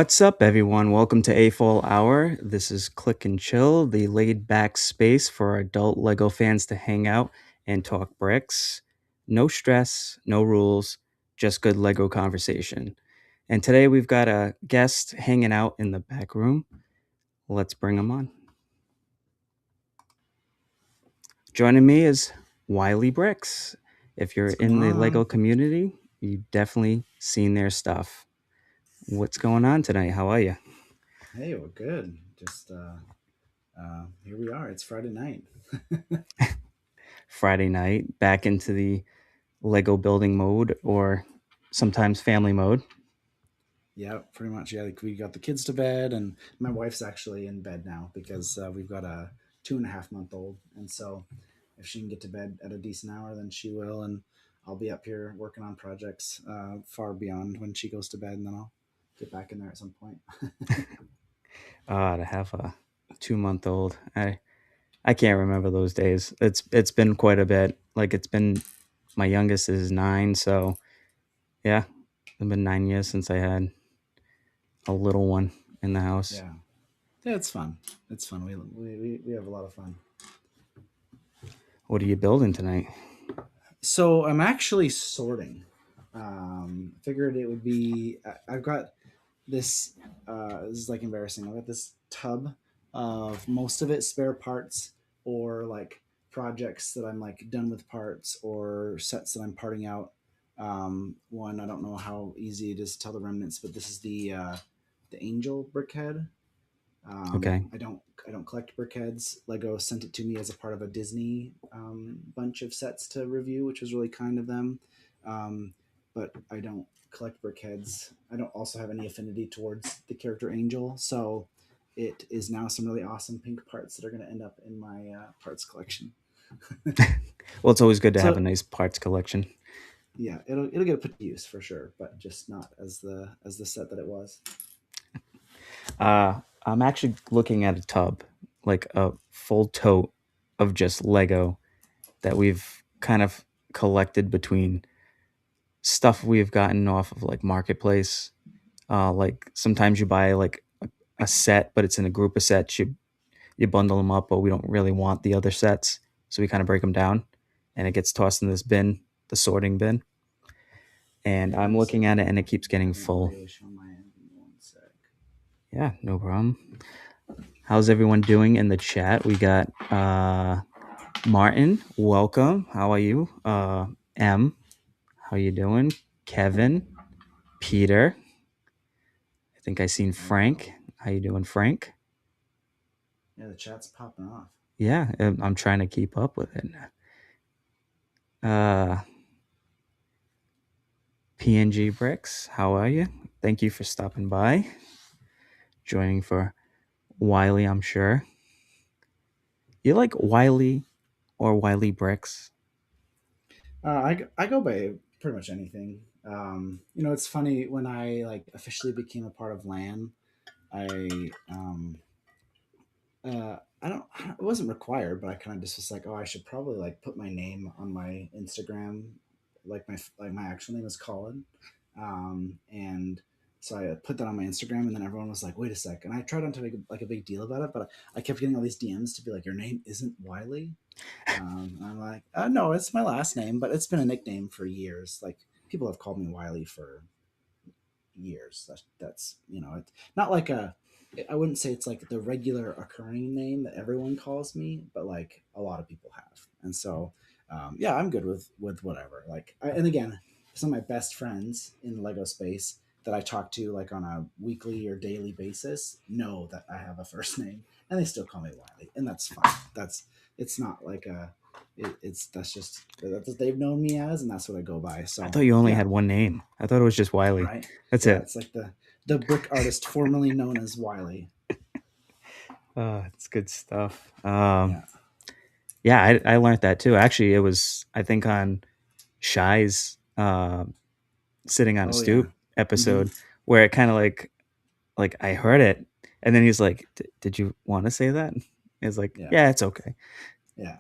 What's up, everyone? Welcome to AFOL Hour. This is Click and Chill, the laid back space for adult LEGO fans to hang out and talk bricks. No stress, no rules, just good LEGO conversation. And today we've got a guest hanging out in the back room. Let's bring him on. Joining me is Wiley Bricks. If you're What's going in the LEGO on? community, you've definitely seen their stuff. What's going on tonight? How are you? Hey, we're good. Just here we are. It's Friday night. Friday night, back into the Lego building mode or sometimes family mode. Yeah, pretty much. Yeah, like we got the kids to bed, and my wife's actually in bed now because we've got a 2.5 month old, and so if she can get to bed at a decent hour, then she will, and I'll be up here working on projects far beyond when she goes to bed, and then I'll get back in there at some point. To have a 2 month old. I can't remember those days. It's been quite a bit. Like it's been my youngest is 9, so yeah, it's been 9 years since I had a little one in the house. Yeah, yeah, it's fun. It's fun. We have a lot of fun. What are you building tonight? So I'm actually sorting. Figured it would be. I've got this. This is like embarrassing. I've got this tub of most of it spare parts or like projects that I'm like done with parts or sets that I'm parting out. One I don't know how easy it is to tell the remnants, but this is the angel brickhead. Okay. I don't collect brickheads. Lego sent it to me as a part of a Disney bunch of sets to review, which was really kind of them. Um, but I don't collect brickheads. I don't also have any affinity towards the character Angel, so it is now some really awesome pink parts that are going to end up in my parts collection. Well, it's always good to have a So nice parts collection. yeah, it'll get put to use for sure, but just not as the set that it was. I'm actually looking at a tub, like a full tote of just Lego that we've kind of collected between stuff we've gotten off of like marketplace. Like sometimes you buy like a set, but it's in a group of sets. You bundle them up, but we don't really want the other sets, so we kind of break them down, and it gets tossed in this bin, the sorting bin. And Okay, I'm one looking at it, second. and it keeps getting Having full. audio issue on my end. Give me one sec. Yeah, no problem. How's everyone doing in the chat? We got Martin, welcome. How are you? M, how you doing? Kevin, Peter. I think I seen There we go. Frank. How you doing, Frank? Yeah, the chat's popping off. Yeah, I'm trying to keep up with it. Uh, PNG Bricks, how are you? Thank you for stopping by, joining for Wiley, I'm sure. You like Wiley or Wiley Bricks? I go by pretty much anything. It's funny when I like officially became a part of LAN. I I don't. It wasn't required, but I kind of just was like, oh, I should probably like put my name on my Instagram, like my actual name is Colin, and so I put that on my Instagram, and then everyone was like, wait a sec, and I tried not to make like a big deal about it, but I kept getting all these DMs to be like, your name isn't Wiley, and I'm like, no, it's my last name, but it's been a nickname for years. Like people have called me Wiley for years. It's not like a. I wouldn't say it's like the regular occurring name that everyone calls me, but like a lot of people have, and so yeah, I'm good with whatever. And again, some of my best friends in the Lego space that I talk to like on a weekly or daily basis know that I have a first name, and they still call me Wiley, and that's fine. It's not like a it's that's what they've known me as, and that's what I go by. I So thought you only yeah, had one name. I thought it was just Wiley. right? That's Yeah, it. it's like the brick artist formerly known as Wiley. It's good stuff. Yeah. Yeah, I learned that too. Actually, it was I think on Shy's sitting on a Oh yeah. stoop Hmm. episode where it kind of like I heard it, and then he's like, "Did you want to say that?" It's like, Yeah. "Yeah, it's okay." Yeah.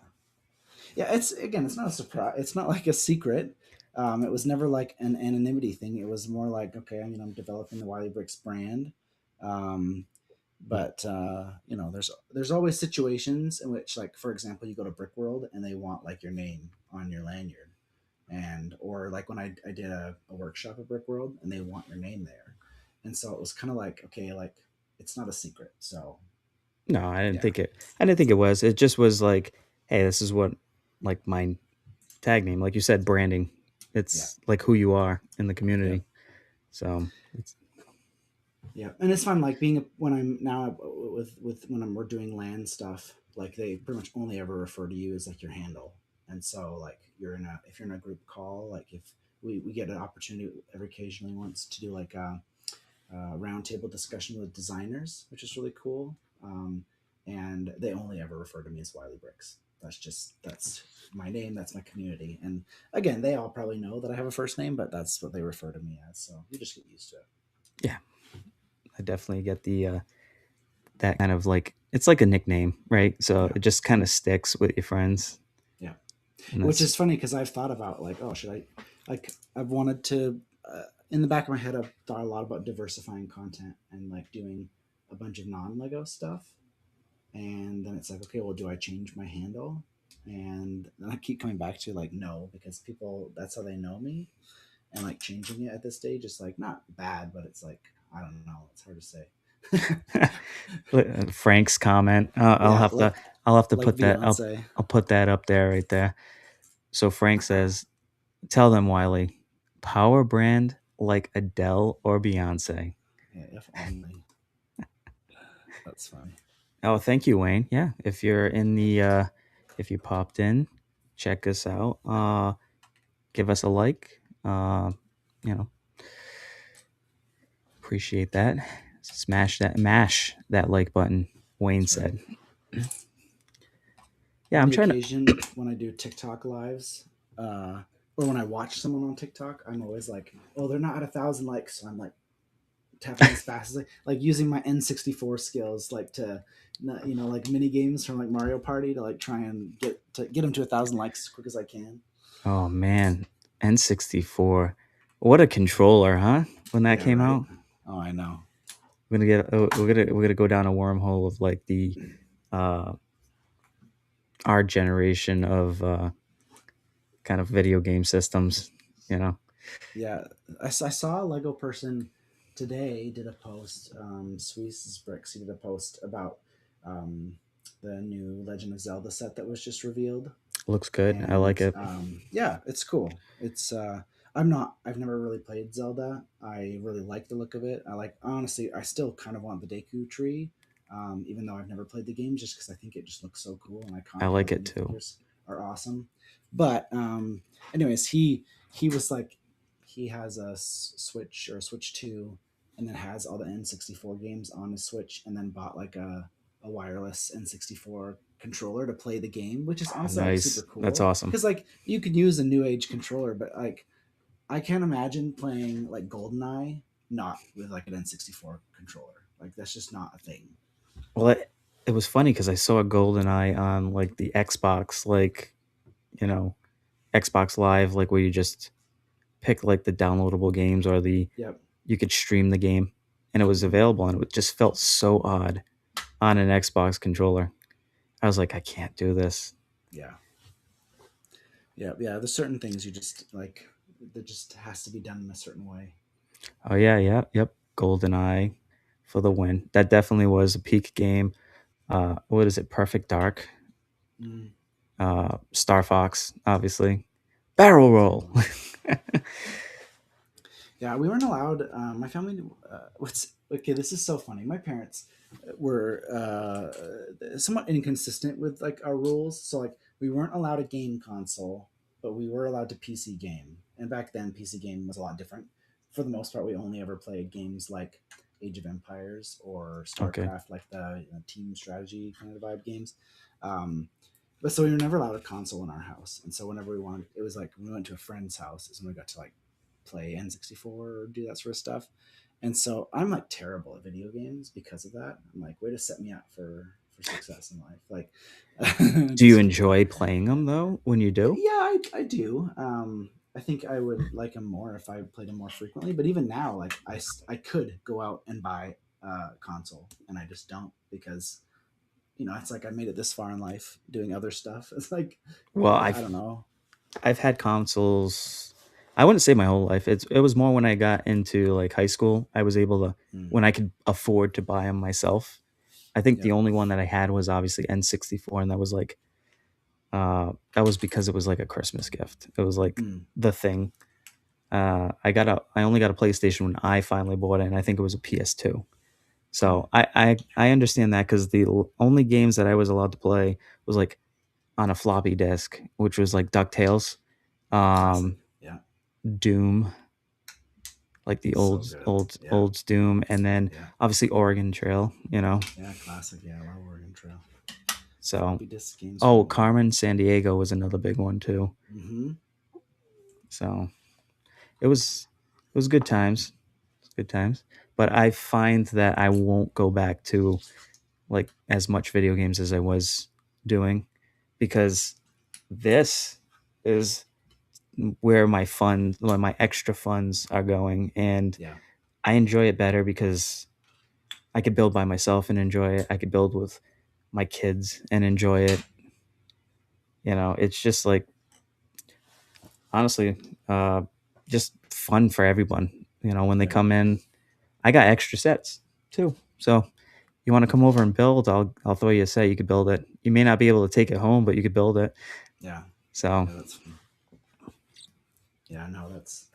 Yeah. It's again, it's not a surprise. It's not like a secret. It was never like an anonymity thing. It was more like, okay, I'm developing the Wiley Bricks brand. Um, but there's always situations in which, like, for example, you go to Brick World and they want like your name on your lanyard, and or like when I did a workshop at Brick World and they want your name there, and so it was kind of like, okay, like it's not a secret, so No, I didn't yeah, think it. I didn't think it was. It just was like, hey, this is what like my tag name, like you said, branding. yeah, It's like who you are in the yeah. community. So it's Yeah, and it's fun. Like when I'm now with when we're doing land stuff, like they pretty much only ever refer to you as like your handle. And so like if you're in a group call, like if we get an opportunity every occasionally once to do like a roundtable discussion with designers, which is really cool. And they only ever refer to me as Wiley Bricks. That's my name. That's my community. And again, they all probably know that I have a first name, but that's what they refer to me as. So you just get used to it. yeah, I definitely get the that kind of like it's like a nickname, right? So Yeah. it just kind of sticks with your friends, Yeah. and Which that's is funny because I've thought about like, oh, should I, like, I've wanted to, in the back of my head, I've thought a lot about diversifying content and like doing a bunch of non Lego stuff. And then it's like, okay, well, do I change my handle? And then I keep coming back to like, no, because people, that's how they know me. And like changing it at this stage is like not bad, but it's like, I don't know. It's hard to say. Frank's comment. Yeah. I'll have to Like put that up. Beyonce. I'll put that up there right there. So Frank says, "Tell them, Wiley, power brand like Adele or Beyonce." Yeah. If only. That's funny. Oh, thank you, Wayne. Yeah, if you're in the if you popped in, check us out. Give us a like. You know, appreciate that. Mash that like button. Wayne That's right. said. Yeah, On I'm the trying to. occasion when I do TikTok lives, or when I watch someone on TikTok, I'm always like, "Oh, they're not at 1,000 likes," so I'm like tapping as fast as like using my N64 skills, like to, like mini games from like Mario Party to like try and get them to 1,000 likes as quick as I can. Oh man, N64. What a controller, huh? When that Yeah, came right. out, Oh, I know. we're gonna go down a wormhole of like the uh our generation of kind of video game systems. You know, Yeah, I saw a Lego person today did a post. Sweese's Bricks, he did a post about um, the new Legend of Zelda set that was just revealed, looks good. I like and it. yeah, it's cool. I've never really played Zelda. I really like the look of it. I like, honestly, I still kind of want the Deku tree, even though I've never played the game, just because I think it just looks so cool and I iconic, and like like the it too. minifigures are awesome. But anyways, he was like, he has a Switch or a Switch Two, and then has all the N64 games on his Switch, and then bought like a wireless N64 controller to play the game, which is Oh, honestly like super nice. That's cool awesome. because like you could use a new age controller, but like I can't imagine playing like GoldenEye not with like an N64 controller. Like that's just not a thing. Well, it was funny because I saw a golden eye on like the Xbox, like you know, Xbox Live, like where you just pick like the downloadable games or the Yep. you could stream the game, and it was Hmm. available, and it just felt so odd on an Xbox controller. I was like, I can't do this. Yeah. Yeah. Yeah. There's certain things you just like that just has to be done in a certain way. Oh yeah, yeah, yep. GoldenEye for the win. That definitely was a peak game. What is it? Perfect Dark. Mm, Star Fox, obviously. Barrel that's a good roll. one. Yeah, we weren't allowed. My family. What's okay? This is so funny. My parents were somewhat inconsistent with like our rules. So like we weren't allowed a game console, but we were allowed to PC game. And back then, PC game was a lot different. For the most part, we only ever played games like Age of Empires or Okay. StarCraft, like the team strategy kind of vibe games. Um, but so we were never allowed a console in our house, and so whenever we wanted, it was like when we went to a friend's house is when we got to like play N64 or do that sort of stuff. And so I'm like terrible at video games because of that. I'm like, way to set me up for success in life. Like, Do you just kidding. enjoy playing them though when you do? Yeah, I do. I think I would like them more if I played them more frequently. But even now, like I could go out and buy console, and I just don't because it's like I made it this far in life doing other stuff. It's like Well, I don't know. I've had consoles. I wouldn't say my whole life. It was more when I got into like high school. I was able to Mm, when I could afford to buy them myself. I think the yep. only one that I had was obviously N64, and that was like that was because it was like a Christmas gift. It was like Mm, the thing. I only got a PlayStation when I finally bought it, and I think it was a PS2. mm, So I understand that because the only games that I was allowed to play was like on a floppy disk, which was like Ducktales, classic. um, Yeah. Doom, like the So good. Yeah. old Doom, and then Yeah. obviously Oregon Trail. Yeah. Classic. Yeah. I love Oregon Trail. So Floppy disk games oh, rule. Carmen San Diego was another big one too. Mm-hmm. So it was good times, good times. But I find that I won't go back to like as much video games as I was doing because this is where my extra funds are going, and Yeah. I enjoy it better because I could build by myself and enjoy it. I could build with my kids and enjoy it. It's just like honestly, uh, just fun for everyone. When they Yeah. come in, I got extra sets too. So you want to come over and build? I'll throw you a set. You could build it. You may not be able to take it home, but you could build it. Yeah. So Yeah. That's fun. Yeah. No, that's.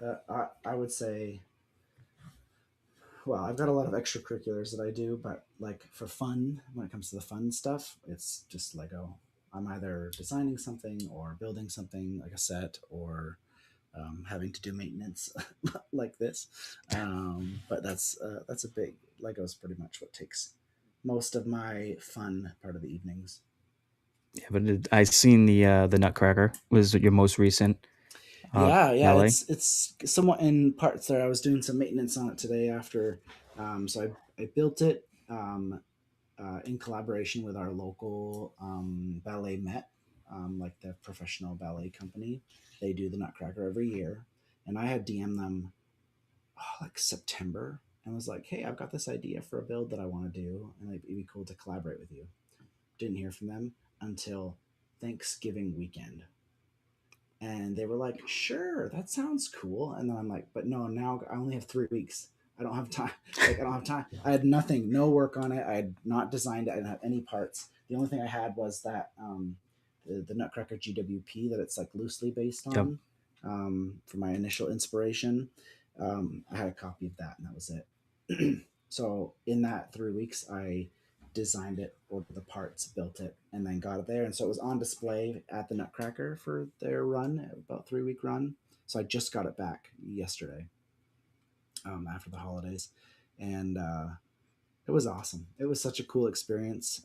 I would say. Well, I've got a lot of extracurriculars that I do, but like for fun, when it comes to the fun stuff, it's just Lego. I'm either designing something or building something like a set or having to do maintenance like this. But that's a big Lego's pretty much what takes most of my fun part of the evenings. yeah, but I seen the Nutcracker was your most recent Yeah, yeah, ballet. it's somewhat in parts there. I was doing some maintenance on it today after, so I built it in collaboration with our local ballet Met, like the professional ballet company. They do the Nutcracker every year, and I had DM them like September and was like, "Hey, I've got this idea for a build that I want to do, and it'd be cool to collaborate with you." Didn't hear from them until Thanksgiving weekend, and they were like, "Sure, that sounds cool." And then I'm like, "But no, now I only have 3 weeks. I don't have time. Like I don't have time. I had nothing, no work on it. I had not designed it. I didn't have any parts. The only thing I had was that the Nutcracker GWP that it's like loosely based Yep. on for my initial inspiration. I had a copy of that, and that was it. So in that 3 weeks, I designed it, ordered the parts, built it, and then got it there. And so it was on display at the Nutcracker for their run, about 3 week run. So I just got it back yesterday after the holidays, and it was awesome. It was such a cool experience.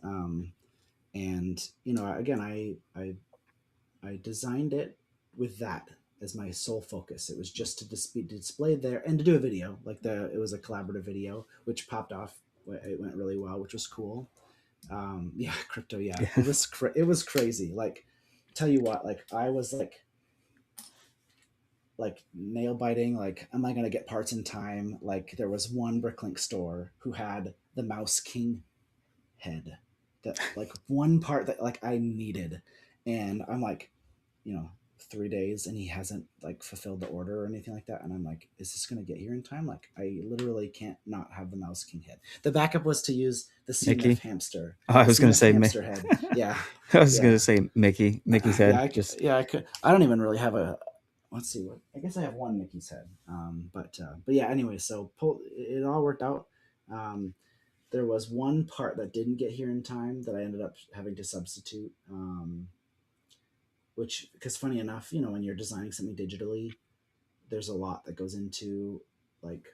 And again, I designed it with that as my sole focus. It was just to be displayed there and to do a video. Like it was a collaborative video, which popped off. It went really well, which was cool. Yeah, crypto. Yeah, Yeah. it was crazy. Like, tell you what, like I was like nail biting. Like, am I gonna get parts in time? Like, there was one Bricklink store who had the Mouse King head, that like one part that like I needed, and I'm like, you know 3 days and he hasn't like fulfilled the order or anything like that, and I'm like, is this going to get here in time? Like, I literally can't not have the Mouse King head. The backup was to use the CMF Mickey. hamster, Oh, I the was gonna CMF say hamster head. Yeah. I was gonna Yeah. say Mickey's Yeah, head. Just yeah, I could. I don't even really have a. Let's see what. I guess I have one Mickey's head. But yeah. Anyway, so it all worked out. Um, there was one part that didn't get here in time that I ended up having to substitute. Which, because funny enough, when you're designing something digitally, there's a lot that goes into like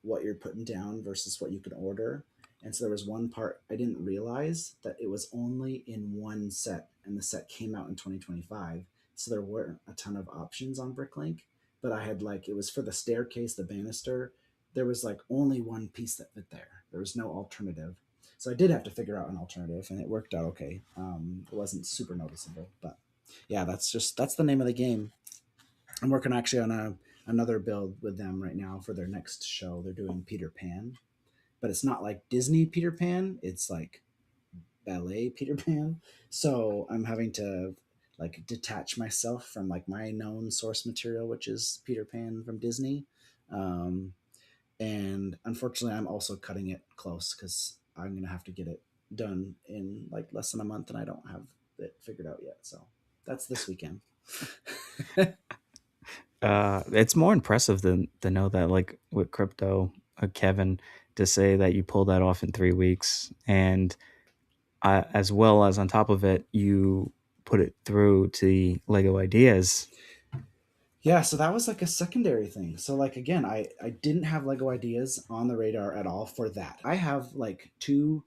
what you're putting down versus what you can order. And so there was one part I didn't realize that it was only in one set, and the set came out in 2025. So there weren't a ton of options on Bricklink, but I had like, it was for the staircase, the banister. There was like only one piece that fit there. There was no alternative. So I did have to figure out an alternative, and it worked out okay. It wasn't super noticeable, but yeah, that's the name of the game. I'm working actually on another build with them right now for their next show. They're doing Peter Pan, but it's not like Disney Peter Pan. It's like ballet Peter Pan. So I'm having to like detach myself from like my known source material, which is Peter Pan from Disney. Um, and unfortunately, I'm also cutting it close because I'm gonna have to get it done in like less than a month, and I don't have it figured out yet. So that's this weekend. It's more impressive than to know that, like with crypto, Kevin, to say that you pulled that off in 3 weeks, and as well as on top of it, you put it through to the Lego Ideas. Yeah, so that was like a secondary thing. So like again, I didn't have Lego ideas on the radar at all for that. I have like two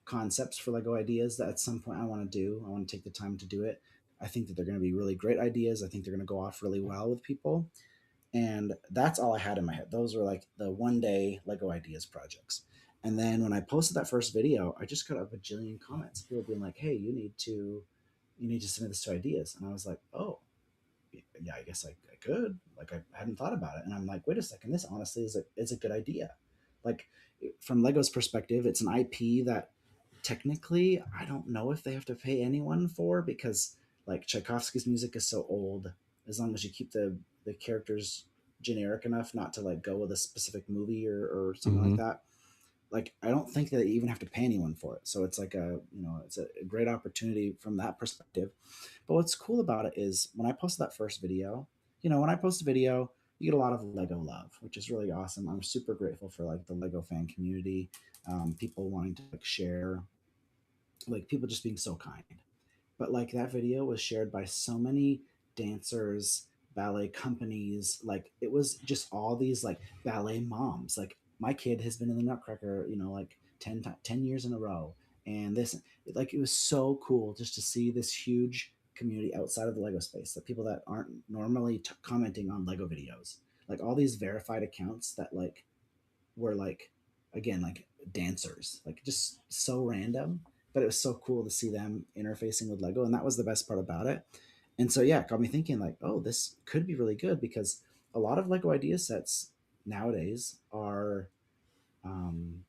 concepts for Lego ideas that at some point I want to do. I want to take the time to do it. I think that they're going to be really great ideas. I think they're going to go off really well with people. And that's all I had in my head. Those were like the one day Lego ideas projects. And then when I posted that first video, I just got a bajillion comments. People being like, "Hey, you need to submit this to ideas." And I was like, "Oh, yeah, I guess I could. Like I hadn't thought about it." And I'm like, wait a second, this honestly is a good idea. Like from Lego's perspective, it's an IP that technically I don't know if they have to pay anyone for because like Tchaikovsky's music is so old. As long as you keep the characters generic enough not to like go with a specific movie or something like Hmm. that, like I don't think that you even have to pay anyone for it. So it's like it's a great opportunity from that perspective. But what's cool about it is when I posted that first video, when I post a video, you get a lot of Lego love, which is really awesome. I'm super grateful for like the Lego fan community, people wanting to like share, like people just being so kind. But like that video was shared by so many dancers, ballet companies. Like it was just all these like ballet moms. Like my kid has been in the Nutcracker, like 10 years in a row. And this, like, it was so cool just to see this huge community outside of the Lego space, that people that aren't normally commenting on Lego videos, like all these verified accounts that like were like, again, like dancers, like just so random, but it was so cool to see them interfacing with Lego, and that was the best part about it. And so yeah, it got me thinking like, oh, this could be really good because a lot of Lego idea sets nowadays are, um,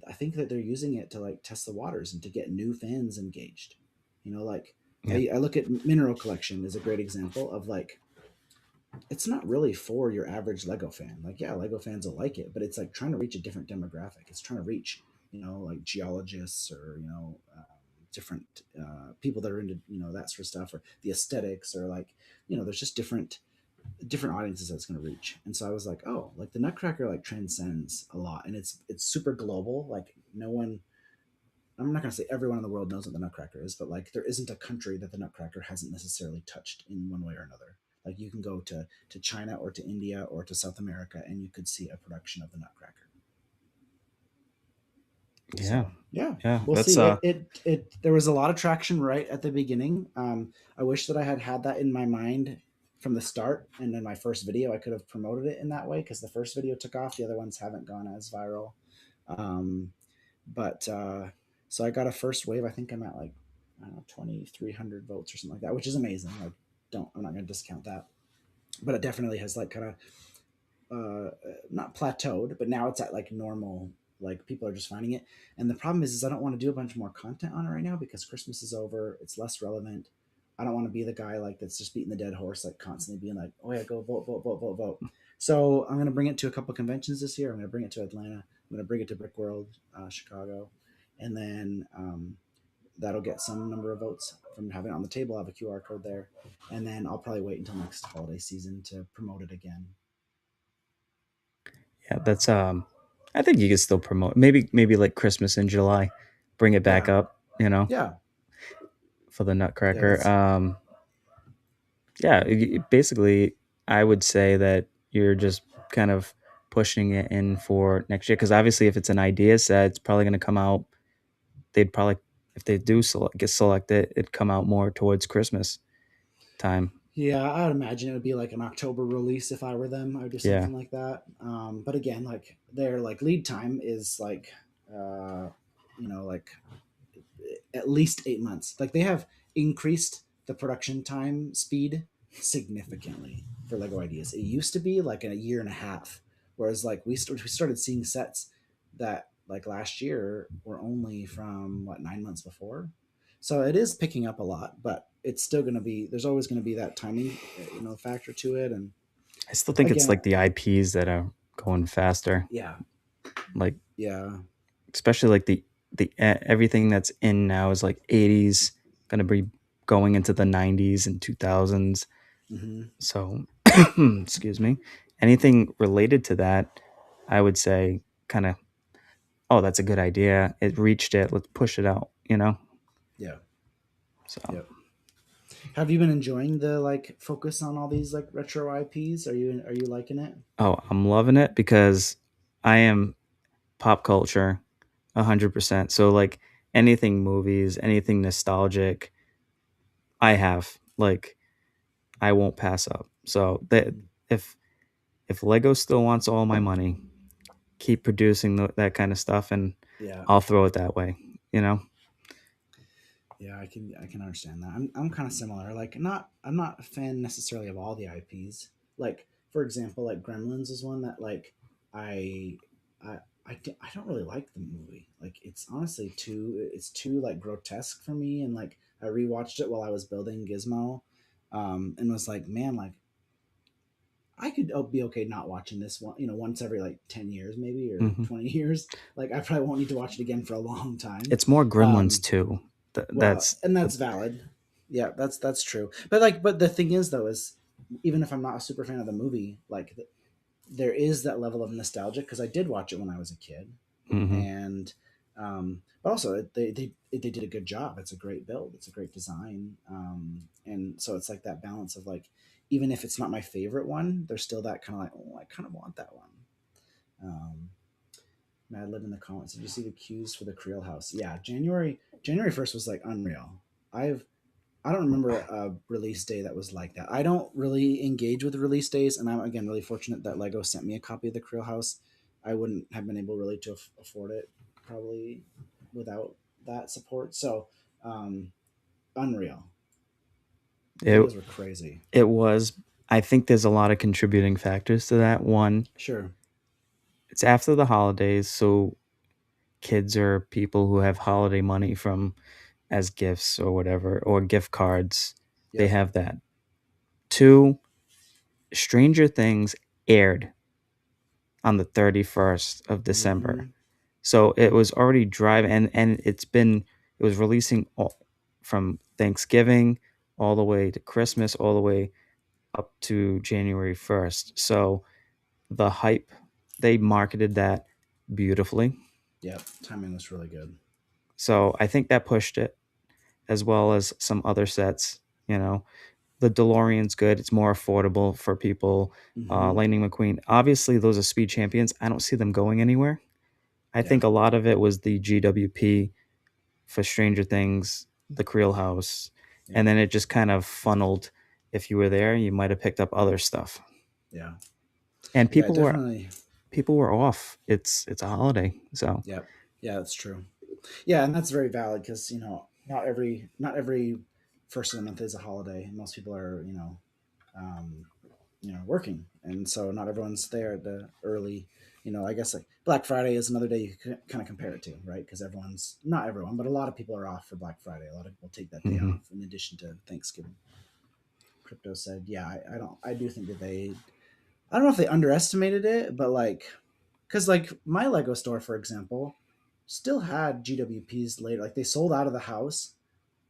I think that they're using it to like test the waters and to get new fans engaged. Like Yeah, I look at Mineral Collection as a great example of like, it's not really for your average Lego fan. Like, yeah, Lego fans will like it, but it's like trying to reach a different demographic. It's trying to reach, like geologists or, different people that are into, that sort of stuff, or the aesthetics, or like, there's just different audiences that it's going to reach. And so I was like, oh, like the Nutcracker like transcends a lot, and it's super global. Like no one, I'm not going to say everyone in the world knows what the Nutcracker is, but like there isn't a country that the Nutcracker hasn't necessarily touched in one way or another. Like you can go to China or to India or to South America and you could see a production of the Nutcracker. yeah, So yeah, yeah. we'll That's see. It there was a lot of traction right at the beginning. I wish that I had had that in my mind from the start, and in my first video I could have promoted it in that way because the first video took off. The other ones haven't gone as viral. Um, but so I got a first wave. I think I'm at like, I don't know, 2,300 votes or something like that, which is amazing. Like, I'm not going to discount that, but it definitely has like kind of not plateaued, but now it's at like normal. Like people are just finding it, and the problem is I don't want to do a bunch more content on it right now because Christmas is over. It's less relevant. I don't want to be the guy like that's just beating the dead horse, like constantly being like, "Oh yeah, go vote, vote, vote, vote, vote." So I'm gonna bring it to a couple conventions this year. I'm gonna bring it to Atlanta. I'm gonna bring it to Brick World, Chicago, and then that'll get some number of votes from having it on the table. I have a QR code there, and then I'll probably wait until next holiday season to promote it again. yeah. That's I think you could still promote, maybe like Christmas in July, bring it back Yeah, up. yeah, For the yeah. Nutcracker. That's Yeah, basically, I would say that you're just kind of pushing it in for next year because obviously, if it's an idea set, it's probably going to come out. They'd probably, if they do get selected, it'd come out more towards Christmas time. Yeah, I would imagine it would be like an October release if I were them. I would do Yeah, something like that. But again, like their like lead time is like, like at least 8 months. Like they have increased the production time speed significantly for Lego Ideas. It used to be like a year and a half, whereas like we started seeing sets. that like last year were only from what 9 months before. So it is picking up a lot, but it's still going to be there's always going to be that timing factor to it. And I still think it's again, like the IPs that are going faster. yeah, Like yeah, especially like everything that's in now is like 80s, gonna be going into the 90s and 2000s. hmm, So, excuse me. Anything related to that, I would say, kind of, oh, that's a good idea. It reached it. Let's push it out. yeah, So, yeah. Have you been enjoying the like focus on all these like retro IPs? Are you liking it? oh, I'm loving it because I am pop culture 100%. So, like anything movies, anything nostalgic, I have. Like, I won't pass up. So, that Mhm. if if Lego still wants all my money, keep producing that kind of stuff, and Yeah, I'll throw it that way. You know. yeah, I can understand that. I'm kind of similar. Like, I'm not a fan necessarily of all the IPs. Like, for example, like Gremlins is one that like I I I don't really like the movie. Like, it's honestly too like grotesque for me. And like I rewatched it while I was building Gizmo, and was like, man, like I could be okay not watching this one, once every like 10 years maybe or Hmm. 20 years. Like, I probably won't need to watch it again for a long time. It's more Gremlins Um, too. well, That's and the that's valid. Yeah, that's true. But the thing is though is even if I'm not a super fan of the movie, like there is that level of nostalgia because I did watch it when I was a kid, hmm and but also they did a good job. It's a great build. It's a great design, and so it's like that balance of like even if it's not my favorite one, there's still that kind of like, oh, I kind of want that one. Mad Lib in the comments. Did you see the queues for the Creel House? Yeah, January 1st was like unreal. I don't remember a release day that was like that. I don't really engage with release days, and I'm again really fortunate that Lego sent me a copy of the Creel House. I wouldn't have been able really to afford it probably without that support. So, um, unreal. it Those were crazy. it was. I think there's a lot of contributing factors to that. One, Sure. it's after the holidays, so kids or people who have holiday money from as gifts or whatever or gift cards, they Yep. have that. Two, Stranger Things aired on the 31st of Mm-hmm. December. So it was already driving, and it was releasing from Thanksgiving all the way to Christmas, all the way up to January 1st. So the hype, they marketed that beautifully. Yep. Timing was really good. So I think that pushed it, as well as some other sets. You know, the DeLorean's good. It's more affordable for people. Mm-hmm. Lightning McQueen, obviously, those are speed champions. I don't see them going anywhere. I Yeah. think a lot of it was the GWP for Stranger Things, the Creel House, Yep. and then it just kind of funneled. If you were there, you might have picked up other stuff. Yeah. And Yeah. Definitely. people were off. It's a holiday, so Yep. Yeah. That's true. Yeah, and that's very valid because not every first of the month is a holiday. Most people are um, working, and so not everyone's there at the early. I guess like Black Friday is another day you can kind of compare it to, right? Because everyone's not everyone, but a lot of people are off for Black Friday. A lot of people take that day mhm. off in addition to Thanksgiving. Crypto said, "Yeah, I don't. I do think that they. I don't know if they underestimated it, but like, because like my Lego store, for example, still had GWPs later. Like they sold out of the house,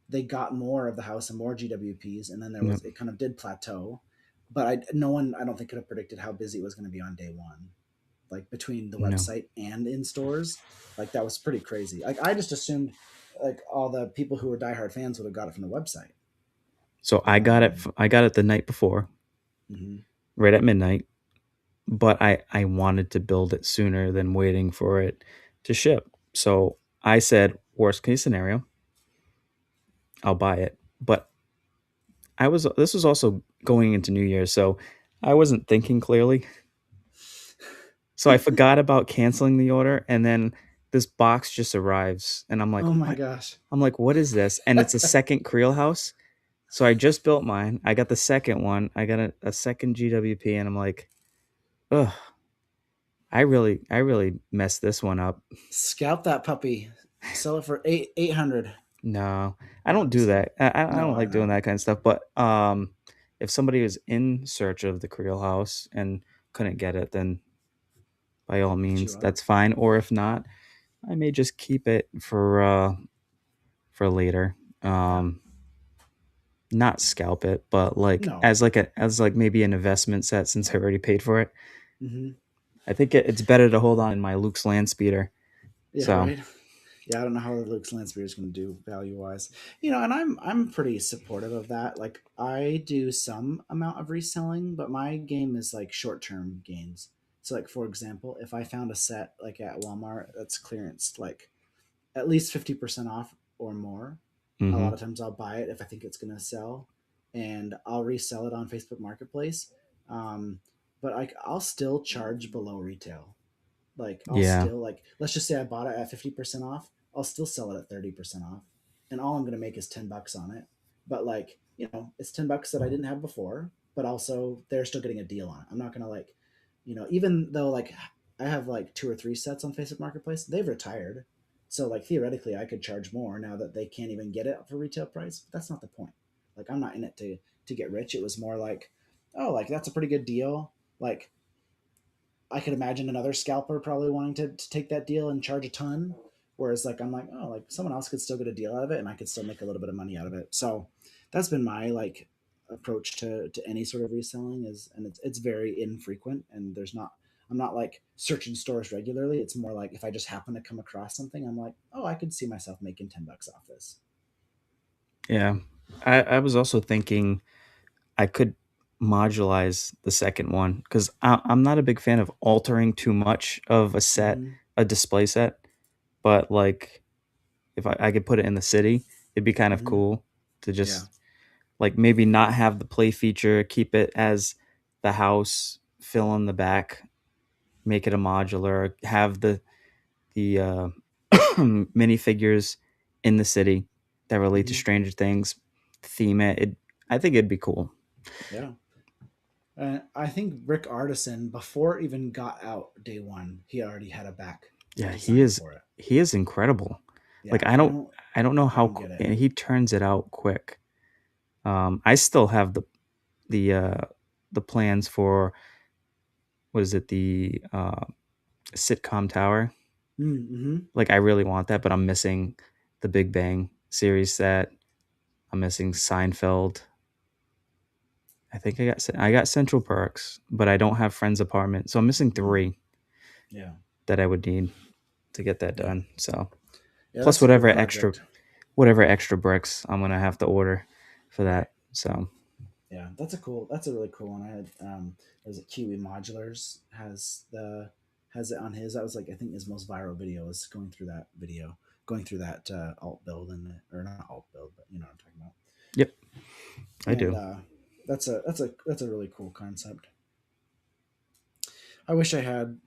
they got more of the house and more GWPs, and then Yep. it kind of did plateau. But no one I don't think could have predicted how busy it was going to be on day one. Like between the No. website and in stores, like that was pretty crazy. Like I just assumed like all the people who were diehard fans would have got it from the website. So Um, I got it the night before, mhm. right at midnight. But I wanted to build it sooner than waiting for it to ship. So I said, worst case scenario, I'll buy it. But this was also going into New Year's, so I wasn't thinking clearly. So I forgot about canceling the order, and then this box just arrives, and I'm like, Oh my what? gosh. I'm like, what is this? And it's a second Creel house. So I just built mine. I got the second one. I got a second GWP, and I'm like, ugh. I really messed this one up. Scalp that puppy. Sell it for 800. No, I No, don't I'm do just kidding. that. I No, don't I like doing know. that kind of stuff. But if somebody was in search of the Creole house and couldn't get it, then by all Hit you means, up. that's fine. Or if not, I may just keep it for later. Yeah. Um, Not scalp it, but like No. as like maybe an investment set since I already paid for it. Hmm. I think it's better to hold on in my Luke's land speeder. Yeah, So right. Yeah, I don't know how Luke's Landspeeder is going to do value wise, you know. And I'm pretty supportive of that. Like I do some amount of reselling, but my game is like short term gains. So like for example, if I found a set like at Walmart that's clearance, like at least 50% off or more, a hmm lot of times I'll buy it if I think it's going to sell, and I'll resell it on Facebook Marketplace. Um, but like I'll still charge below retail. Like I'll yeah, still, like, let's just say I bought it at 50% off, I'll still sell it at 30% off, and all I'm going to make is $10 on it. But like, you know, it's $10 that I didn't have before, but also they're still getting a deal on it. I'm not going to like, you know, even though like I have like two or three sets on Facebook Marketplace, they've retired. So like theoretically I could charge more now that they can't even get it for retail price, but that's not the point. Like I'm not in it to get rich. It was more like, oh, like that's a pretty good deal. Like I could imagine another scalper probably wanting to take that deal and charge a ton. Whereas like I'm like, oh, like someone else could still get a deal out of it and I could still make a little bit of money out of it. So that's been my like approach to any sort of reselling is, and it's very infrequent, and there's not, I'm not like searching stores regularly. It's more like if I just happen to come across something, I'm like, oh, I could see myself making $10 off this. yeah. I was also thinking I could modularize the second one because I'm not a big fan of altering too much of a set, Mm-hmm. a display set. But like, if I could put it in the city, it'd be kind of Mm-hmm. cool to Yeah. just like maybe not have the play feature, keep it as the house, fill in the back, make it a modular, have the minifigures in the city that relate to Mm-hmm. Stranger Things, theme it. I think it'd be cool. Yeah. I think Rick Artisan, before it even got out day one, he already had a back Yeah, design for it. he is incredible. Like Yeah, I don't I don't know I don't how get it. and he turns it out quick. I still have the uh the plans for what is it the sitcom tower. Mm-hmm. Like I really want that, but I'm missing the Big Bang series set. I'm missing Seinfeld. I think I got Central Perks, but I don't have Friends Apartment, so I'm missing Mm. three Yeah, that I would need to get that yeah, done. So yeah. plus That's a cool project. whatever extra bricks I'm gonna have to order for Right. that. So Yeah, that's a cool. That's a really cool one. I had there's a Kiwi Modulars has it on his. That was like I think his most viral video was going through that video, going through that alt build and or not alt build, but you know what I'm talking about. yep, I And do. that's a really cool concept. I wish I had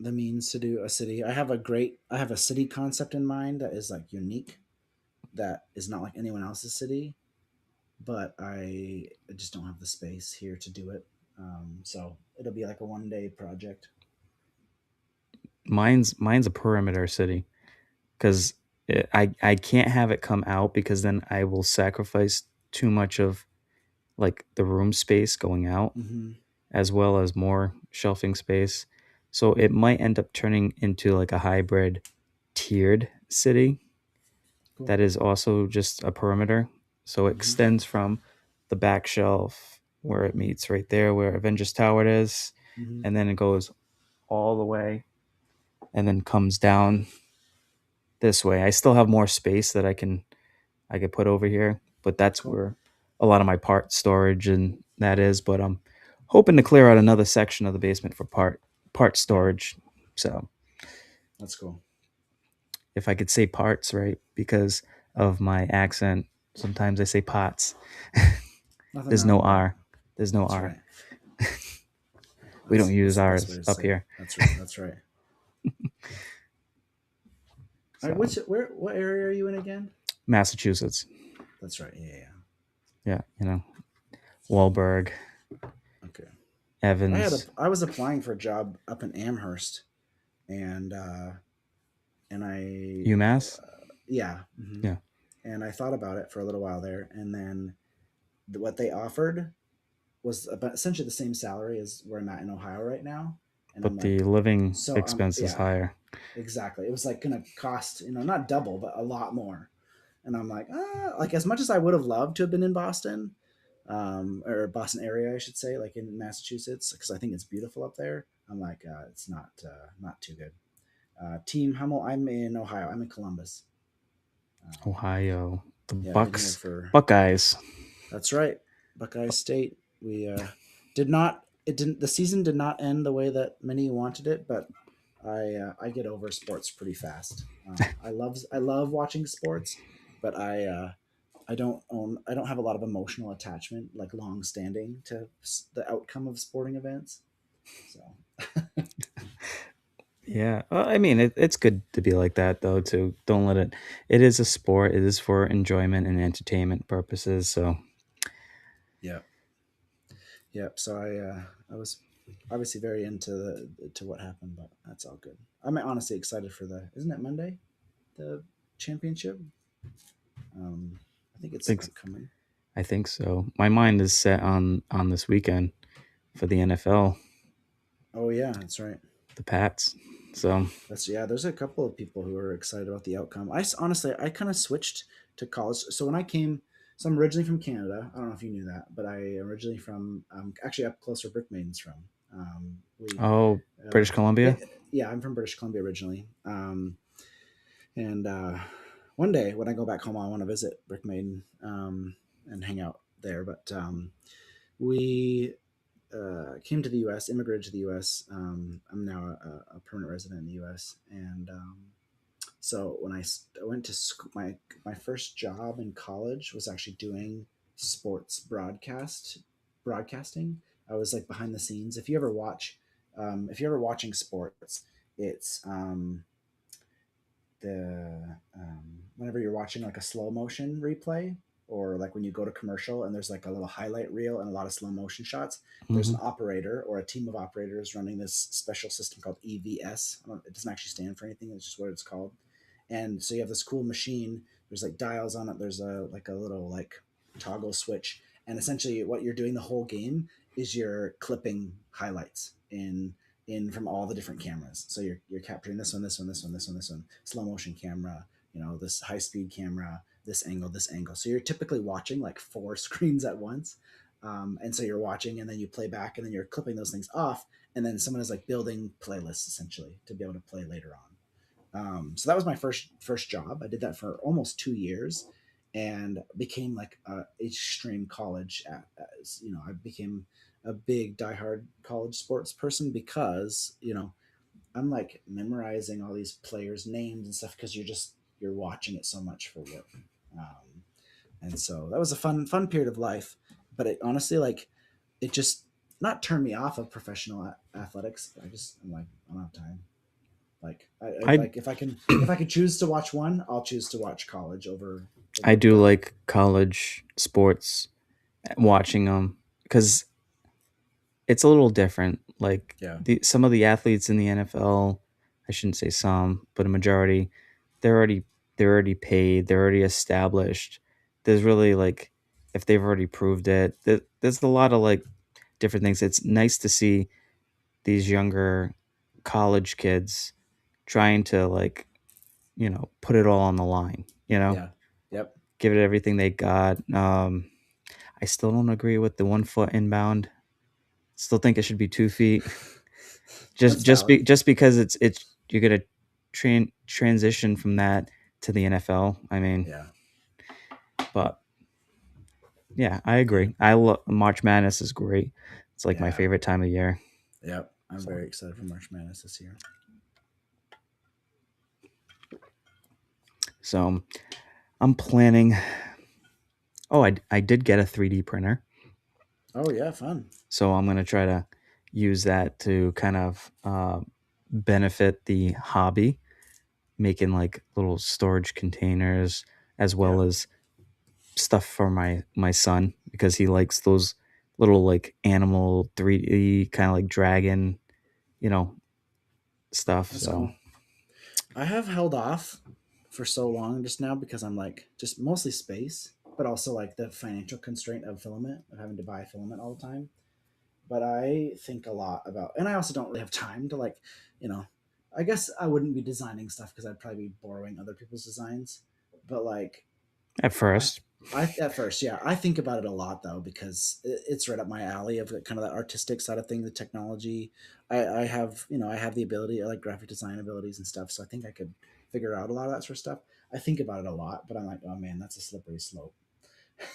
the means to do a city. I have a city concept in mind that is like unique, that is not like anyone else's city, but I just don't have the space here to do it. So it'll be like a 1 day project. Mine's a perimeter city because I can't have it come out because then I will sacrifice too much of like the room space going out Mm-hmm. as well as more shelving space. So it might end up turning into like a hybrid tiered city Cool. that is also just a perimeter. So it Mm-hmm. extends from the back shelf where it meets right there where Avengers Tower is, Mm-hmm. and then it goes all the way and then comes down this way. I still have more space that I could put over here, but that's Cool. where a lot of my part storage and that is. But I'm hoping to clear out another section of the basement for part Yeah, storage. So that's cool. if I could say parts right because of my accent, sometimes I say pots. Nothing There's wrong no with that. R. There's no That's R. right. We don't use That's the best way R's to up say it. here. That's right. All right, So what area are you in again? Massachusetts. That's right. Yeah, yeah. Yeah, Wahlberg. Okay. Evans, I was applying for a job up in Amherst, and UMass. yeah, hmm, Yeah, and I thought about it for a little while there, and then what they offered was about essentially the same salary as where I'm at in Ohio right now, and I'm but the like, living so expense is yeah, higher. exactly. It was like gonna cost, not double, but a lot more. And I'm like, like as much as I would have loved to have been in Boston, or Boston area, I should say, like in Massachusetts, because I think it's beautiful up there. I'm like, it's not too good. Team Hummel, I'm in Ohio. I'm in Columbus. Um, Ohio, the yeah, I've been here Bucks, for. Buckeyes. That's right, Buckeye State. We did not. It didn't. The season did not end the way that many wanted it, but I get over sports pretty fast. I love watching sports, but I don't have a lot of emotional attachment, like long standing, to the outcome of sporting events. So Yeah, well, I mean, it's good to be like that though. Too, don't let it. It is a sport. It is for enjoyment and entertainment purposes. So yeah, yeah. So I was obviously very into to what happened, but that's all good. I'm honestly excited for the. Isn't it Monday? The championship. I think it's think upcoming. I think so. My mind is set on this weekend for the NFL, Oh yeah, that's right. the Pats. So That's yeah. There's a couple of people who are excited about the outcome. Honestly, I kind of switched to college. So when I came, so I'm originally from Canada. I don't know if you knew that, but I originally from actually up close where Brickmaidens from. We, oh, British Columbia. yeah, I'm from British Columbia originally. And one day when I go back home, I want to visit Brickmaiden and hang out there. But we came to the U.S., immigrated to the U.S. I'm now a permanent resident in the U.S. And so when I went to school, my first job in college was actually doing sports broadcasting. I was like behind the scenes. If you're ever watching sports, it's the whenever you're watching like a slow motion replay, or like when you go to commercial and there's like a little highlight reel and a lot of slow motion shots, there's Hmm. an operator or a team of operators running this special system called EVS. It doesn't actually stand for anything, it's just what it's called. And so you have this cool machine, there's like dials on it, there's a like a little like toggle switch, and essentially what you're doing the whole game is you're clipping highlights in from all the different cameras. So you're capturing this one, this one, this one, this one, this one, slow motion camera, this high speed camera, this angle, this angle. So you're typically watching like four screens at once. And so you're watching and then you play back and then you're clipping those things off. And then someone is like building playlists essentially to be able to play later on. So that was my first job. I did that for almost 2 years, and became like a extreme college. I became a big diehard college sports person because I'm like memorizing all these players' names and stuff because you're watching it so much for work. Um, and so that was a fun period of life. But it honestly like it just not turned me off of professional athletics. I'm like I don't have time. Like I I like if I could choose to watch one, I'll choose to watch college I over do pro. like college sports, watching them because it's a little different. Like Yeah, some of the athletes in the NFL, I shouldn't say some, but a majority, they're already they're already paid, they're already established. There's really like if they've already proved it, there's a lot of like different things. It's nice to see these younger college kids trying to like, put it all on the line, yeah, yep. give it everything they got. I still don't agree with the 1 foot inbound. Still think it should be 2 feet. That's valid. Just because it's you're gonna transition from that to the NFL. I mean, Yeah, but yeah, I yeah, agree. I love March Madness is great. It's like my yeah, favorite time of year. yep. I'm So very excited for March Madness this year. so I'm planning. Oh, I did get a 3D printer, Oh yeah, fun. so I'm gonna try to use that to kind of benefit the hobby, making like little storage containers as Yeah, well as stuff for my son because he likes those little like animal 3D kind of like dragon, you know, stuff. That's So cool. I have held off for so long just now because I'm like just mostly space, but also like the financial constraint of filament of having to buy filament all the time. But I think a lot about, and I also don't really have time to like, you know, I guess I wouldn't be designing stuff because I'd probably be borrowing other people's designs. But like, at I, first, I at first, yeah, I think about it a lot though because it's right up my alley of kind of the artistic side of thing, the technology. I have, I have the ability, I like graphic design abilities and stuff, so I think I could figure out a lot of that sort of stuff. I think about it a lot, but I'm like, oh man, that's a slippery slope. I'm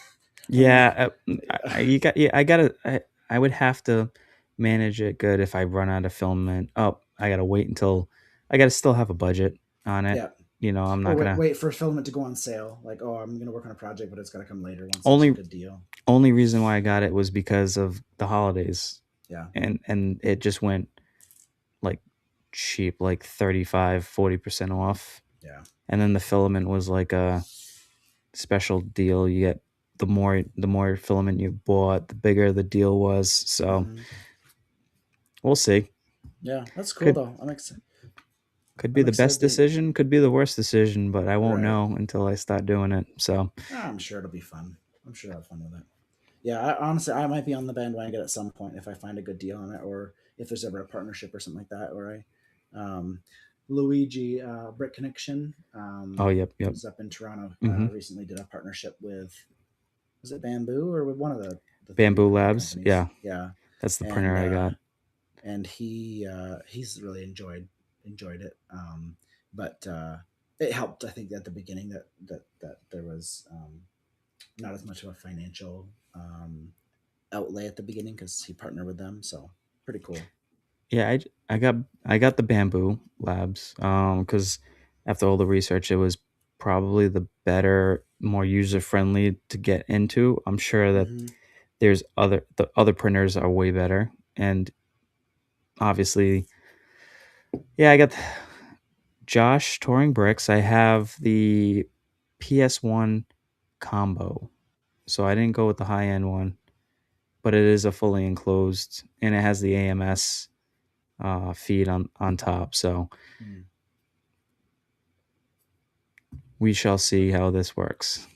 like, yeah, you got, yeah, I would have to manage it good if I run out of filament. Oh, I gotta wait until I gotta still have a budget on it. yeah. You know, I'm Or not wait, gonna wait for filament to go on sale. Like, oh, I'm gonna work on a project, but it's gotta come later once there's a only good deal. only reason why I got it was because of the holidays, Yeah, and it just went like cheap, like 35-40% off. yeah. And then the filament was like a special deal. You get the more filament you bought, the bigger the deal was. So Hmm. we'll see. Yeah, that's cool Could though. could be I'm the best excited to. decision, could be the worst decision, but I won't Right. know until I start doing it. So I'm sure it'll be fun. I'm sure I'll have fun with it. Yeah, honestly, I might be on the bandwagon at some point if I find a good deal on it, or if there's ever a partnership or something like that. Or Luigi Brick Connection, oh yep. who's up in Toronto, Hmm. recently did a partnership with, was it Bamboo or with one of the 3D Bamboo printing Labs, companies? yeah, Yeah, that's the and printer I got. he's really enjoyed it. But it helped, I think, at the beginning that there was not as much of a financial outlay at the beginning because he partnered with them. So pretty cool. Yeah, I got the Bamboo Labs because after all the research, it was probably the better, more user friendly to get into. I'm sure that Hmm. the other printers are way better, and obviously, yeah, I got Josh Touring Bricks. I have the PS1 combo, so I didn't go with the high end one, but it is a fully enclosed, and it has the AMS feed on top. So Mm. we shall see how this works.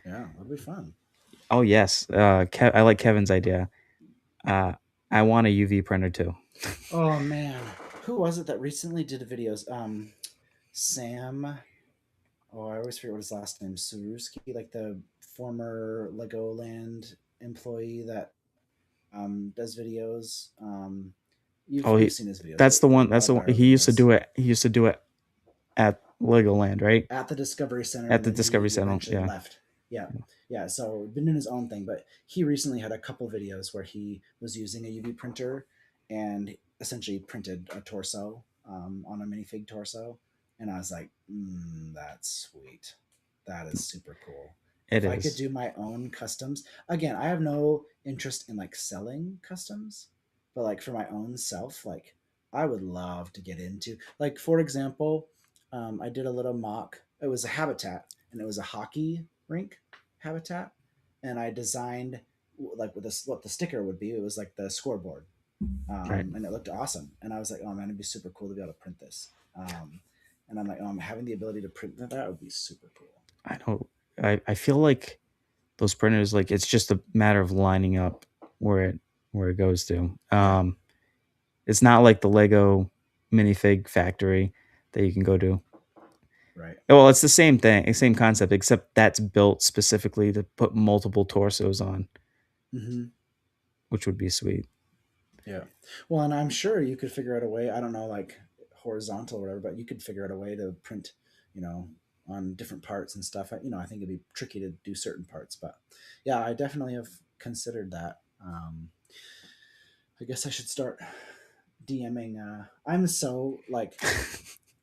Yeah, that'll be fun. Oh yes, I like Kevin's idea. Uh, I want a UV printer too. Oh man, who was it that recently did videos? Sam. Oh, I always forget what his last name. Suruski, like the former Legoland employee that does videos. Oh, You've seen his videos. that's the one. A lot That's of the one. viral videos He used to do it at Legoland, right? at the Discovery Center, At and the then Discovery he Center. eventually Yeah. left. Yeah, yeah. So been doing his own thing, but he recently had a couple videos where he was using a UV printer and essentially printed a torso on a minifig torso, and I was like, that's sweet. That is super cool. It If I could is. do my own customs, again, I have no interest in like selling customs, but like for my own self, like I would love to get into, like for example, I did a little mock. It was a habitat, and it was a hockey rink habitat, and I designed like with this what the sticker would be. It was like the scoreboard, Right. and it looked awesome. And I was like, oh man, it'd be super cool to be able to print this. And I'm like, oh, having the ability to print that would be super cool. I don't. I feel like those printers, like it's just a matter of lining up where it goes to. Yeah, It's not like the Lego minifig factory that you can go to. right. Well, it's the same thing, same concept, except that's built specifically to put multiple torsos on, Hmm. which would be sweet. Yeah. Well, and I'm sure you could figure out a way. I don't know, like horizontal or whatever, but you could figure out a way to print, you know, on different parts and stuff. I think it'd be tricky to do certain parts, but yeah, I definitely have considered that. I guess I should start DMing. I'm so like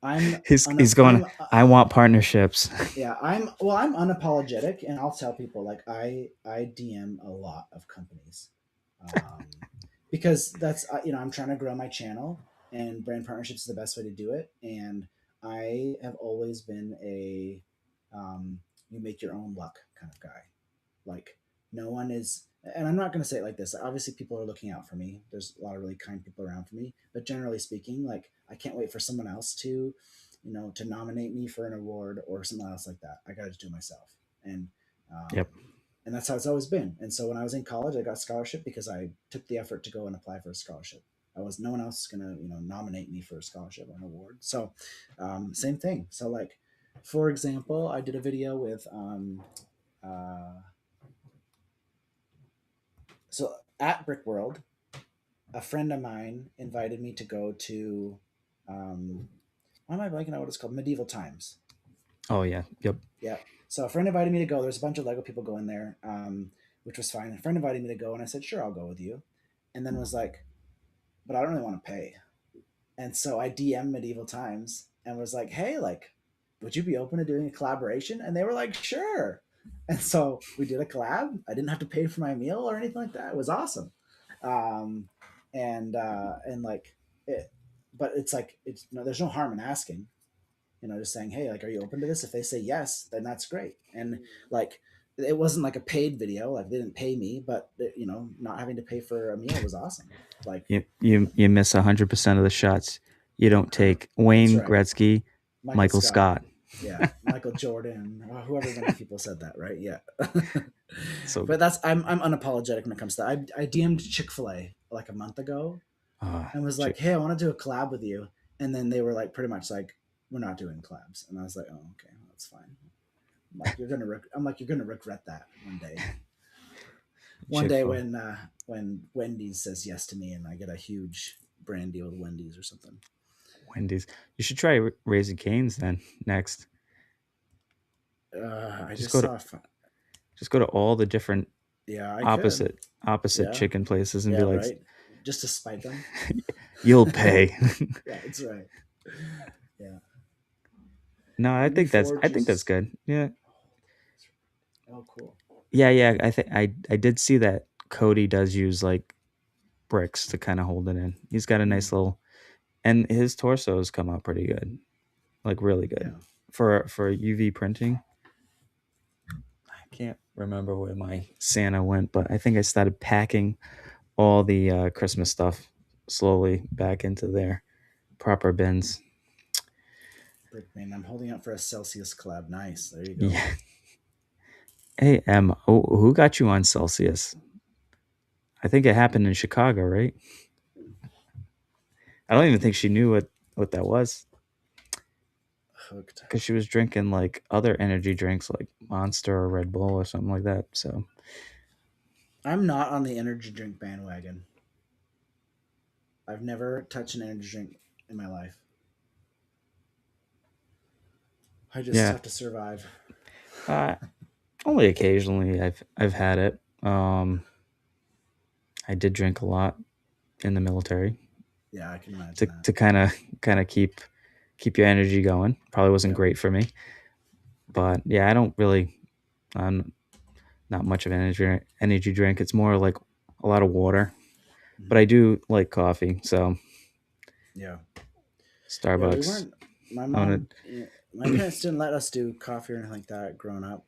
I'm He's going. I want partnerships. yeah, I'm unapologetic, and I'll tell people like I DM a lot of companies, um, because that's I'm trying to grow my channel, and brand partnerships is the best way to do it. And I have always been a you make your own luck kind of guy. Like no one is, and I'm not going to say it like this. Obviously, people are looking out for me. There's a lot of really kind people around for me. But generally speaking, like I can't wait for someone else to, to nominate me for an award or something else like that. I got to do it myself, and Yep. um, and that's how it's always been. And so when I was in college, I got a scholarship because I took the effort to go and apply for a scholarship. I was no one else is gonna nominate me for a scholarship or an award. So same thing. So like for example, I did a video with uh, so at Brick World, a friend of mine invited me to go to why am I blanking out what it's called? Medieval Times. Oh yeah. Yep. Yeah. So a friend invited me to go. There's a bunch of Lego people going there, which was fine. A friend invited me to go, and I said, "Sure, I'll go with you." And then was like, "But I don't really want to pay." And so I DM Medieval Times and was like, "Hey, like, would you be open to doing a collaboration?" And they were like, "Sure." And so we did a collab. I didn't have to pay for my meal or anything like that. It was awesome. Um, and like it, but it's like there's no harm in asking. Just saying, "Hey, like, are you open to this?" If they say yes, then that's great. And like, it wasn't like a paid video, like they didn't pay me, but not having to pay for a meal was awesome. Like, You miss 100% of the shots. You don't take that's Wayne right, Gretzky, Michael Michael Scott, Scott. yeah, Michael Jordan, whoever many people said that, right? Yeah. So But I'm unapologetic when it comes to that. I DM'd Chick-fil-A like a month ago and was like, chick "Hey, I want to do a collab with you," and then they were like, pretty much like, "We're not doing collabs," and I was like, "Oh, okay, well, that's fine." I'm like, "You're gonna regret that one day." One Chick day Fil A, when Wendy's says yes to me and I get a huge brand deal with Wendy's or something. Wendy's. You should try Raising Cane's then next. I Just just go to saw. just go to all the different Yeah, I could. opposite Yeah, chicken places and be yeah, like, right. Just to spite them. "You'll pay." Yeah, that's right. Yeah, No, I Reforge think that's is. good. Yeah, Oh, cool. yeah. I did see that Cody does use like bricks to kind of hold it in. He's got a nice Mm, little, and his torsos come out pretty good, like really good yeah, for UV printing. I can't remember where my Santa went, but I think I started packing all the Christmas stuff slowly back into their proper bins. Brickman. I'm holding out for a Celsius collab. Nice. There you go. Yeah. Hey, who got you on Celsius? I think it happened in Chicago, right? I don't even think she knew what that was Hooked. because she was drinking like other energy drinks like Monster or Red Bull or something like that. So I'm not on the energy drink bandwagon. I've never touched an energy drink in my life. I just yeah, have to survive. uh, only occasionally I've had it. I did drink a lot in the military Yeah, I can imagine that. to kind of keep your energy going. Probably wasn't Yeah. great for me, but yeah, I don't really. I'm not much of an energy drink. It's more like a lot of water. But Mhm. I do like coffee, so Yeah. Yeah, we Starbucks. weren't. My Own mom, it. my parents didn't let us do coffee or anything like that growing up.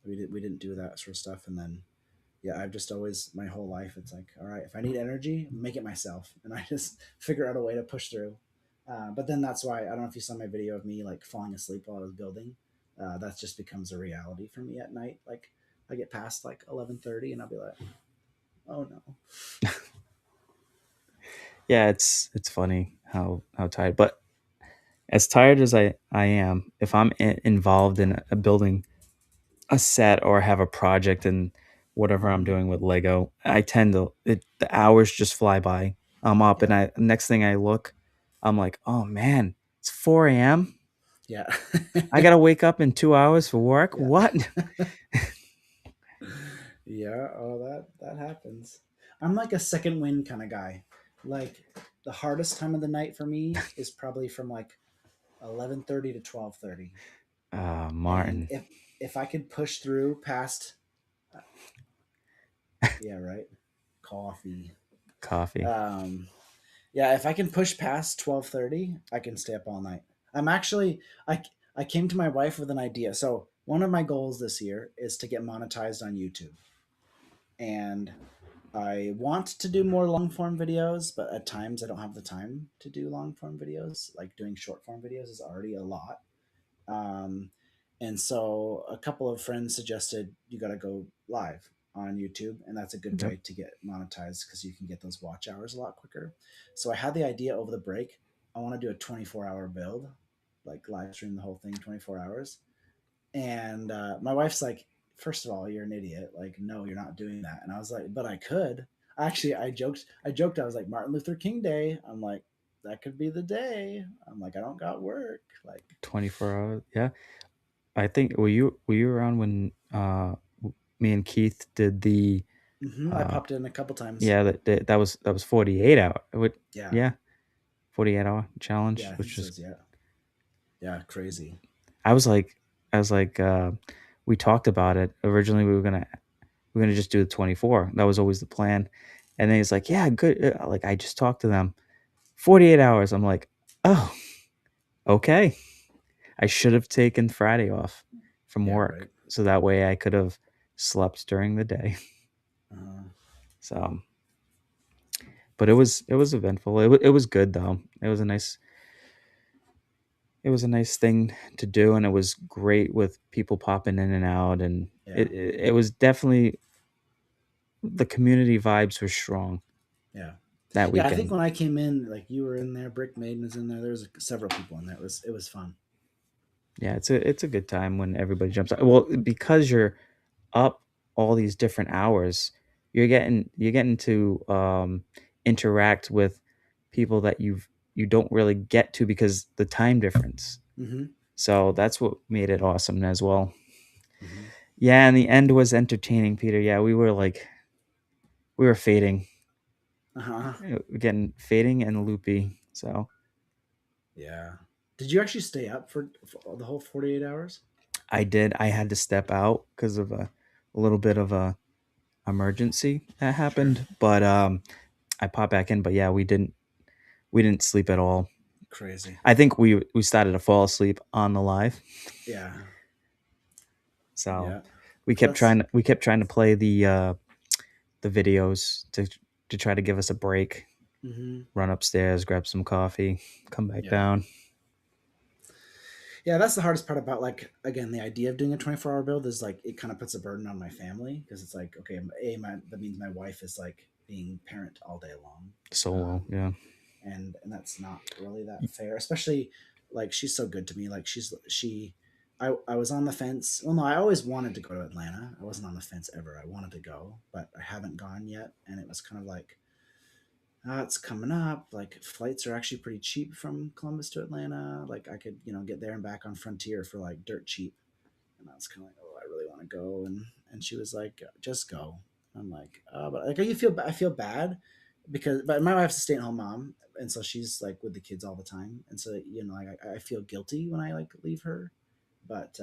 We didn't do that sort of stuff. And then, yeah, I've just always my whole life. It's like, all right, if I need energy, make it myself, and I just figure out a way to push through. But then that's why I don't know if you saw my video of me like falling asleep while I was building. That just becomes a reality for me at night. Like I get past like 11:30, and I'll be like, oh no. Yeah, it's funny how tired, but as tired as I am, if I'm involved in a building a set or have a project and whatever I'm Hmm. doing with Lego, I tend to the hours just fly by. I'm up and Yeah. I next thing I look, I'm like, oh man, it's 4 a.m. Yeah. I gotta wake up in 2 hours for work. Yeah. What? Yeah, oh that happens. I'm like a second wind kind of guy. Like the hardest time of the night for me is probably from like 11:30 to 12:30. And Martin, if I could push through past yeah, right. Coffee. coffee. Um yeah, if I can push past 12:30, I can stay up all night. I'm actually I came to my wife with an idea. So, one of my goals this year is to get monetized on YouTube. and I want to do more long form videos, but at times I don't have the time to do long form videos. Like doing short form videos is already a lot. Um, and so a couple of friends suggested you got to go live on YouTube, and that's a good Yep. way to get monetized because you can get those watch hours a lot quicker. So I had the idea over the break. I want to do a 24-hour build, like live stream the whole thing 24 hours. And my wife's like, first of all, you're an idiot. Like, no, you're not doing that. And I was like, but I could. Actually, I joked. I was like, Martin Luther King Day. I'm like, that could be the day. I'm like, I don't got work. Like, 24 hours. Yeah. I think were you around when me and Keith did the I uh popped in a couple times. yeah, that was 48 hour. It would Yeah. yeah, 48-hour challenge, Yeah. I think which so. was Yeah. Yeah. Crazy. I was like I was like we talked about it. Originally we were gonna just do the 24. That was always the plan. And then he's like, "Yeah, good." Like I just talked to them. 48 hours. I'm like, "Oh, okay." I should have taken Friday off from Yeah. work Right. so that way I could have slept during the day. Uh, So, but it was eventful. It was good though. It was a nice thing to do, and it was great with people popping in and out, and yeah. it was definitely the community vibes were strong Yeah. that Yeah. I think weekend. when I came in, like you were in there, Brick Maiden was in there. There was several people in there. It was fun. Yeah, it's a good time when everybody jumps out. Well, because you're up all these different hours, you're getting to interact with people that you don't really get to because the time difference. Mm-hmm. So that's what made it awesome as well. Mm-hmm. Yeah, and the end was entertaining, Peter. Yeah, we were fading, Uh-huh. getting fading and loopy. So Yeah. Did you actually stay up for the whole 48 hours? I did. I had to step out because of a little bit of a emergency that Sure. happened, but I popped back in. But yeah, we didn't sleep at all. Crazy. I think we started to fall asleep on the live, Yeah. so Yeah. we kept That's trying to play the videos to try to give us a break. hmm Run upstairs, grab some coffee, come back yeah. down. Yeah, that's the hardest part about like again, the idea of doing a 24-hour build is like it kind of puts a burden on my family because it's like, okay, that means my wife is like being parent all day long. Solo, Um, yeah. and that's not really that fair, especially like she's so good to me. Like I was on the fence. Well, no, I always wanted to go to Atlanta. I wasn't on the fence ever. I wanted to go, but I haven't gone yet. And it was kind of like, it's coming up. Like flights are actually pretty cheap from Columbus to Atlanta. Like I could, get there and back on Frontier for like dirt cheap. And I was kind of like, oh, I really want to go. And she was like, just go. I'm like, but like, I feel bad because, but my wife's a stay at home mom, and so she's like with the kids all the time, and so like I feel guilty when I like leave her, but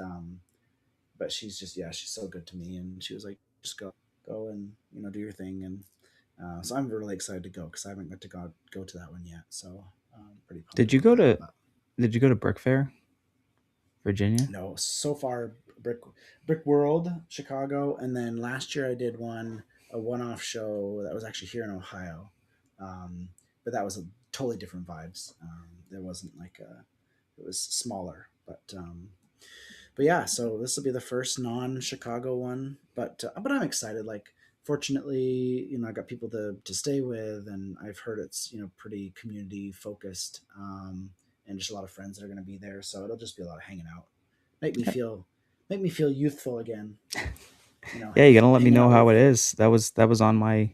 she's just yeah, she's so good to me, and she was like, just go and do your thing, and so I'm really excited to go because I haven't got to go to that one yet, so I'm pretty pumped Did you about go that. to But Did you go to Brick Fair, Virginia? no, so far Brick World, Chicago, and then last year I did a one-off show that was actually here in Ohio, um, but that was a totally different vibes. There wasn't like it was smaller, but yeah, so this will be the first non-Chicago one, but I'm excited. Like, fortunately, I got people to stay with, and I've heard it's pretty community focused, and just a lot of friends that are going to be there. So it'll just be a lot of hanging out. Make me Yeah, feel make me feel youthful again. yeah. You gotta let me Hanging know out how with it is. That was on my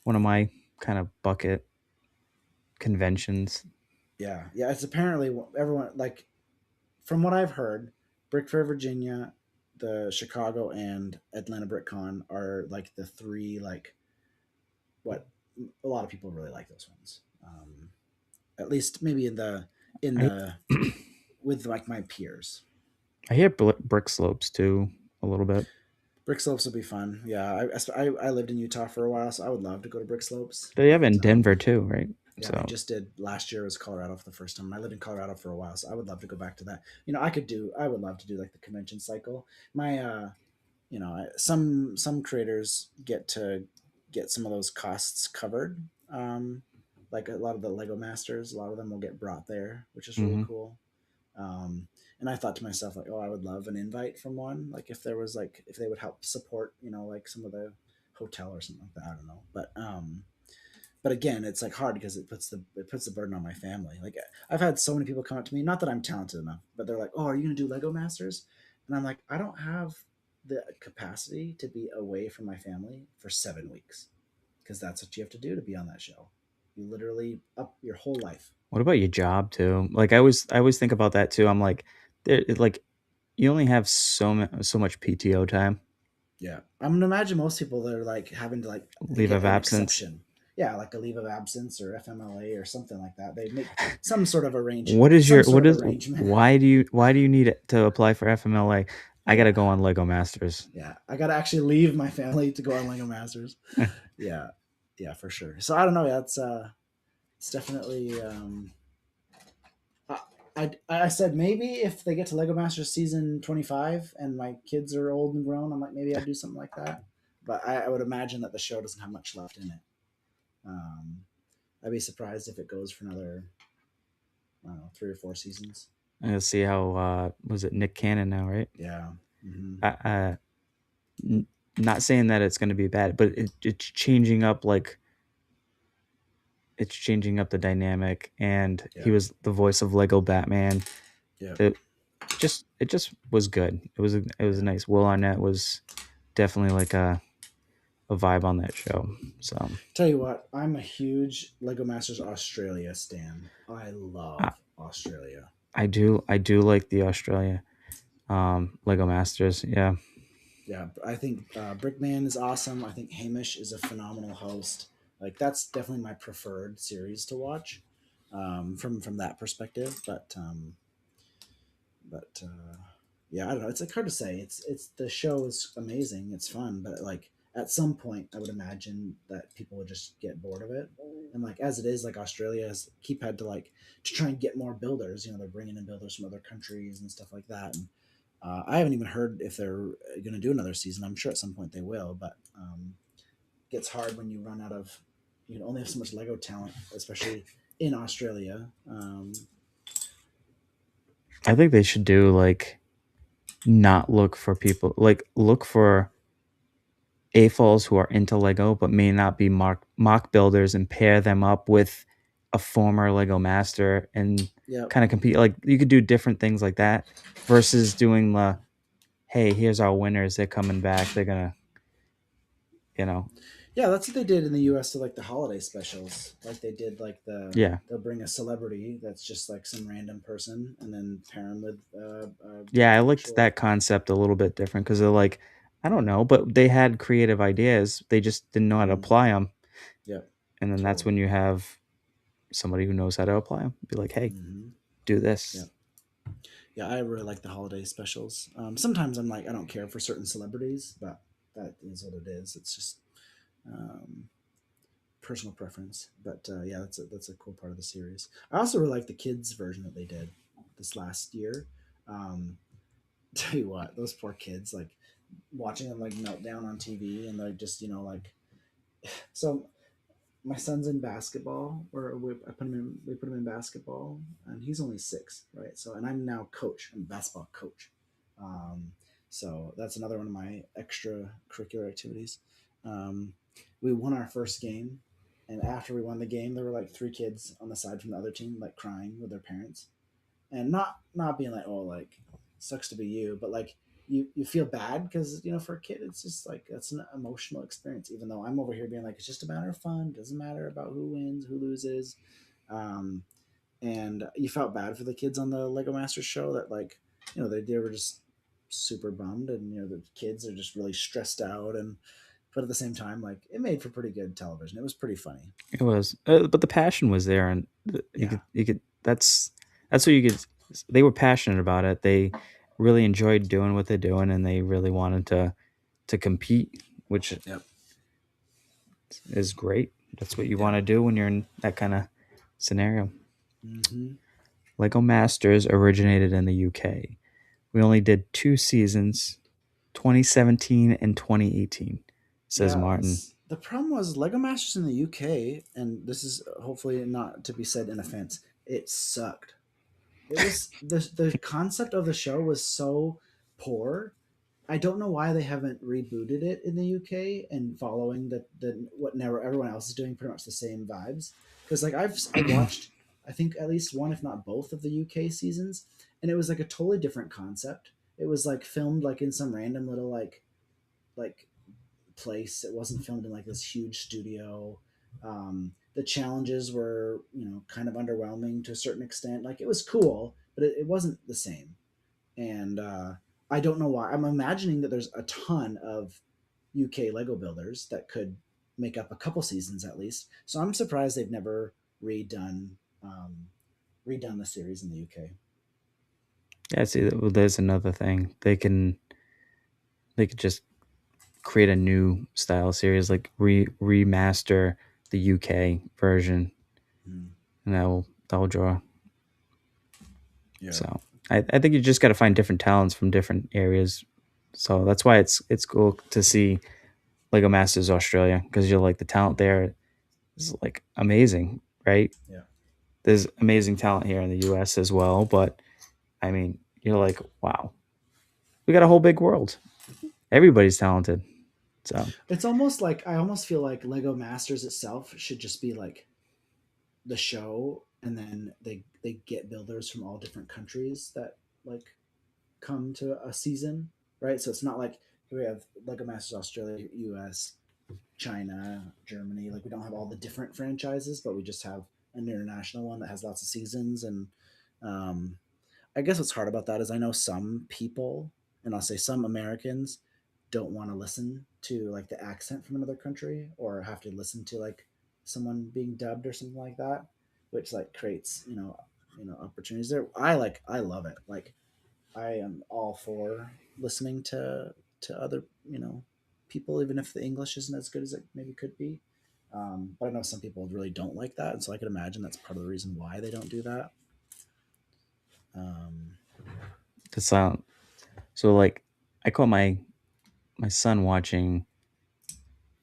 one of my kind of bucket conventions. yeah. It's apparently everyone like from what I've heard, Brick Fair, Virginia, the Chicago and Atlanta BrickCon are like the three like what a lot of people really like those ones. At least maybe in I the with like my peers. I hear Brick Slopes too a little bit. Brick Slopes would be fun. Yeah, I lived in Utah for a while, so I would love to go to Brick Slopes. They have it But in Denver too, right? yeah, I So just did last year was Colorado for the first time. I lived in Colorado for a while, so I would love to go back to that. I would love to do like the convention cycle. My some creators get to get some of those costs covered. Like a lot of the Lego Masters, a lot of them will get brought there, which is really Hmm. cool. Um, and I thought to myself, like, oh, I would love an invite from one. Like if there was like if they would help support, like some of the hotel or something like that. I don't know, but again, it's like hard because it puts the burden on my family. Like I've had so many people come up to me, not that I'm talented enough, but they're like, "Oh, are you gonna do Lego Masters?" And I'm like, I don't have the capacity to be away from my family for 7 weeks because that's what you have to do to be on that show. You literally up your whole life. What about your job too? Like I always think about that too. I'm like, like you only have so much PTO time, Yeah, I'm gonna imagine most people that are like having to like leave get of an absence. exception. Yeah, like a leave of absence or FMLA or something like that. They make some sort of What is some your sort what of is arrangement. why do you need it to apply for FMLA? I gotta Yeah, go on Lego Masters. yeah. I gotta actually leave my family to go on Lego Masters. Yeah, yeah, for sure. So I don't know. Yeah, it's definitely. I, I said maybe if they get to Lego Masters season 25 and my kids are old and grown, I'm like maybe I'd do something like that. But I would imagine that the show doesn't have much left in it. Um, I'd be surprised if it goes for another, I don't know, 3 or 4 seasons. Let's see how was it Nick Cannon now, right? Yeah. Hmm. I, uh, n- Not saying that it's going to be bad, but it's changing up the dynamic. And he Yeah. was the voice of Lego Batman. Yeah. It just was good. It was Yeah. nice. Will Arnett was definitely like a vibe on that show. So Tell you what, I'm a huge Lego Masters Australia stan. I I, love Australia. I do like the Australia Lego Masters. Yeah, Yeah, I think Brickman is awesome. I think Hamish is a phenomenal host. Like that's definitely my preferred series to watch, from that perspective. But yeah, I don't know. It's like hard to say. It's the show is amazing. It's fun, but like at some point, I would imagine that people would just get bored of it. And like as it is, like Australia has keep had to like to try and get more builders. They're bringing in builders from other countries and stuff like that. And I haven't even heard if they're going to do another season. I'm sure at some point they will, but it gets hard when you run out of you can only have so much Lego talent, especially in Australia. I think they should do like not look for people like look for AFOLs who are into Lego but may not be mock builders and pair them up with a former Lego master and Yep. kind of compete. Like you could do different things like that versus doing the hey, here's our winners. They're coming back. They're gonna, you know, Yeah, that's what they did in the U.S. to like the holiday specials. Like they did like yeah, they'll bring a celebrity that's just like some random person, and then pair him with yeah. I liked actual. that concept a little bit different because they're like, I don't Yeah. know, but they had creative ideas. They just didn't know how to Mm, apply them, yep. and then that's Totally. when you have somebody who knows how to apply them. Be like, hey, Hmm. do this. Yep. Yeah, I really like the holiday specials. Sometimes I'm like I don't care for certain celebrities, but that is what it is. It's just um, personal preference. But yeah, that's a cool part of the series. I also really like the kids version that they did this last year. Um, tell you what, those poor kids, like watching them like melt down on TV, and they're just like so. My son's in basketball, or we put him in basketball, and he's only 6, right? So, and I'm now coach. I'm a basketball coach. Um, so that's another one of my extracurricular activities. Um, we won our first game, and after we won the game, there were like 3 kids on the side from the other team, like crying with their parents, and not being like, oh, like sucks to be you, but like you feel bad because for a kid it's just like that's an emotional experience. Even though I'm over here being like it's just a matter of fun, doesn't matter about who wins, who loses, um, and you felt bad for the kids on the Lego Masters show that like they were just super bummed, and the kids are just really stressed out, and but at the same time like it made for pretty good television. It was pretty funny. It was, but the passion was there, and you Yeah. could. That's what you could. They were passionate about it. They really enjoyed doing what they're doing, and they really wanted to compete, which Yep. is great. That's what you Yeah. want to do when you're in that kind of scenario. Mm-hmm. Lego Masters originated in the UK. We only did 2 seasons, 2017 and 2018, says Yeah, Martin. the problem was Lego Masters in the UK, and this is hopefully not to be said in offense. It sucked. It was the concept of the show was so poor. I don't know why they haven't rebooted it in the UK and following the what never everyone else is doing, pretty much the same vibes. Because like I've watched, I think at least one, if not both, of the UK seasons, and it was like a totally different concept. It was like filmed like in some random little like place. It wasn't filmed in like this huge studio. The challenges were, kind of underwhelming to a certain extent. Like it was cool, but it wasn't the same. And I don't know why. I'm imagining that there's a ton of UK Lego builders that could make up a couple seasons at least. So I'm surprised they've never redone um, redone the series in the UK. Yeah, see, well, there's another thing. They could just create a new style series, like remaster the UK version, Mm, and that will draw. yeah, So I think you just got to find different talents from different areas. So that's why it's cool to see Lego Masters Australia, because you're like the talent there is like amazing, right? yeah. There's amazing talent here in the US as well, but I mean, you're like, wow, we got a whole big world. Everybody's talented. So It's almost like I almost feel like Lego Masters itself should just be like the show, and then they get builders from all different countries that like come to a season, right? So it's not like we have Lego Masters Australia, US, China, Germany. Like we don't have all the different franchises, but we just have an international one that has lots of seasons. And um, I guess what's hard about that is I know some people, and I'll say some Americans, don't want to listen to like the accent from another country or have to listen to like someone being dubbed or something like that, which like creates opportunities there. I love it. Like I am all for listening to other people, even if the English isn't as good as it maybe could be. But I know some people really don't like that, and so I could imagine that's part of the reason why they don't do that. Um, the silent. So like, I caught my son watching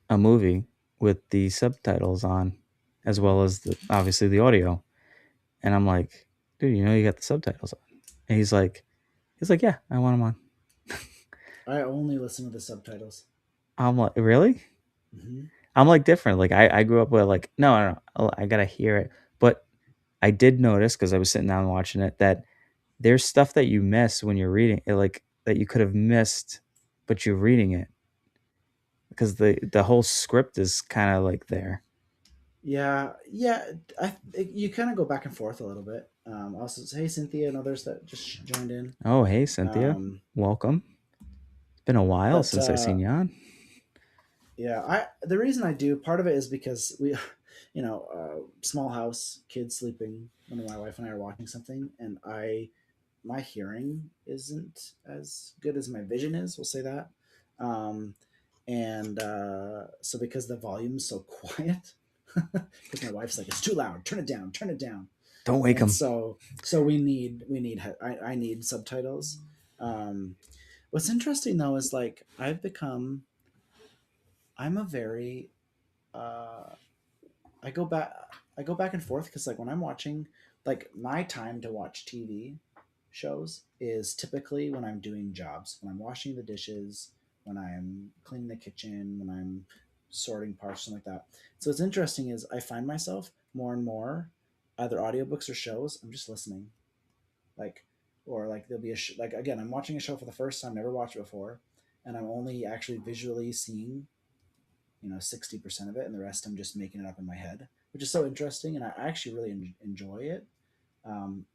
a movie with the subtitles on, as well as obviously the audio, and I'm like, dude, you got the subtitles on, and he's like, yeah, I want them on. I only listen to the subtitles. I'm like, really? Hmm. I'm like different. Like I grew up with like, no, no, no, I gotta hear it. But I did notice, because I was sitting down watching it, that there's stuff that you miss when you're reading it, like that you could have missed, but you're reading it, because the whole script is kind of like there. Yeah, yeah. You kind of go back and forth a little bit. Also, hey Cynthia and others that just joined in. Oh, hey Cynthia, Um, welcome. It's been a while but since I seen you on. Yeah, I the reason I do part of it is because we, small house, kids sleeping when my wife and I are watching something, and my hearing isn't as good as my vision is. We'll say that, um, and so because the volume's so quiet, because my wife's like it's too loud, turn it down, Don't wake and him. so I need subtitles. Um, what's interesting though is like I'm a very uh, I go back I go back and forth because like when I'm watching like my time to watch TV shows is typically when I'm doing jobs, when I'm washing the dishes, when I'm cleaning the kitchen, when I'm sorting parts, something like that. So what's interesting is I find myself more and more either audiobooks or shows. I'm just listening, like, or like there'll be like again I'm watching a show for the first time, never watched it before, and I'm only actually visually seeing 60% of it, and the rest I'm just making it up in my head, which is so interesting, and I actually really enjoy it.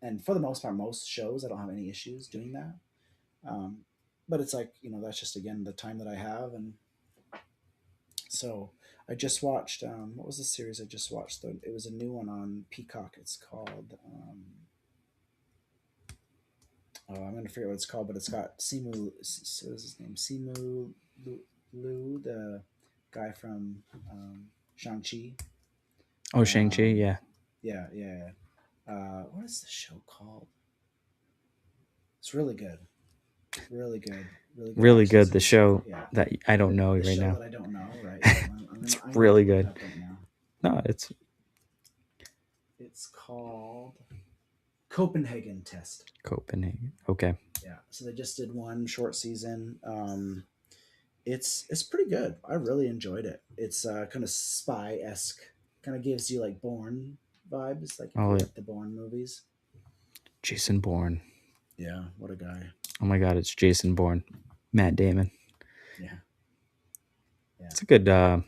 And for the most part, most shows I don't have any issues doing that. Um, but it's like that's just again the time that I have, and so I just watched. What was the series I just watched? It was a new one on Peacock. It's called. Oh, I'm gonna forget what it's called, but it's got Simu. What is his name? Simu Liu, the guy from Shang Chi. Oh, Shang-Chi, Um, yeah. yeah, yeah. What is the show called? It's really good. Really good, really good. Really Actually, good. so The this, show yeah, that I don't know the right show now. that I don't know, right? Yeah, It's I'm gonna really look it good. up right now. No, it's It's called Copenhagen Test. Copenhagen. Okay. Yeah, so they just did one short season. It's pretty good. I really enjoyed it. It's kind of spy esque. Kind of gives you like Bourne vibes, like if you Oh, yeah. like the Bourne movies. Jason Bourne. Yeah, what a guy. Oh my God, it's Jason Bourne. Matt Damon. Yeah, yeah. It's a good. Yeah,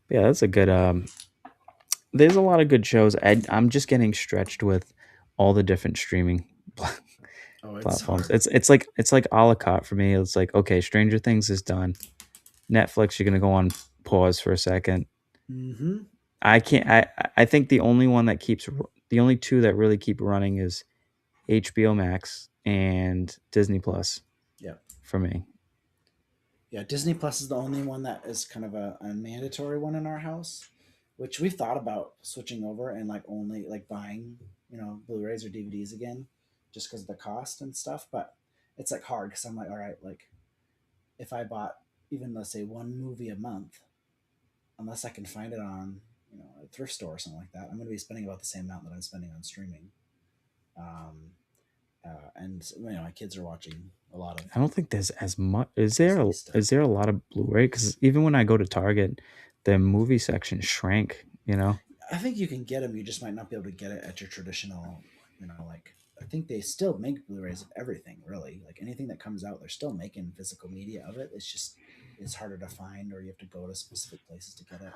that's a good. There's a lot of good shows. I'm just getting stretched with all the different streaming Oh, it's platforms. hard. It's like a la carte for me. It's like okay, Stranger Things is done. Netflix, you're gonna go on pause for a second. Mm-hmm. I can't. I think the only two that really keep running is HBO Max and Disney Plus Yeah. for me. Yeah, Disney Plus is the only one that is kind of a mandatory one in our house, which we've thought about switching over and like only like buying, Blu-rays or DVDs again, just because of the cost and stuff. But it's like hard because I'm like, all right, like if I bought even let's say one movie a month, unless I can find it on a thrift store or something like that, I'm going to be spending about the same amount that I'm spending on streaming. Um, and my kids are watching a lot of I don't think there's as much. Disney stuff. Is there a lot of Blu-ray? Because even when I go to Target, the movie section shrank. You know. I think you can get them. You just might not be able to get it at your traditional, like I think they still make Blu-rays of everything, really. Like anything that comes out, they're still making physical media of it. It's harder to find, or you have to go to specific places to get it.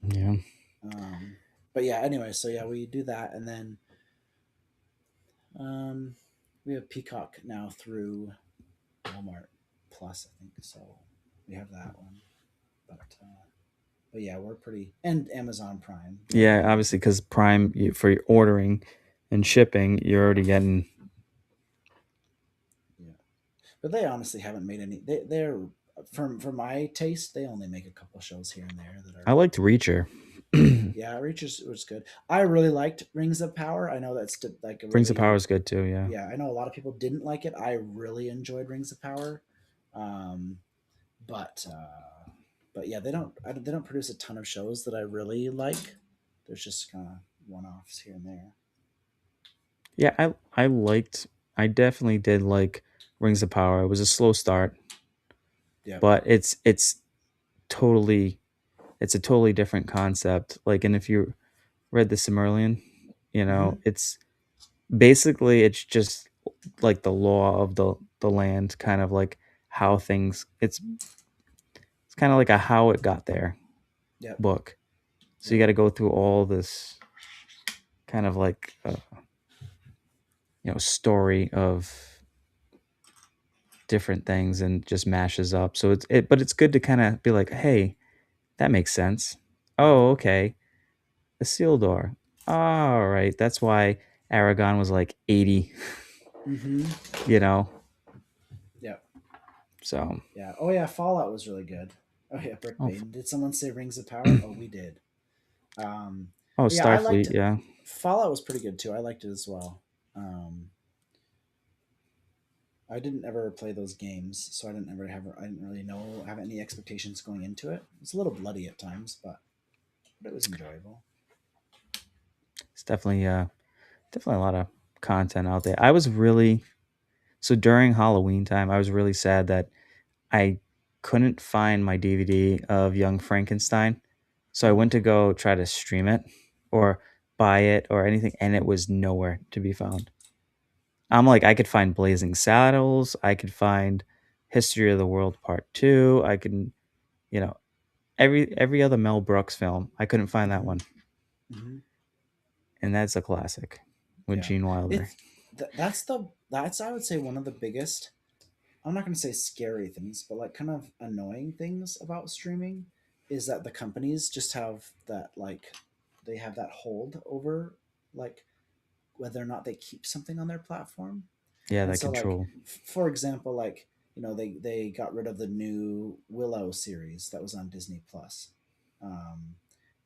Yeah. Um, but yeah, anyway, so yeah, we do that, and then um, we have Peacock now through Walmart Plus, I think. So we have that one, but yeah, we're pretty and Amazon Prime. Yeah, Yeah, obviously, because Prime for your ordering and shipping, you're already getting. yeah. But they honestly haven't made any. They're for my taste, they only make a couple shows here and there that I are. liked Reacher. Rings Yeah, Reach was good. I really liked Rings of Power. I know that's like a of Power really. is good too. Yeah, Yeah, I know a lot of people didn't like it. I really enjoyed Rings of Power, um, but but yeah, they don't produce a ton of shows that I really like. There's just kind of one offs here and there. yeah. I liked. I definitely did like Rings of Power. It was a slow start, Yep. but totally it's a totally different concept. Like, and if you read the Cimmerlian, Mm-hmm. it's basically it's just like the law of the land, kind of like how things. It's kind of like a how it got there Yep. book. So you Yep. got to go through all this kind of like story of different things and just mashes up. So but it's good to kind of be like, hey, that makes sense. Oh, okay, a seal door. All right, that's why Aragon was like 80. Mm-hmm. You know, Yep. so Yeah. Oh yeah, Fallout was really good. Oh yeah, Brick oh, Bane. Did someone say Rings of Power? Oh, we did. Um, oh, but yeah, I liked Starfleet, yeah. Fallout was pretty good too. I liked it as well. Um, I didn't ever play those games, so I didn't really know have any expectations going into it. It's a little bloody at times, but it was enjoyable. It's definitely a lot of content out there. I was really so during Halloween time, I was really sad that I couldn't find my DVD of Young Frankenstein. So I Mm, went to go try to stream it or buy it or anything, and it was nowhere to be found. I'm like, I could find Blazing Saddles, I could find History of the World Part Two, I can, you know, every other Mel Brooks film. I couldn't find that mm-hmm, one, mm-hmm. and that's a classic with Yeah, Gene Wilder. it's that's I would say one of the biggest. I'm not going to say scary things, but like kind of annoying things about streaming is that the companies just have that like they have that hold over like whether or not they keep something on their platform. Yeah, And that so like control. for example, like they got rid of the new Willow series that was on Disney Plus. Um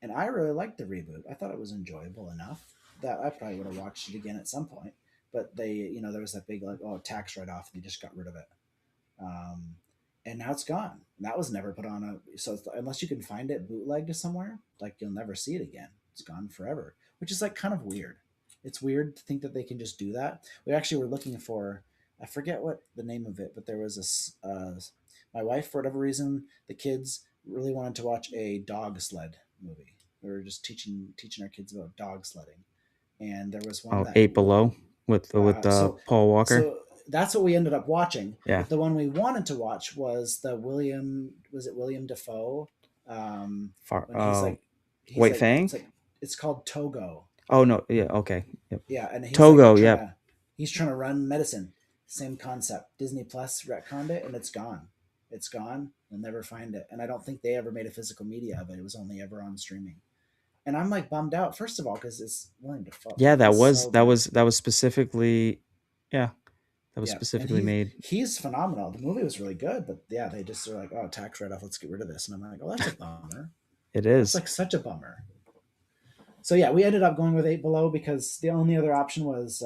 and I really liked the reboot. I thought it was enjoyable enough that I probably would have watched it again at some point. but they, there was that big like, oh, tax write off, and they just got rid of it. Um, and now it's gone. And that was never put on a, so unless you can find it bootlegged somewhere, like you'll never see it again. It's gone forever, which is like kind of weird. It's weird to think that they can just do that. We actually were looking for, I forget what the name of it, but there was my wife, for whatever reason, the kids really wanted to watch a dog sled movie. We were just teaching our kids about dog sledding, and there was one Oh, that Eight Below with so Paul Walker. so that's what we ended up watching. Yeah. But the one we wanted to watch was the was it William Defoe? Far. When he's White like Fang. it's called Togo. Oh no. Yeah. Okay. Yep. Yeah, and Togo. Yep. he's trying to run medicine. Same concept. Disney Plus retconned it, and it's gone. It's gone. You'll never find it. And I don't think they ever made a physical media of it. It was only ever on streaming. And I'm like bummed out. First of all, because it's William Defoe. Yeah. That He's was so that good. was that was specifically. Yeah. That was Yeah, and specifically made. he's phenomenal. The movie was really good, but yeah, they just are like, oh, tax write off. Let's get rid of this. And I'm like, oh, that's a bummer. It That's is. like such a bummer. So yeah, we ended up going with Eight Below because the only other option was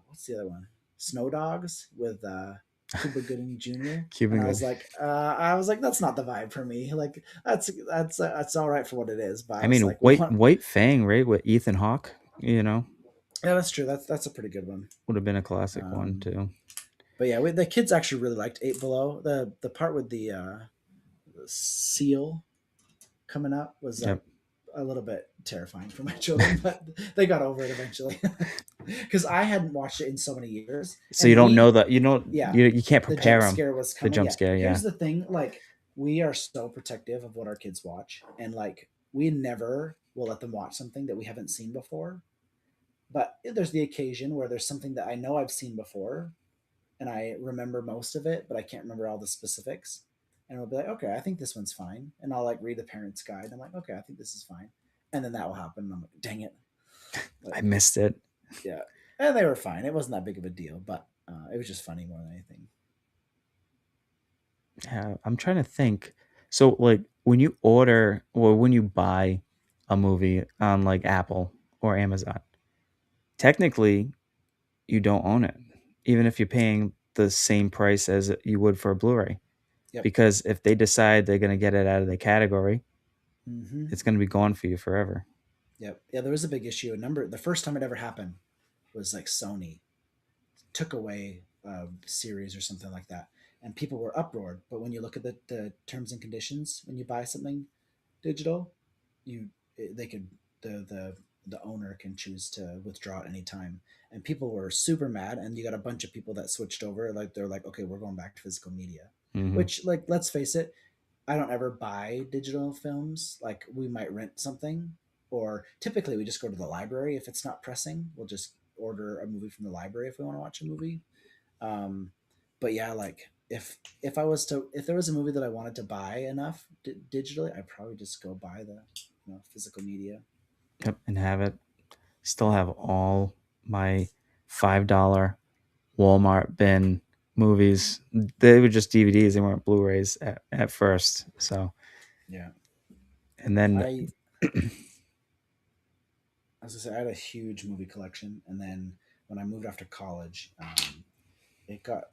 what's the other one? Snow Dogs with Cuba Gooding Jr. And Cuban Good. I was like, that's not the vibe for me. Like that's all right for what it is, but I I was mean, like, we want. White Fang, right? With Ethan Hawke. Yeah, that's true. That's a pretty good one. Would have been a classic one Um, too. but yeah, the kids actually really liked Eight Below. The part with the seal coming up was like Yep. a little bit terrifying for my children, but they got over it eventually. Because I hadn't watched it in so many years, So you and don't know that yeah, you can't the prepare jump them. scare was The coming. jump Yeah, scare. Yeah. here's the thing: like we are so protective of what our kids watch, and like we never will let them watch something that we haven't seen before. But there's the occasion where there's something that I know I've seen before, and I remember most of it, but I can't remember all the specifics. And I'll be like, okay, I think this one's fine. And I'll like read the parent's guide. I'm like, okay, I think this is fine. And then that will happen. And I'm like, dang it. I But missed it. yeah. And they were fine. It wasn't that big of a deal, but it was just funny more than anything. Yeah, I'm trying to think. So like when you order or when you buy a movie on like Apple or Amazon, technically you don't own it, even if you're paying the same price as you would for a Blu-ray. Yep. Because if they decide they're gonna get it out of the category, Mm-hmm. it's gonna be gone for you forever. Yep. Yeah, there was a big issue. The first time it ever happened was like Sony took away a series or something like that. And people were uproared. But when you look at the terms and conditions, when you buy something digital, you they could the owner can choose to withdraw at any time. And people were super mad, and you got a bunch of people that switched over. Like they're like, okay, we're going back to physical media. Hmm. Which, like, let's face it, I don't ever buy digital films. Like we might rent something, or typically we just go to the library if it's not pressing. We'll just order a movie from the library if we want to watch a movie. Um, but yeah, like if there was a movie that I wanted to buy enough digitally, I'd probably just go buy the physical media. Yep, and have it. Still have all my $5 Walmart bin movies. They were just DVDs. They weren't Blu-rays at first. So, Yeah, and then I as I said, I had a huge movie collection, and then when I moved after college, it got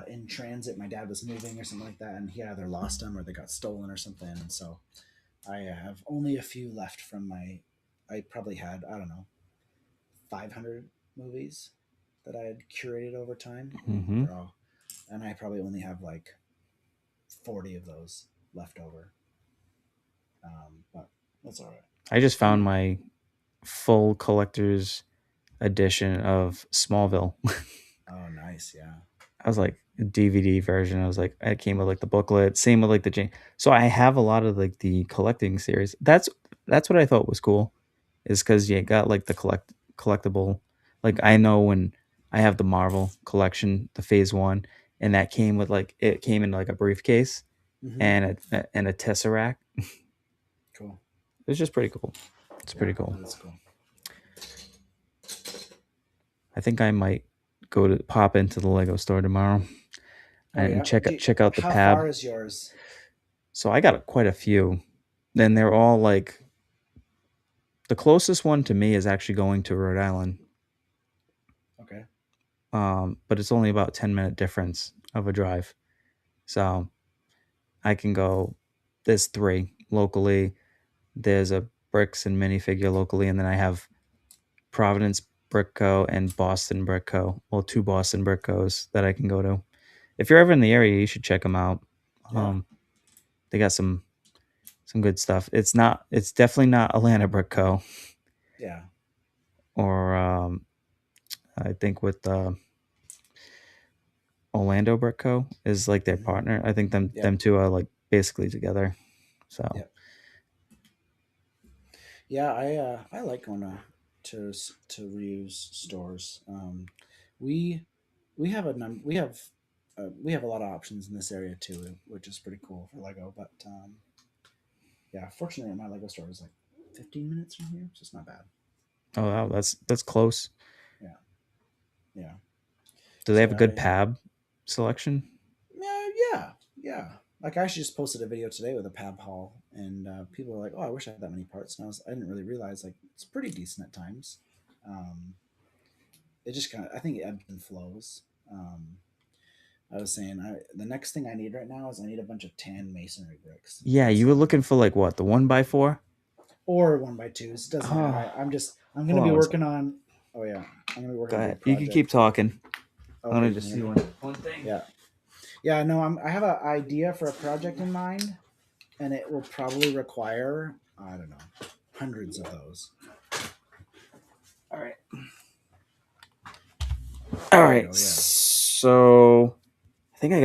in transit. My dad was moving or something like that, and he either lost them or they got stolen or something. And so I have only a few left from my. I probably had, I don't know, 500 movies that I had curated over time, and hmm they're all. And I probably only have like 40 of those left over. But that's all right. I just And found my full collector's edition of Smallville. oh, nice, yeah. I was like a DVD version. I was like, it came with like the booklet, same with like the Jane. So I have a lot of like the collecting series. That's what I thought was cool, is because you got like the collectible. Like I know when I have the Marvel collection, the Phase One, and that came with like it came in like a briefcase Mm-hmm. and a tesseract. Cool. It was just pretty cool. It's Yeah, pretty cool. that is cool. I think I might go to pop into the Lego store tomorrow Oh and yeah. check out the How pab. far is yours? So I got quite a few. Then they're all like the closest one to me is actually going to Rhode Island. but it's only about 10-minute difference of a drive. So I can go. There's three locally. There's a Bricks and minifigure locally, and then I have Providence Brick Co. and Boston Brick Co. Well, two Boston Brick Co's that I can go to. If you're ever in the area, you should check them out. Yeah, Um, they got some good stuff. It's not. It's definitely not Atlanta Brick Co. yeah. or I think with Orlando Brick Co. is like their Hmm. partner. I think them Yep, two are like basically together. So yep. Yeah, I like going to reuse stores. We we have we have a lot of options in this area too, which is pretty cool for Lego. But yeah, fortunately, my Lego store is like 15 minutes from here, so it's not bad. oh wow, that's close. Yeah, yeah. Do they So have a yeah, good pab selection? yeah, yeah. Like I actually just posted a video today with a Pab haul, and people were like, "Oh, I wish I had that many parts." And I didn't really realize like it's pretty decent at times. Um, it just kind of I think it ebbs and flows. Um, I was saying the next thing I need right now is I need a bunch of tan masonry bricks. Yeah, you were So looking for like what, the 1x4? or 1x2s, doesn't matter. Oh, I'm gonna hold be on one working second. on. Oh yeah, I'm gonna be working Go on a ahead. big You can keep project. talking. I'm Okay, gonna you can just hear see me. one thing. Yeah, yeah. No, I have an idea for a project in mind, and it will probably require I don't know hundreds of those. All right. All There you right. go. Yeah. So I think I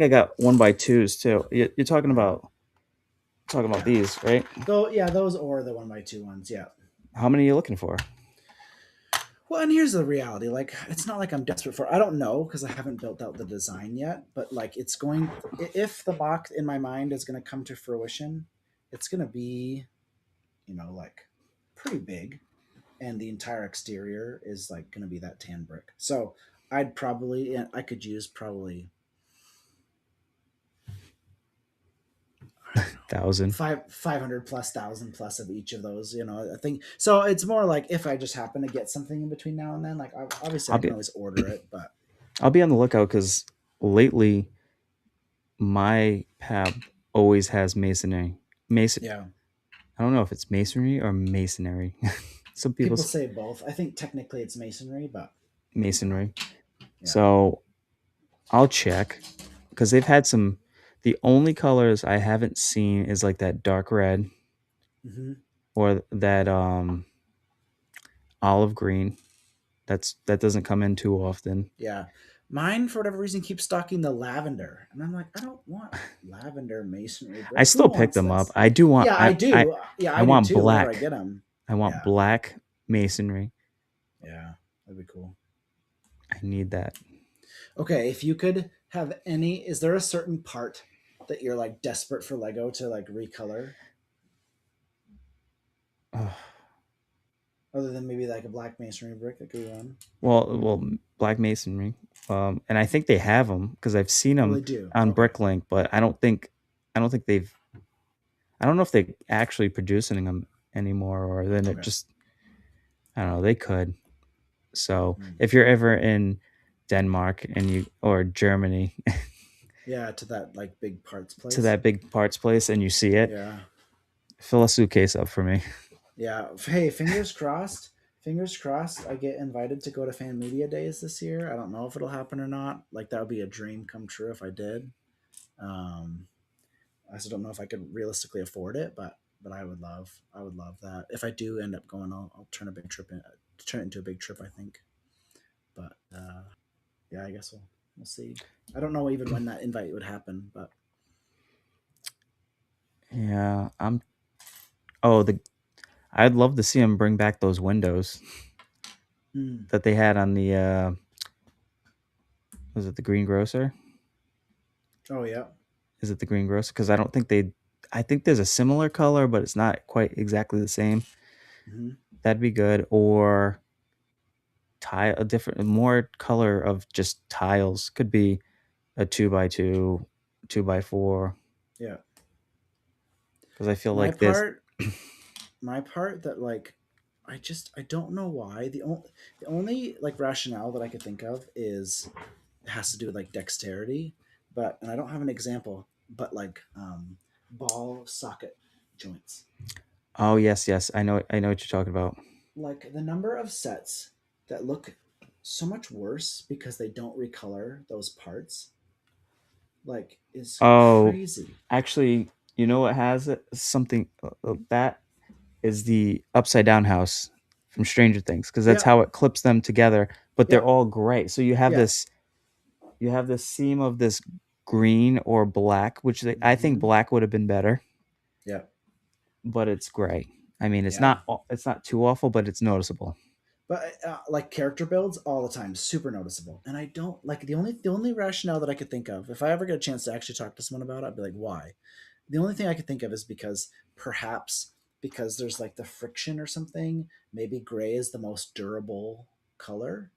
got 1x2s too. You're Okay. talking about these, right? Though yeah, those or the 1x2 ones. Yeah. How many are you looking for? Well, and here's the reality. Like, it's not like I'm desperate for. I don't know because I haven't built out the design yet. But like, it's going. If the box in my mind is going to come to fruition, it's going to be, like pretty big, and the entire exterior is like going to be that tan brick. So I'd probably, and I could use probably, I don't know, 1,000. 500 plus thousand plus of each of those. I think so. It's more like if I just happen to get something in between now and then. Like, obviously, I'll I can be always order it, but I'll be on the lookout because lately my pab always has masonry. Mason. yeah. I don't know if it's masonry or masonry. Some people People say say both. I think technically it's masonry, but masonry. yeah. So I'll check because they've had some. The only colors I haven't seen is like that dark red Hmm. or that olive green. That doesn't come in too often. Yeah. Mine, for whatever reason, keeps stocking the lavender. And I'm like, I don't want lavender masonry I brick. Who still pick wants them up. this? I do want Yeah, I do. Yeah, I I do want too whenever I black. get them. I want Yeah. black masonry. Yeah. That'd be cool. I need that. Okay. If you could have is there a certain part that you're like desperate for Lego to like recolor Ugh. other than maybe like a black masonry brick that could be one? Well, black masonry, and I think they have them because I've seen Oh, they them do. on Okay. Bricklink, but I don't think they've, I don't know if they're actually producing them anymore, or then it Okay. just, I don't know. They could. So Hmm. if you're ever in Denmark or Germany Yeah, to that like big parts to place. that big parts place and you see it, Yeah. fill a suitcase up for me. Yeah. Hey, fingers crossed. Fingers crossed I get invited to go to fan media days this year. I don't know if it'll happen or not. Like that would be a dream come true if I did. Um I still don't know if I could realistically afford it, but I would love that. If I do end up going, I'll turn it into a big trip, I think. But yeah, I guess we'll see. I don't know even when that invite would happen, but Yeah, I'm. Oh, the I'd love to see them bring back those windows mm, that they had on the. Was it the greengrocer? oh yeah. Is it the greengrocer? Because I don't think they. I think there's a similar color, but it's not quite exactly the same. Hmm. That'd be good. Or tile a different, more color of just tiles. Could be a 2x2, 2x4. Yeah. Because I feel My like this. part my part that like I don't know why. The only like rationale that I could think of is it has to do with like dexterity, but and I don't have an example, but like ball socket joints. Oh yes, yes. I know what you're talking about. Like the number of sets that look so much worse because they don't recolor those parts, like is Oh, crazy. actually, you know what has it? Something that is the upside down house from Stranger Things because that's Yep, how it clips them together, but they're yep, all gray. So yeah, you have this seam of this green or black, which I think mm-hmm. black would have been better, Yep, but it's gray. I mean, yeah. it's not too awful, but it's noticeable. But like character builds all the time, super noticeable. And I don't like the only rationale that I could think of. If I ever get a chance to actually talk to someone about it, I'd be like, why? The only thing I could think of is because perhaps because there's like the friction or something. Maybe gray is the most durable color,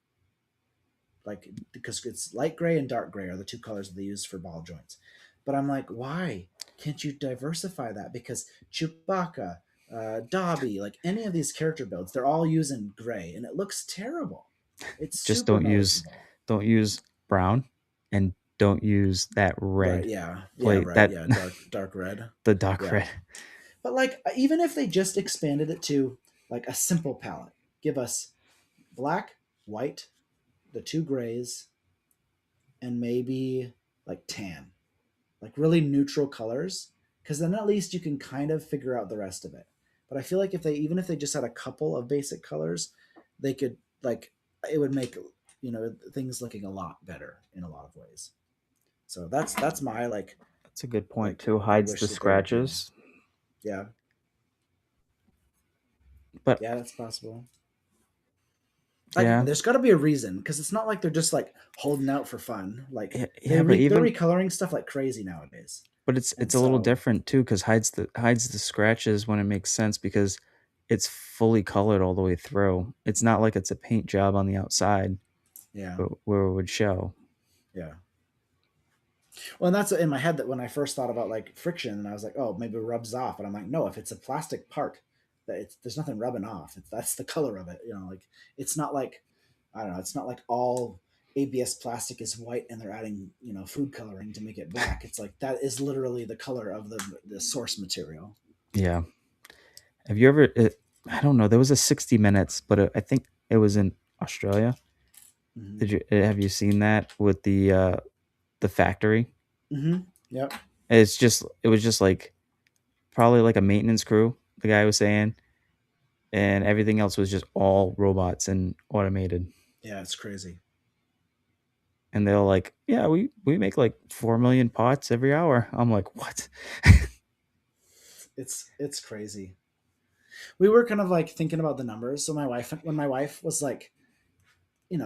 like because it's light gray and dark gray are the two colors that they use for ball joints. But I'm like, why can't you diversify that? Because Chewbacca, Dobby, like any of these character builds, they're all using gray, and it looks terrible. It's Just super noticeable. don't use brown and don't use that Right? red Yeah. Yeah. plate Right. that Yeah. Dark red. the dark Yeah. red. But like, even if they just expanded it to like a simple palette, give us black, white, the two grays, and maybe like tan, like really neutral colors, because then at least you can kind of figure out the rest of it. But I feel like if they even if they just had a couple of basic colors, they could like it would make things looking a lot better in a lot of ways. So that's my That's a good point like too. I Hides the wish that they would do. scratches, Yeah, but yeah, that's possible. Like yeah, there's got to be a reason because it's not like they're just like holding out for fun. Like yeah, but they're even recoloring stuff like crazy nowadays, but and it's a little so different too because hides the scratches when it makes sense because it's fully colored all the way through. It's not like it's a paint job on the outside yeah, where it would show. yeah. Well, and that's in my head that when I first thought about like friction, and I was like, oh, maybe it rubs off. But I'm like, no, if it's a plastic part, that it's there's nothing rubbing off. That's the color of it. Like it's not like I don't know. It's not like all ABS plastic is white and they're adding food coloring to make it black. It's like that is literally the color of the source material. Yeah. Have you ever? I don't know. There was a 60 Minutes, but I think it was in Australia. Mm-hmm. Did you have you seen that with the factory? Mm-hmm. Yep. It was just like probably like a maintenance crew. The guy was saying, and everything else was just all robots and automated. Yeah, it's crazy. And they're like, "Yeah, we make like 4 million pots every hour." I'm like, "What?" It's crazy. We were kind of like thinking about the numbers. So when my wife was like,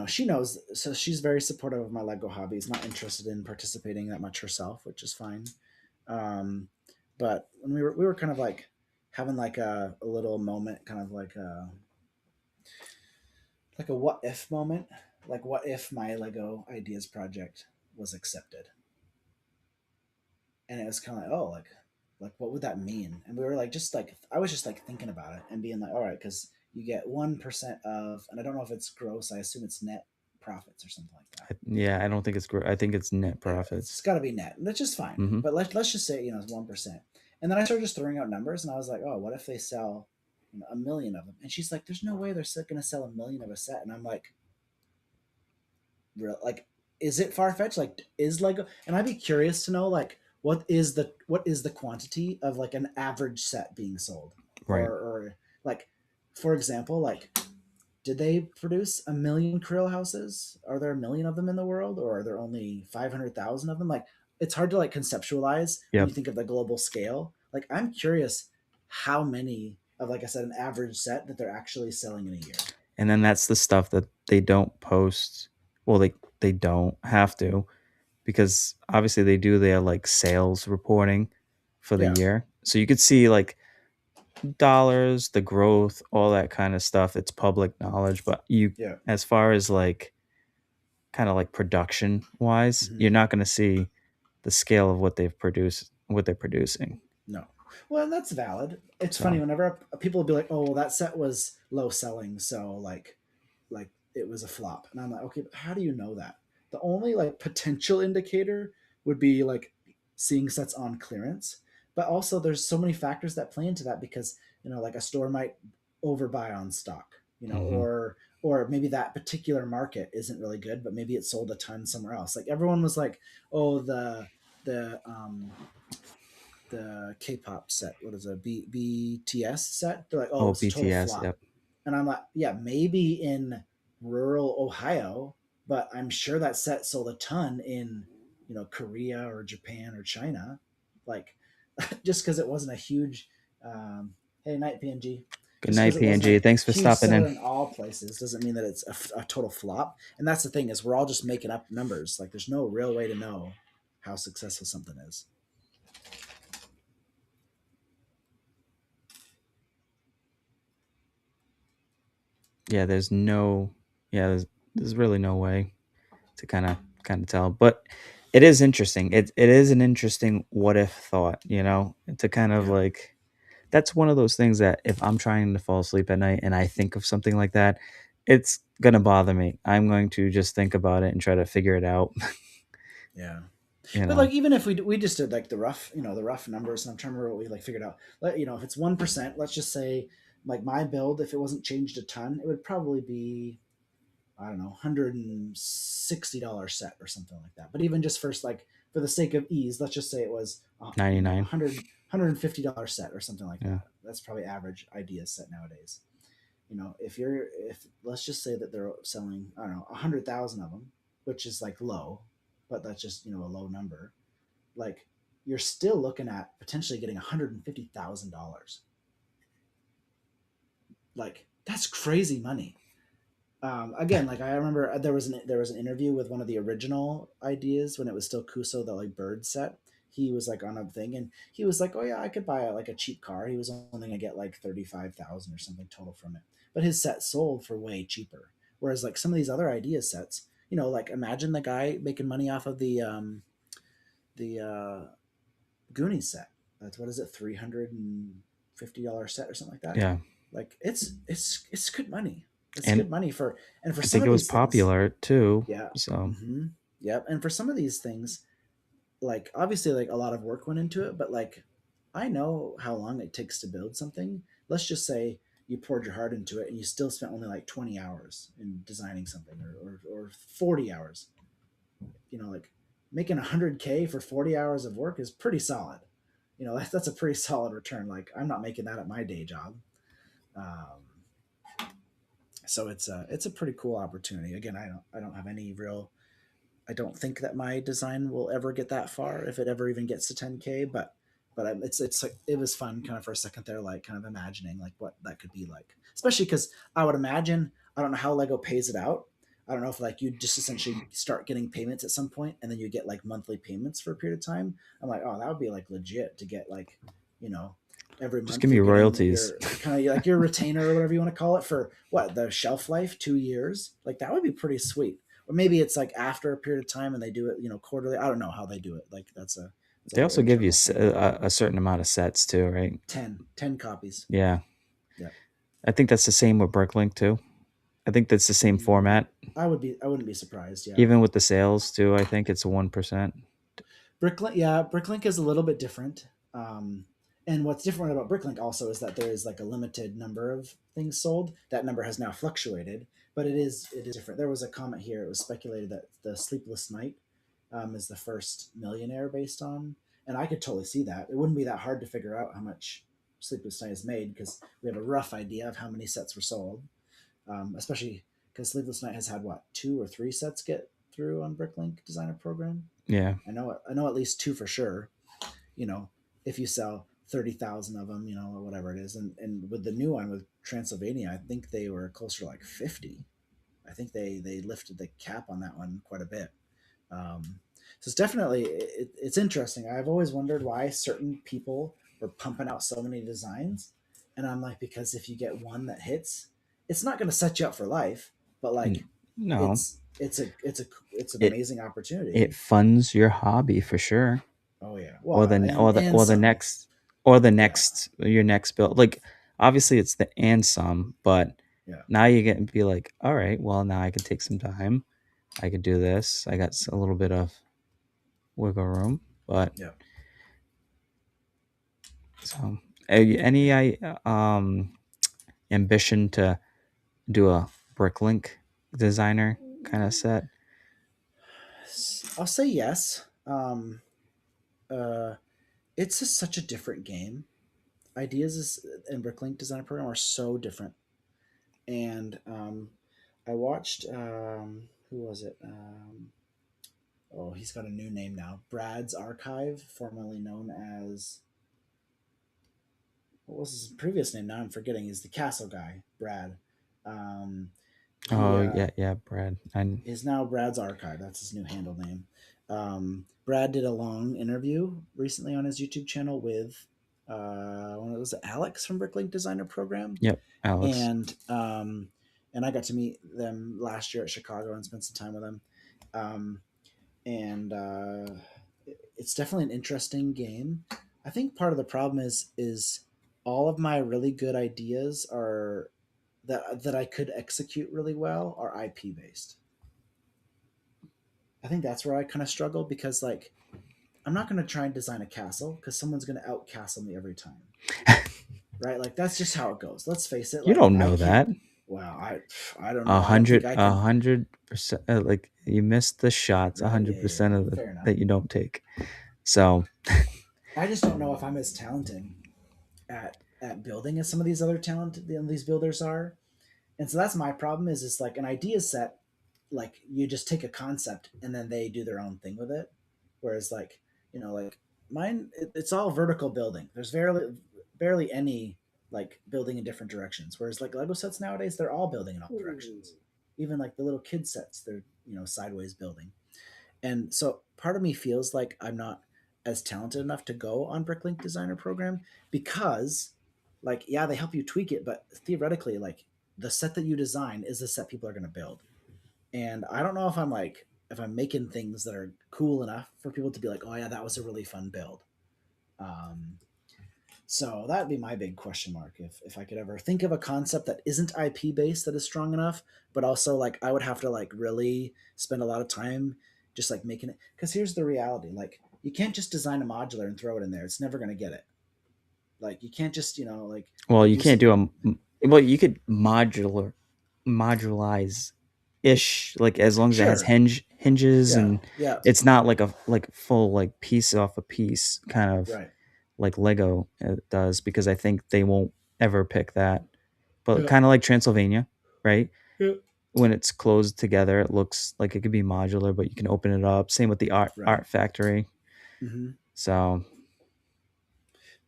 she knows, so she's very supportive of my Lego hobbies, not interested in participating that much herself, which is fine. Um, but when we were kind of like having like a little moment, kind of like a what if moment, like what if my Lego ideas project was accepted, and it was kind of like, oh, like what would that mean? And we were like just like I was just like thinking about it and being like, all right, because you get 1% of, and I don't know if it's gross, I assume it's net profits or something like that. Yeah, I don't think it's I think it's net Yeah, it's profits. got to be net, and that's just fine. Hmm. But let's just say it's 1%, and then I started just throwing out numbers, and I was like, oh, what if they sell 1 million of them? And she's like, there's no way they're going to sell 1 million of a set, and I'm like, real like, is it far fetched? Like, is Lego? And I'd be curious to know like what is the quantity of like an average set being sold, Right. or like, for example, like did they produce 1 million Krill houses? Are there 1 million of them in the world, or are there only 500,000 of them? Like, it's hard to like conceptualize when you Yep. think of the global scale. Like, I'm curious how many of, like I said, an average set that they're actually selling in a year. And then that's the stuff that they don't post. Well, they don't have to because obviously they do their like sales reporting for the Yeah, year. So you could see like dollars, the growth, all that kind of stuff. It's public knowledge, but you yeah, as far as like kind of like production wise, hmm you're not going to see the scale of what they've produced, what they're producing. no, Well, and that's valid. It's funny So, whenever people will be like, "Oh, well, that set was low selling, so like it was a flop," and I'm like, "Okay, but how do you know that?" The only like potential indicator would be like seeing sets on clearance, but also there's so many factors that play into that because like a store might overbuy on stock, mhm. or maybe that particular market isn't really good, but maybe it sold a ton somewhere else. Like everyone was like, "Oh, the K-pop set. What is it? BTS set. They're like, oh, it Oh, was a total BTS. flop. Yep. And I'm like, yeah, maybe in rural Ohio, but I'm sure that set sold a ton in Korea or Japan or China, like just because it wasn't a huge. Um, hey, night PNG. Good Just because night, it wasn't PNG. a Thanks for huge stopping seller in. in all places doesn't mean that it's a total flop. And that's the thing is we're all just making up numbers. Like there's no real way to know how successful something is. Yeah, there's no. Yeah, there's really no way to kind of tell, but it is interesting. It is an interesting what if thought, to kind of Yeah. like. That's one of those things that if I'm trying to fall asleep at night and I think of something like that, it's gonna bother me. I'm going to just think about it and try to figure it out. Yeah. you But know, like even if we just did like the rough numbers, and I'm trying to remember what we like figured out. If it's 1%, let's just say like my build, if it wasn't changed a ton, it would probably be I don't know $160 set or something like that. But even just first like for the sake of ease, let's just say it was 99. 150 dollar set or something like Yeah, that. That's probably average idea set nowadays. If let's just say that they're selling I don't know 100,000 of them, which is like low, but that's just a low number. Like you're still looking at potentially getting $150,000. Like that's crazy money. Again, like I remember there was an interview with one of the original ideas when it was still Kuso, the like bird set. He was like on a thing, and he was like, "Oh yeah, I could buy like a cheap car." He was only gonna get like 35,000 or something total from it, but his set sold for way cheaper. Whereas like some of these other idea sets, like imagine the guy making money off of the Goonies set. That's what is it, $350 set or something like that. yeah. Like it's good money. It's And good money for I some think it of was these things. popular too. Yeah. So Mm-hmm. Yep. And for some of these things, like obviously like a lot of work went into it, but like I know how long it takes to build something. Let's just say you poured your heart into it and you still spent only like 20 hours in designing something or 40 hours. Like making 100K for 40 hours of work is pretty solid. That's a pretty solid return. Like I'm not making that at my day job. Um, so it's a pretty cool opportunity. Again, I don't have any real. I don't think that my design will ever get that far, if it ever even gets to 10K. But it's like it was fun, kind of for a second there, like kind of imagining like what that could be like. Especially because I would imagine I don't know how Lego pays it out. I don't know if like you just essentially start getting payments at some point, and then you get like monthly payments for a period of time. I'm like, oh, that would be like legit to get like you know every just give month me you're getting royalties. your kind of like your retainer or whatever you want to call it for what the shelf life 2 years. Like that would be pretty sweet. Or maybe it's like after a period of time and they do it quarterly. I don't know how they do it. Like that's a They whole also give you internal thing. a certain amount of sets too, right? 10 copies. Yeah. Yeah. I think that's the same with Bricklink too. I think that's the same Mm, format. I wouldn't be surprised. Yeah. Even with the sales too, I think it's 1%. Bricklink, yeah, Bricklink is a little bit different. And what's different about Bricklink also is that there is like a limited number of things sold. That number has now fluctuated, but it is different. There was a comment here. It was speculated that the Sleepless Night is the first millionaire based on, and I could totally see that. It wouldn't be that hard to figure out how much Sleepless Night is made because we have a rough idea of how many sets were sold, especially because Sleepless Night has had what 2 or 3 sets get through on Bricklink Designer Program. Yeah. I know at least 2 for sure. You know, if you sell 30,000 of them, or whatever it is, and with the new one with Transylvania, I think they were closer to like 50. I think they lifted the cap on that one quite a bit. So it's definitely it's interesting. I've always wondered why certain people were pumping out so many designs, and I'm like, because if you get one that hits, it's not going to set you up for life, but N- like No. it's an It amazing it opportunity. funds your hobby for sure. Oh yeah, Or well, the and or the and or the some. next or the Yeah, next your next build. Like obviously it's the and some, but yeah, now you get to be like, all right, well now I can take some time. I could do this. I got a little bit of wiggle room, but yeah. so any ambition to do a Bricklink designer kind of set? I'll say yes. Uh, it's just such a different game. Ideas and Bricklink Designer Program are so different. And I watched who was it? Oh, he's got a new name now. Brad's Archive, formerly known as what was his previous name? Now I'm forgetting. He's the Castle guy, Brad. He Oh yeah, yeah, Brad. I is now Brad's Archive. That's his new handle name. Brad did a long interview recently on his YouTube channel with when it was Alex from Bricklink Designer Program, yep, Alex. and I got to meet them last year at Chicago and spend some time with them. Um, and it's definitely an interesting game. I think part of the problem is all of my really good ideas are that I could execute really well are IP based. I think that's where I kind of struggle because like I'm not going to try and design a castle because someone's going to outcastle me every time, right? Like that's just how it goes. Let's face it. You Like don't I know can't. that. Well, I don't A know. I don't think hundred, I a can. 100%. Like you missed the shots. a Right? hundred Yeah, yeah, percent yeah. of the Fair enough. that you don't take. So I just don't know if I'm as talented at building as some of these other talented these builders are. And so that's my problem is like an idea set, like you just take a concept and then they do their own thing with it. Whereas like, like mine, it's all vertical building. There's barely any like building in different directions. Whereas like Lego sets nowadays, they're all building in all directions. Even like the little kid sets, they're, sideways building. And so part of me feels like I'm not as talented enough to go on Bricklink Designer Program because, like, yeah, they help you tweak it, but theoretically, like, the set that you design is the set people are going to build. And I don't know if I'm making things that are cool enough for people to be like, oh yeah, that was a really fun build. Um, so that'd be my big question mark. If I could ever think of a concept that isn't IP based that is strong enough, but also like I would have to like really spend a lot of time just like making it. Because here's the reality: like you can't just design a modular and throw it in there. It's never gonna get it. Like you can't just like well, you do can't some. do well. You could modularize ish, like as long as it has Sure. hinges Yeah. and Yeah. it's not like a like full like piece off a piece kind of Right. like Lego does, because I think they won't ever pick that. But Yeah. kind of like Transylvania, right? Yeah. When it's closed together, it looks like it could be modular, but you can open it up. Same with the Right. art factory. Mm-hmm. So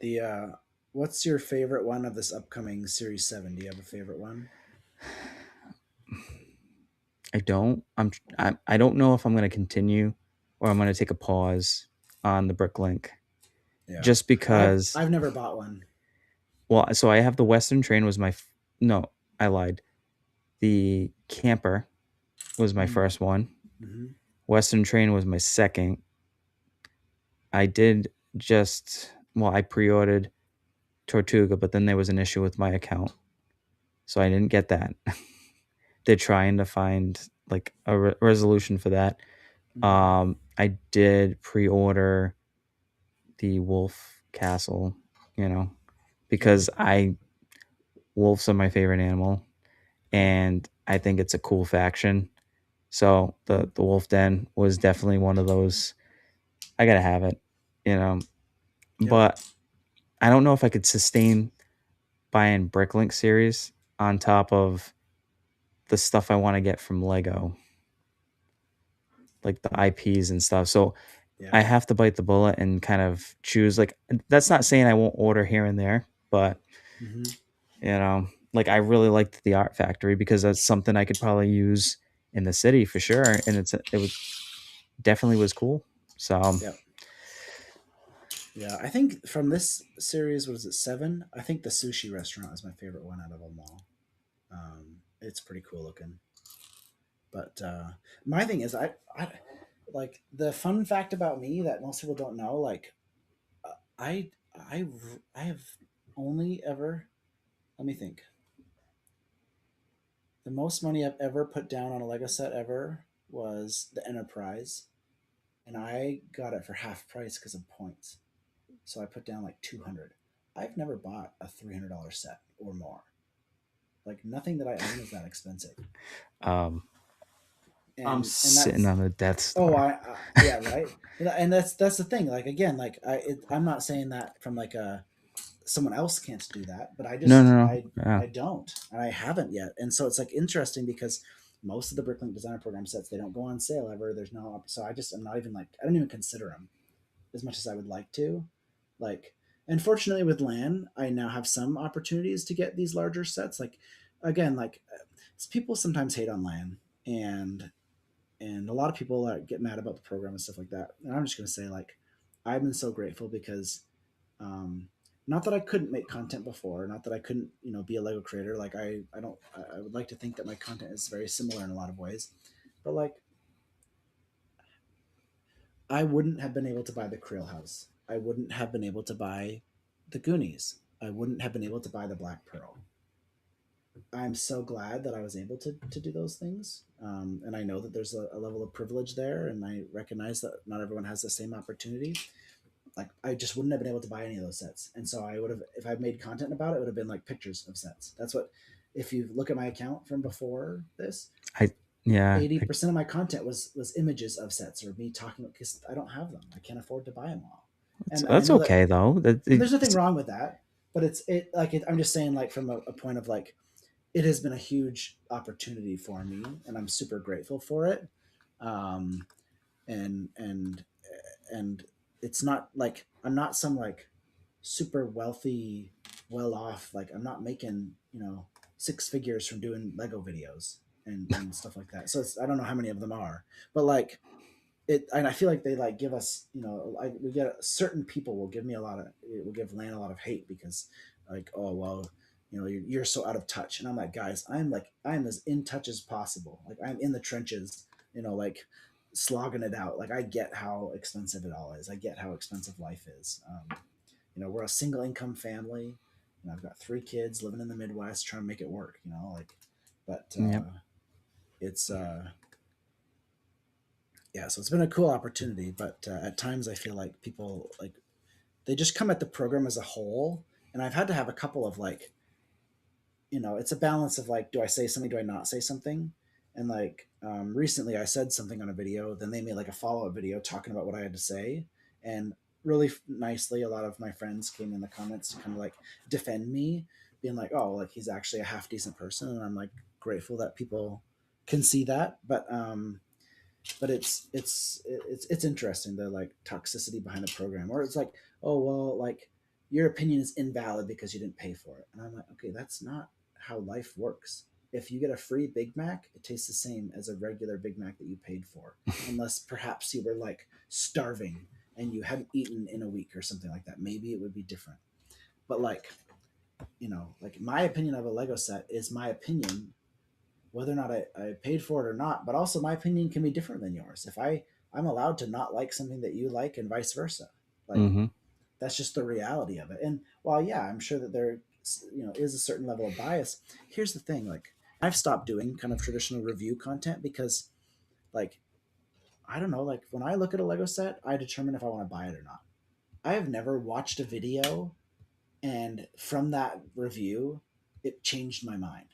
The what's your favorite one of this upcoming Series 7? Do you have a favorite one? I don't. I don't know if I'm going to continue or I'm going to take a pause on the Bricklink, Yeah. just because. I've never bought one. Well, so I have the Western Train was my no, I lied. The Camper was my Mm-hmm. first one. Mm-hmm. Western Train was my second. I did just well, I pre-ordered Tortuga, but then there was an issue with my account, so I didn't get that. They're trying to find like a resolution for that. Mm-hmm. I did pre-order the Wolf Castle, you know, Yeah. because I wolves are my favorite animal, Yeah. and I think it's a cool faction. So the Wolf Den was definitely one of those. I gotta have it, you know. Yeah. But I don't know if I could sustain buying Bricklink series on top of the stuff I want to get from Lego, like the IPs and stuff. So Yeah. I have to bite the bullet and kind of choose. Like that's not saying I won't order here and there, but Mm-hmm. like I really liked the Art Factory because that's something I could probably use in the city for sure, and it was definitely was cool. So Yeah. Yeah. I think from this series, what is it, 7? I think the sushi restaurant is my favorite one out of them all. It's pretty cool looking. But my thing is, I like the fun fact about me that most people don't know. Like, I I have only ever, let me think. The most money I've ever put down on a Lego set ever was the Enterprise, and I got it for half price because of points. So I put down like 200. I've never bought a $300 set or more. Like nothing that I own is that expensive. Um, I'm And sitting that's, on a Death oh, Star. yeah, right. And that's the thing. Like again, like I'm not saying that from like a someone else can't do that, but No, no, no. Yeah. I don't, and I haven't yet. And so it's like interesting because most of the Bricklink Designer Program sets, they don't go on sale ever. There's no, so I just, I'm not even like, I don't even consider them as much as I would like to. Like, and fortunately with LAN, I now have some opportunities to get these larger sets. Like, again, like people sometimes hate on LAN, and a lot of people get mad about the program and stuff like that. And I'm just gonna say like, I've been so grateful because, um, not that I couldn't make content before, not that I couldn't, be a Lego creator. Like I don't, I would like to think that my content is very similar in a lot of ways, but like I wouldn't have been able to buy the Creel House. I wouldn't have been able to buy the Goonies. I wouldn't have been able to buy the Black Pearl. I'm so glad that I was able to do those things. And I know that there's a level of privilege there, and I recognize that not everyone has the same opportunity. Like, I just wouldn't have been able to buy any of those sets. And so I would have, if I made content about it, it would have been like pictures of sets. That's what, if you look at my account from before this, I yeah. 80% of my content was images of sets or me talking about, because I don't have them. I can't afford to buy them all. And I That's know that, okay though. and there's nothing wrong with that, but I'm just saying, like, from a point of like, it has been a huge opportunity for me, and I'm super grateful for it. Um, and and it's not like I'm not some like super wealthy, well off. Like, I'm not making, six figures from doing Lego videos and stuff like that. So I don't know how many of them are, but like it, and I feel like they like give us, we get certain people will give me a lot of, it will give Lan a lot of hate because like, oh well, you're so out of touch, and I'm like, guys, I'm as in touch as possible. Like, I'm in the trenches, like slogging it out. Like, I get how expensive it all is. I get how expensive life is. We're a single income family. I've got three kids living in the Midwest trying to make it work. Like, but Yep. it's yeah, so it's been a cool opportunity, but at times I feel like people like they just come at the program as a whole, and I've had to have a couple of like, it's a balance of like, do I say something, do I not say something? And like, recently I said something on a video, then they made like a follow-up video talking about what I had to say, and really nicely a lot of my friends came in the comments to kind of like defend me, being like, oh, like he's actually a half decent person, and I'm like grateful that people can see that. But it's interesting, the like toxicity behind the program, or it's like, oh well, like your opinion is invalid because you didn't pay for it, and I'm like, okay, that's not how life works. If you get a free Big Mac, it tastes the same as a regular Big Mac that you paid for, unless perhaps you were like starving and you hadn't eaten in a week or something like that. Maybe it would be different. But like, like my opinion of a Lego set is my opinion, whether or not I paid for it or not. But also, my opinion can be different than yours. If I'm allowed to not like something that you like, and vice versa. Like, Mm-hmm. that's just the reality of it. And while yeah, I'm sure that there is a certain level of bias. Here's the thing: like, I've stopped doing kind of traditional review content because, like, I don't know, like when I look at a Lego set, I determine if I want to buy it or not. I have never watched a video and from that review, it changed my mind.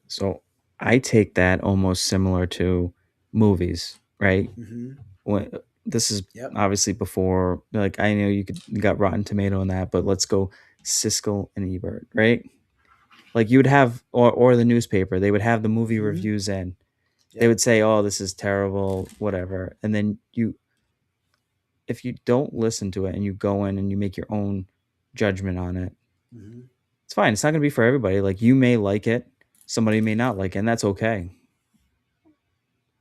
So I take that almost similar to movies, right? Mm-hmm. When this is Yep. obviously before, like I know you got Rotten Tomato on that, but let's go Siskel and Ebert, right? Like you would have, or the newspaper, they would have the movie Mm-hmm. reviews in. They Yep. would say, "Oh, this is terrible," whatever, and then if you don't listen to it and you go in and you make your own judgment on it, Mm-hmm. it's fine. It's not going to be for everybody. Like you may like it, somebody may not like it, and that's okay.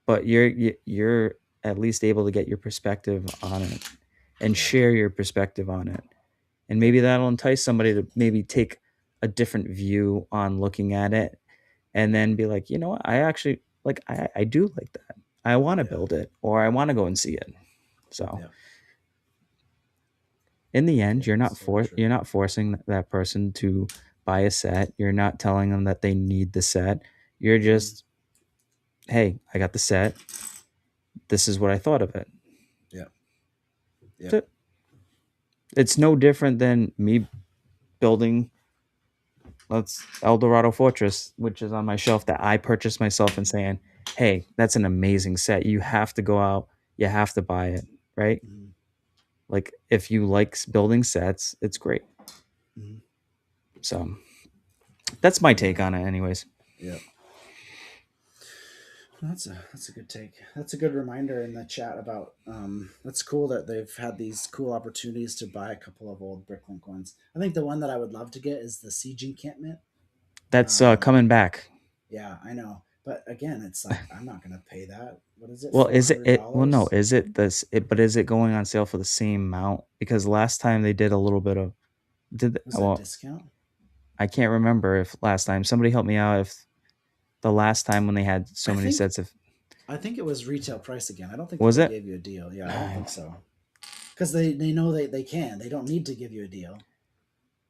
But you're at least able to get your perspective on it and Yeah. share your perspective on it. And Yep. maybe that'll entice somebody to maybe take a different view on looking at it and then be like, you know what, I actually like I do like that. I want to Yeah. build it or I want to go and see it. So Yeah. in the end, So true. you're not forcing that person to buy a set. You're not telling them that they need the set. You're Hmm. just, hey, I got the set. This is what I thought of it. Yep. Yep. That's it. It's no different than me building that's El Dorado Fortress, which is on my shelf that I purchased myself and saying, hey, that's an amazing set. You have to go out, you have to buy it, right? Hmm. Like if you like building sets, it's great. Hmm. So that's my Yeah. take on it, anyways. Yep. That's a good take. That's a good reminder in the chat about. That's cool that they've had these cool opportunities to buy a couple of old Bricklink ones. I think the one that I would love to get is the siege encampment. That's Um, coming back. yeah, I know, but again, it's like I'm not gonna pay that. What is it? Well, Four is it, hundred it well no, dollars? is it this it but is it going on sale for the same amount? Because last time they did a little bit of Was it a well, discount? I can't remember if last time somebody help me out if the last time when they had so I many think sets of I think it was retail price again. I don't think that was they it? gave you a deal. Yeah, I don't think so. Because they know they can. They don't need to give you a deal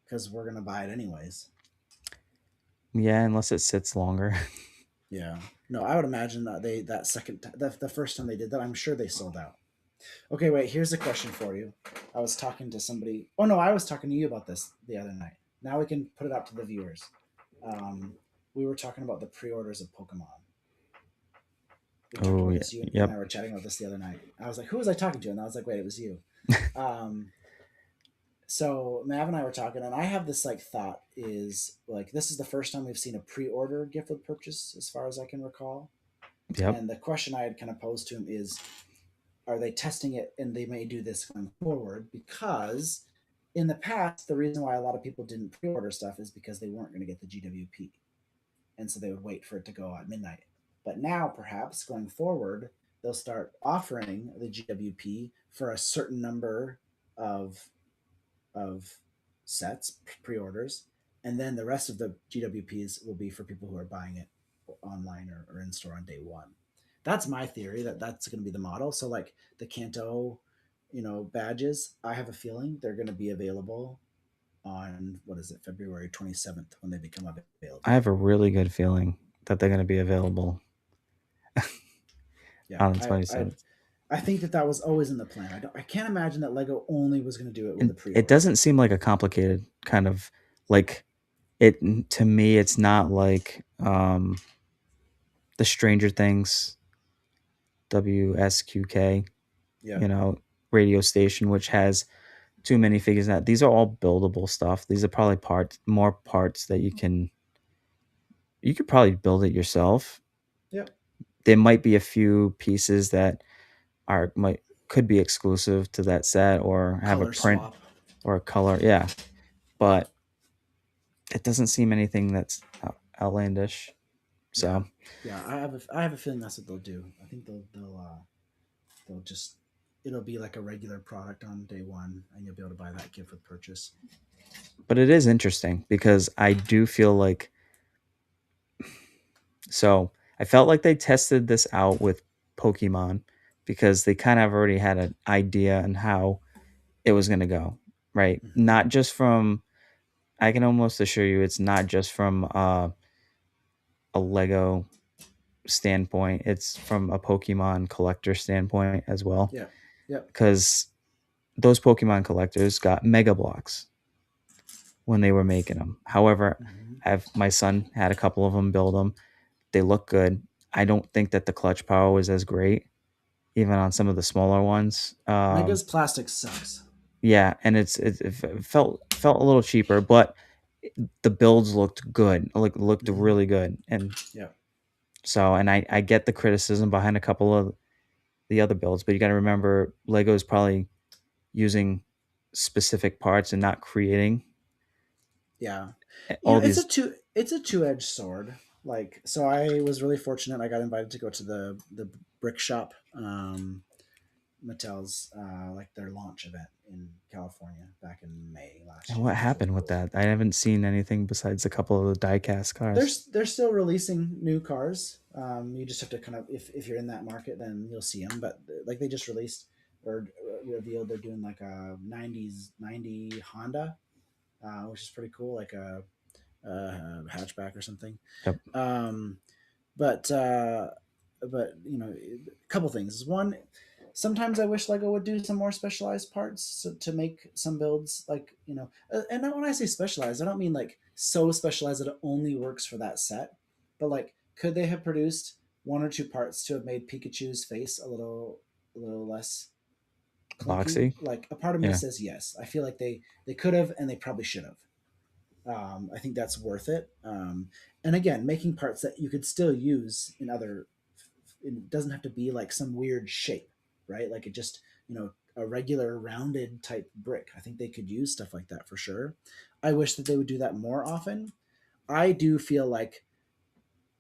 because we're gonna buy it anyways. Yeah, unless it sits longer. Yeah. No, I would imagine that that the first time they did that, I'm sure they sold out. Okay, wait. Here's a question for you. I was talking to somebody. Oh no, I was talking to you about this the other night. Now we can put it out to the viewers. Um, we were talking about the pre-orders of Pokemon. We talked Oh about yeah, this. You and yep. I were chatting about this the other night. I was like, "Who was I talking to?" And I was like, "Wait, it was you." Um, so Mav and I were talking, and I have this like thought is like this is the first time we've seen a pre-order gift with purchase, as far as I can recall. Yep. And the question I had kind of posed to him is, are they testing it and they may do this going forward? Because in the past, the reason why a lot of people didn't pre-order stuff is because they weren't going to get the GWP. And so they would wait for it to go at midnight. But now, perhaps going forward, they'll start offering the GWP for a certain number of of sets, pre-orders, and then the rest of the GWPs will be for people who are buying it online or in store on day one. That's my theory that that's going to be the model. So like the Kanto, badges, I have a feeling they're going to be available on what is it, February 27th when they become I available. have a really good feeling that they're going to be available Yeah, on the I 27th. I think that was always in the plan. I can't imagine that Lego only was going to do it with a It pre-order. doesn't seem like a complicated kind of like it to me. It's not like the Stranger Things WSQK, Yeah. you know, radio station, which has too many figures. That these are all buildable stuff. These are probably more parts that you could probably build it yourself. Yep. There might be a few pieces that are might could be exclusive to that set or have a Color print swap. or a color. Yeah, but it doesn't seem anything that's outlandish. Yeah, So, yeah. I have a feeling that's what they'll do. I think they'll just it'll be like a regular product on day one, and you'll be able to buy that gift with purchase. but it is interesting because I do feel like so I felt like they tested this out with Pokemon because they kind of already had an idea on how it was going to go, right? Hmm. Not just from I can almost assure you it's not just from a Lego standpoint, it's from a Pokemon collector standpoint as well. Yeah. Yep. Because those Pokemon collectors got Mega Blocks when they were making them. However, Hmm. my son had a couple of them build them. They look good. I don't think that the clutch power was as great, even on some of the smaller ones. Mega's plastic sucks. Yeah, and it felt a little cheaper, but the builds looked good. Like looked Hmm. really good, and Yeah. so and I get the criticism behind a couple of the other builds, but you got to remember Lego's probably using specific parts and not creating Yeah. all It's a these. two-edged sword. Like, so I was really fortunate. I got invited to go to the brick shop, Mattel's like their launch event in California back in May last And year, what I believe happened it with was. that? I haven't seen anything besides a couple of the diecast they're cars. they're still releasing new cars. You just have to kind of if you're in that market, then you'll see them. But like they just released or revealed they're doing like a '90s '90 Honda, which is pretty cool, like a hatchback or something. Yep. Um, but uh, but a couple things. One, sometimes I wish Lego would do some more specialized parts to make some builds like and when I say specialized, I don't mean like so specialized that it only works for that set, but like could they have produced one or two parts to have made Pikachu's face a little less clunky? Boxy. Like a part of me Yeah. says yes. I feel like they could have and they probably should have. I think that's worth it. And again, making parts that you could still use in other, it doesn't have to be like some weird shape, right? Like it just, a regular rounded type brick. I think they could use stuff like that for sure. I wish that they would do that more often. I do feel like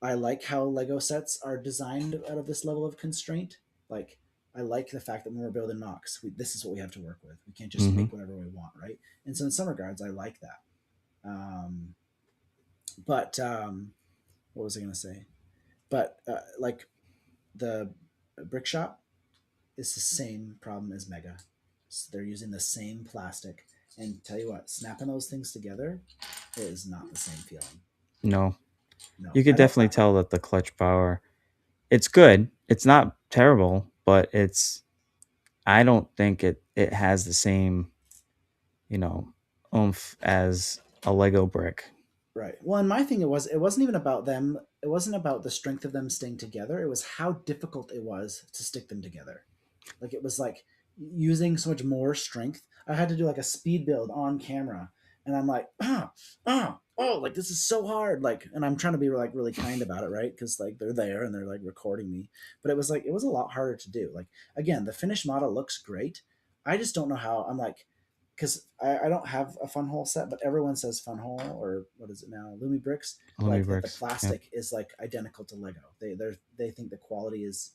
I like how Lego sets are designed out of this level of constraint. Like, I like the fact that when we're building Nox, this is what we have to work with. We can't just Mm-hmm. make whatever we want, right? And so, in some regards, I like that. Um, but what was I going to say? But like the brick shop is the same problem as Mega. So they're using the same plastic, and tell you what, snapping those things together is not the same feeling. No, No, you could I don't. definitely tell that the clutch power. It's good. It's not terrible, but it's. I don't think it has the same, you know, oomph as a Lego brick. Right. Well, and my thing it wasn't even about them. It wasn't about the strength of them staying together. It was how difficult it was to stick them together. Like it was like using so much more strength. I had to do like a speed build on camera, and I'm like, oh, like this is so hard. Like, and I'm trying to be like really kind about it, right? Because like they're there and they're like recording me, but it was like it was a lot harder to do. Like again, the finished model looks great. I just don't know how. I'm like, because I don't have a fun hole set, but everyone says fun hole or what is it now, Lumi bricks, Lumi like that the bricks. Yep. plastic is like identical to Lego. They think the quality is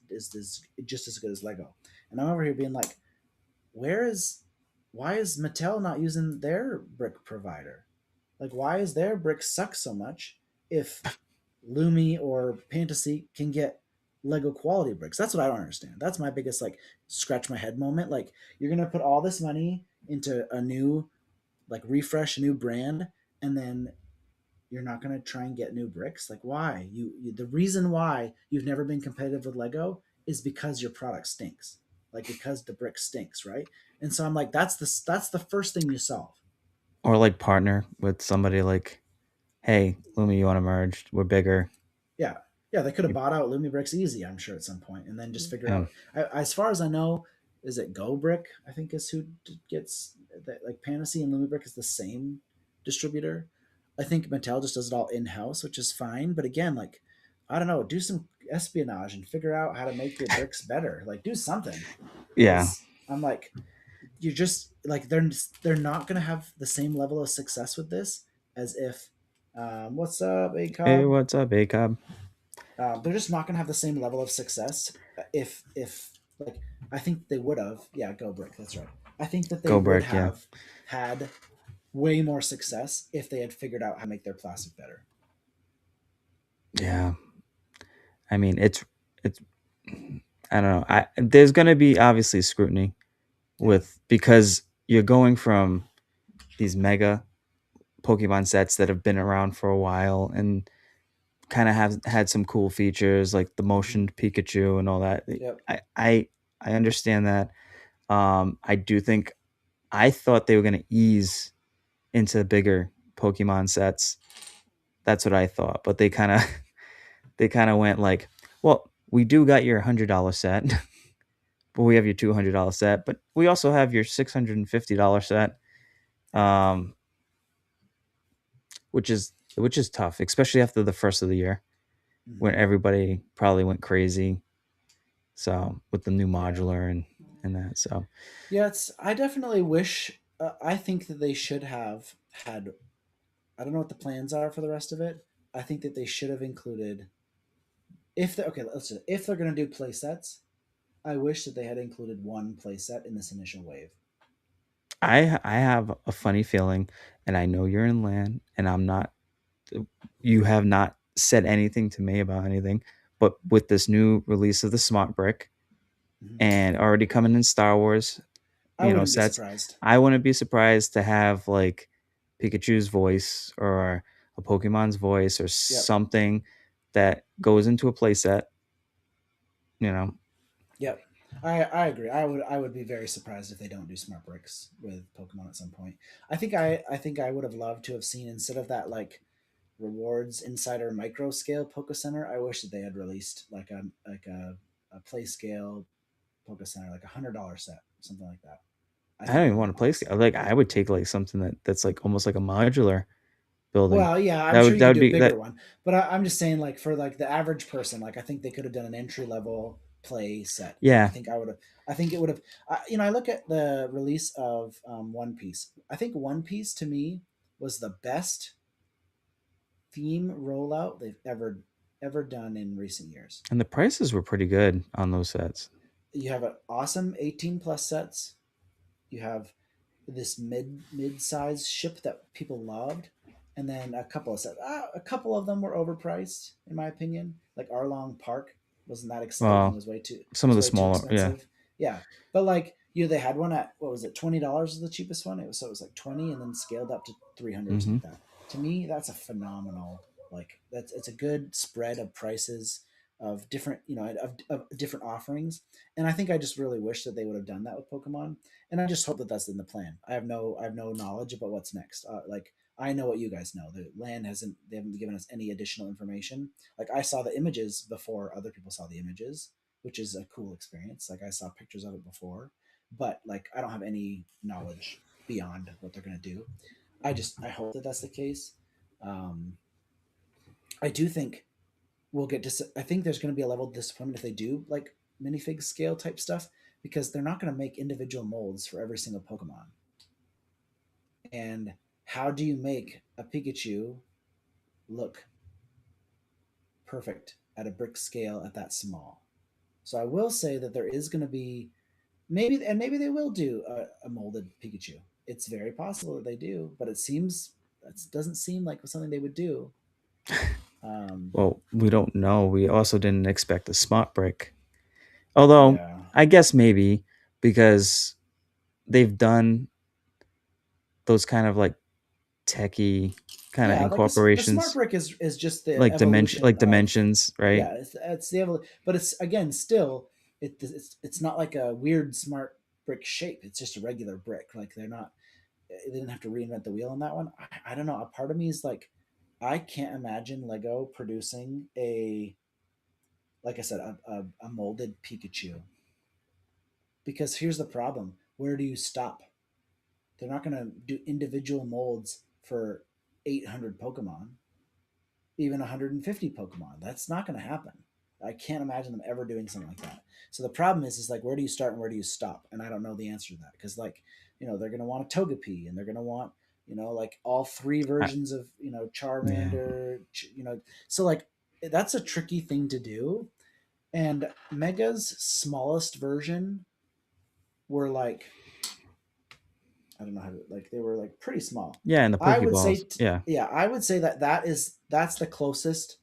just as good as Lego, and I'm over here being like, where is, why is Mattel not using their brick provider? Like, why is their brick suck so much if Lumi or Fantasy can get Lego quality bricks? That's what I don't understand. That's my biggest like scratch my head moment. Like, you're gonna put all this money into a new like refresh, a new brand, and then you're not going to try and get new bricks. Like, why? The reason why you've never been competitive with Lego is because your product stinks, like because the brick stinks, right? And so I'm like, that's the first thing you solve. Or like partner with somebody like, hey, Lumi, you want to merge? We're bigger. Yeah, yeah, they could have bought out Lumi bricks easy, I'm sure, at some point, and then just figure Yeah. out. As far as I know, is it Go Brick? I think is who gets that. Like Fantasy and Lumi Brick is the same distributor. I think Mattel just does it all in house, which is fine. But again, like I don't know, do some espionage and figure out how to make your bricks better. Like do something, Yeah. because I'm like, you're just like they're not gonna have the same level of success with this as if what's up, A Hey, Cobb? what's up, ACOB? They're just not going to have the same level of success if like I think they would have. Yeah, go brick. That's right. I think that they Go would brick. Yeah. have had way more success if they had figured out how to make their plastic better. Yeah. I mean, it's. I don't know. There's gonna be obviously scrutiny Yeah. with because you're going from these mega Pokemon sets that have been around for a while and kind of have had some cool features like the Mm-hmm. motioned Pikachu and all that. Yep. I I I understand that. I do think I thought they were gonna ease into bigger Pokemon sets. That's what I thought, but they kind of they kind of went like, well, we do got your $100 set, but we have your $200 set, but we also have your $650 set, um, which is tough, especially after the first of the year when Mm-hmm. everybody probably went crazy. So with the new Yeah. modular and that, so Yeah. It's. I definitely wish. I think that they should have had. I don't know what the plans are for the rest of it. I think that they should have included. If they okay, let's just, if they're going to do play sets, I wish that they had included one play set in this initial wave. I have a funny feeling, and I know you're in land, and I'm not. You have not said anything to me about anything, but with this new release of the Smart Brick Mm-hmm. and already coming in Star Wars. I wouldn't be sets. surprised. I wouldn't be surprised to have like Pikachu's voice or a Pokemon's voice or Yep. something that goes into a playset. You know, Yep. I agree. I would be very surprised if they don't do smart bricks with Pokemon at some point. I think I would have loved to have seen, instead of that like rewards insider micro scale Poke Center, I wish that they had released like a play scale Poke Center, like $100 set, something like that. I I think don't that even would want have to been play awesome. scale. Like I would take like something that's like almost like a modular building. Well, yeah, I'm That sure would you that could would do a be bigger that. one, but I'm just saying, like for like the average person, like I think they could have done an entry level play set, and I Yeah, think I would have. I think it would have. I look at the release of One Piece. I think One Piece to me was the best theme rollout they've ever done in recent years. and the prices were pretty good on those sets. You have an awesome 18 plus sets. You have this mid-sized ship that people loved, and then a couple of sets. A couple of them were overpriced, in my opinion. Like Arlong Park wasn't that exciting. It Well, was way too. It some of was the way too smaller, yeah. expensive. Yeah, but like they had one at, what was it, $20 is the cheapest one. It was like 20, and then scaled up to 300 or Hmm. something like that. To me, that's a phenomenal, like it's a good spread of prices, of different, of different offerings. And I think I just really wish that they would have done that with Pokemon, and I just hope that that's in the plan. I have no knowledge about what's next. Like I know what you guys know. The land hasn't They haven't given us any additional information. Like I saw the images before other people saw the images, which is a cool experience. Like I saw pictures of it before, but like I don't have any knowledge beyond what they're gonna do. I hope that that's the case. Um, I do think we'll get I think there's going to be a level of disappointment if they do like minifig scale type stuff, because they're not going to make individual molds for every single Pokemon. And how do you make a Pikachu look perfect at a brick scale at that small? So I will say that there is going to be, maybe they will do a molded Pikachu. It's very possible that they do, but that doesn't seem like something they would do. Um, Well, we don't know. We also didn't expect a smart brick. Although yeah, I guess maybe because they've done those kind of like techie kind of yeah. Like the smart incorporations, brick is just the evolution like of, dimensions, right? yeah. It's the but it's again still, it's not like a weird smart brick shape. It's just a regular brick. Like they didn't have to reinvent the wheel on that one. I don't know. A part of me is like, I can't imagine Lego producing a, like I said, a molded Pikachu, because here's the problem: where do you stop? They're not going to do individual molds for 800 Pokemon, even 150 Pokemon. That's not going to happen. I can't imagine them ever doing something like that. So the problem is like, where do you start and where do you stop? And I don't know the answer to that, because like, they're going to want a Togepi, and they're going to want, like all three I, versions of, yeah, Charmander. So like that's a tricky thing to do. And Mega's smallest version were like, I don't know how to, like, they were like pretty small. yeah, and the I would Pokeballs, say, yeah. yeah, I would say that's the closest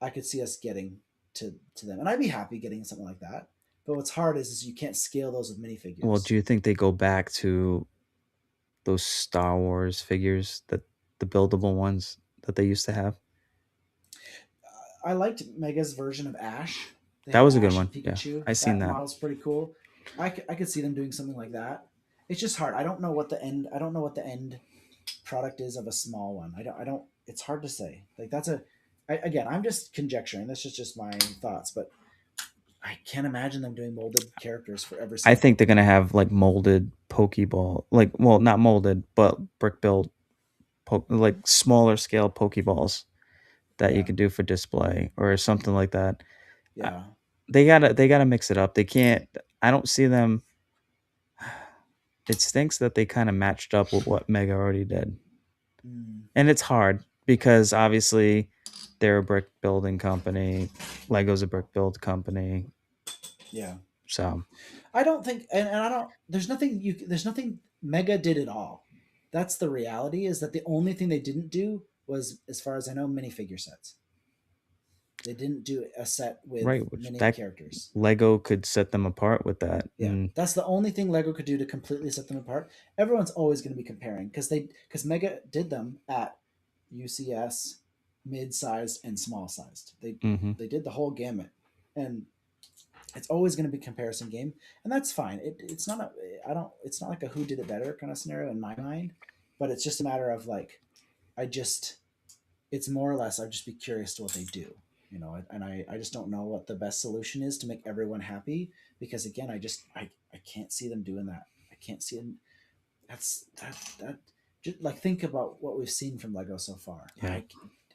I could see us getting to them, and I'd be happy getting something like that. But what's hard is you can't scale those with Well, minifigures. do you think they go back to those Star Wars figures, that the buildable ones that they used to have? I liked Mega's version of Ash. They That had was a good Ash one. and Yeah, Pikachu. I seen That that. model's pretty cool. I could see them doing something like that. It's just hard. I don't know what the end. I don't know what the end product is of a small one. I don't. I don't. It's hard to say. Like that's again, I'm just conjecturing. That's just my thoughts, but I can't imagine them doing molded characters for every I single think they're gonna Pokemon. have like molded Pokeball, like, well, not molded, but brick built, like smaller scale Pokeballs that you Yeah, could do for display or something like that. Uh, yeah. they gotta mix it up. They can't. I don't see them. It stinks that they kind of matched up with what Mega already did, Mm, and it's hard because obviously they're a brick building company. Lego's a brick build company, yeah. so I don't think, and I don't. There's nothing Mega did at all. That's the reality. Is that the only thing they didn't do was, as far as I know, minifigure sets. They didn't do a set with Right, which many that characters. Lego could set them apart with that. Yeah, that's the only thing Lego could do to completely set them apart. Everyone's always going to be comparing because Mega did them at UCS, mid-sized and small-sized. Mm-hmm. They did the whole gamut, and it's always going to be comparison game, and that's fine. It's not a I don't it's not like a who did it better kind of scenario in my mind, but it's just a matter of like I just it's more or less I'd just be curious to what they do, and I just don't know what the best solution is to make everyone happy because again I can't see them doing that. I can't see them. That just like think about what we've seen from Lego so far. Yeah.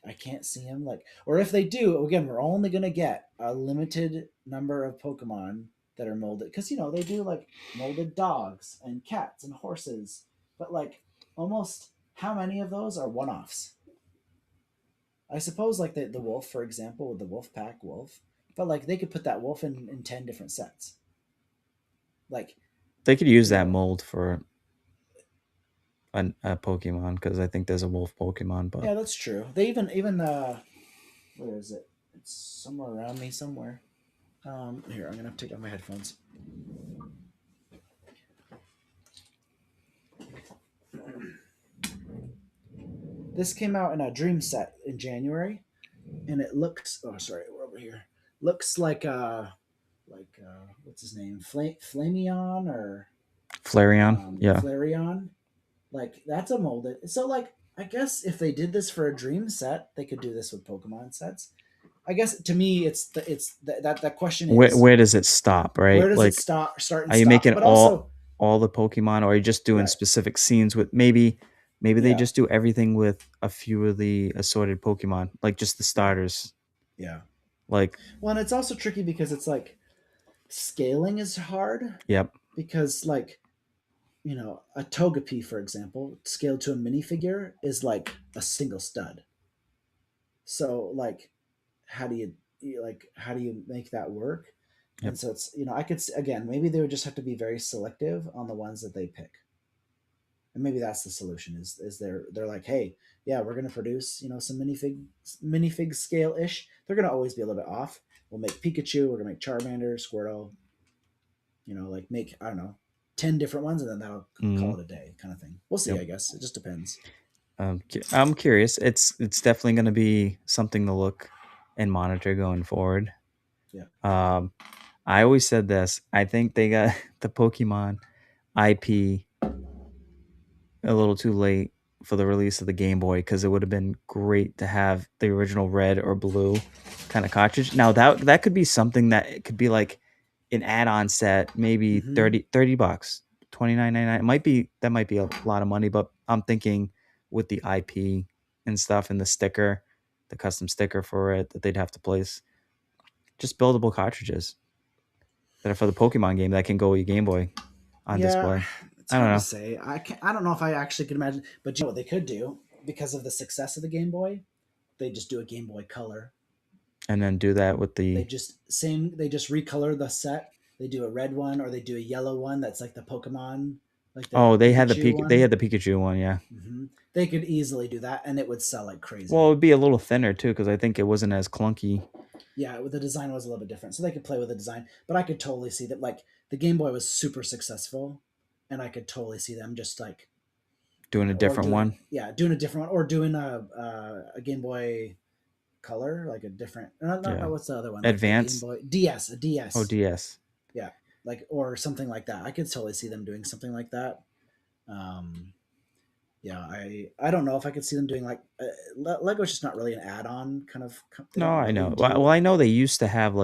I can't see them like, or if they do, again, we're only gonna get a limited number of Pokemon that are molded because they do like molded dogs and cats and horses, but like almost how many of those are one offs? I suppose like the wolf, for example, with the wolf pack wolf, but like they could put that wolf in 10 different sets. Like, They could use you that know, mold for a Pokemon because I think there's a wolf Pokemon, but yeah, that's true. They even where is it? It's somewhere around me somewhere. Here, I'm gonna have to take off my headphones. This came out in a dream set in January, and it looks. Oh, sorry, we're over here. Looks like what's his name? Flameon or Flareon, yeah. Flareon. Like that's a molded. So like I guess if they did this for a dream set, they could do this with Pokemon sets. I guess to me, that question is Where does it stop, where right? does it Like, start and are you stop? making But also, all the Pokemon, or are you just doing right? specific scenes with maybe they Yeah, just do everything with a few of the assorted Pokemon, like just the yeah, starters. yeah. Like, Well, and it's also tricky because it's like scaling is hard yep, because like a Togepi, for example, scaled to a minifigure is like a single stud. So like how do you make that work? yep. And so it's I could again maybe they would just have to be very selective on the ones that they pick, and maybe that's the solution. Is they're like, hey, yeah, we're gonna produce some minifig scale ish. They're gonna always be a little bit off. We'll make Pikachu. We're gonna make Charmander, Squirtle. Like make I don't know 10 different ones, and then that'll Hmm. call it a day, kind of thing. We'll see. Yep. I guess it just depends. I'm curious. It's definitely going to be something to look and monitor going forward. Yeah. Um, I always said this. I think they got the Pokemon IP a little too late for the release of the Game Boy because it would have been great to have the original red or blue kind of cartridge. Now that could be something that it could be like an add-on set, maybe Mm-hmm. 30 bucks, 29.99. It might be that might be a lot of money, but I'm thinking with the IP and stuff and the sticker, the custom sticker for it that they'd have to place, just buildable cartridges that are for the Pokemon game that can go with your Game Boy on Yeah, display. it's I don't hard to know. say. I don't know if I actually could imagine, but you know what they could do because of the success of the Game Boy? They just do a Game Boy Color. And then do that with They the just same. They just recolor the set. They do a red one or they do a yellow one that's like the Pokemon, like oh, the Pikachu They one. had the Pikachu one, yeah. They could easily do that, and it would sell like Well, crazy. it'd be a little thinner too because I think it wasn't as clunky Yeah, the design was a little bit different, so they could play with the design. But I could totally see that, like the Game Boy was super successful, and I could totally see them just like doing a or different doing one. doing a different one or doing a Game Boy Color, like a different Yeah. not what's the other one, like the Game Advance. Boy DS, a Oh, DS, DS. yeah, like or something like that. I could totally see them doing something like that. Um, yeah, I don't know if I could see them doing like Lego's just not really an add-on kind of. They No, don't I really know. Well, do. I know they used to have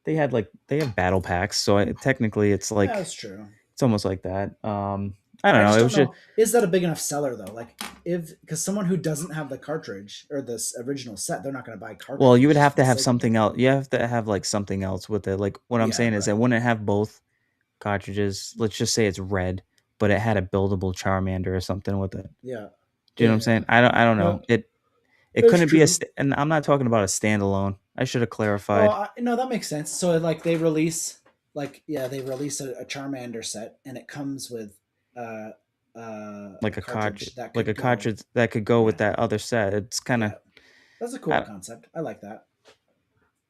they have battle packs, so technically Yeah, that's true. it's almost like that. I don't I know. just It don't was just know. Is that a big enough seller though? Like, if because someone who doesn't have the cartridge or this original set, they're not going to buy well, you cartridges would just have for to the have sake of it. something else. You have to have like something else with it. Like what I'm Yeah, saying is, it right. wouldn't have both cartridges. Let's just say it's red, but it had a buildable Charmander or something with it. Yeah, Do you know what I'm yeah. saying? I don't know. No, It that's couldn't be true. and I'm not talking about a standalone. I should have Oh, clarified. no, that makes sense. So like they release, like yeah, they release a Charmander set, and it comes with uh, a cartridge that Like a could go. cartridge that could go with Yeah, that other set. It's kind of yeah. That's a cool I, concept. I like that.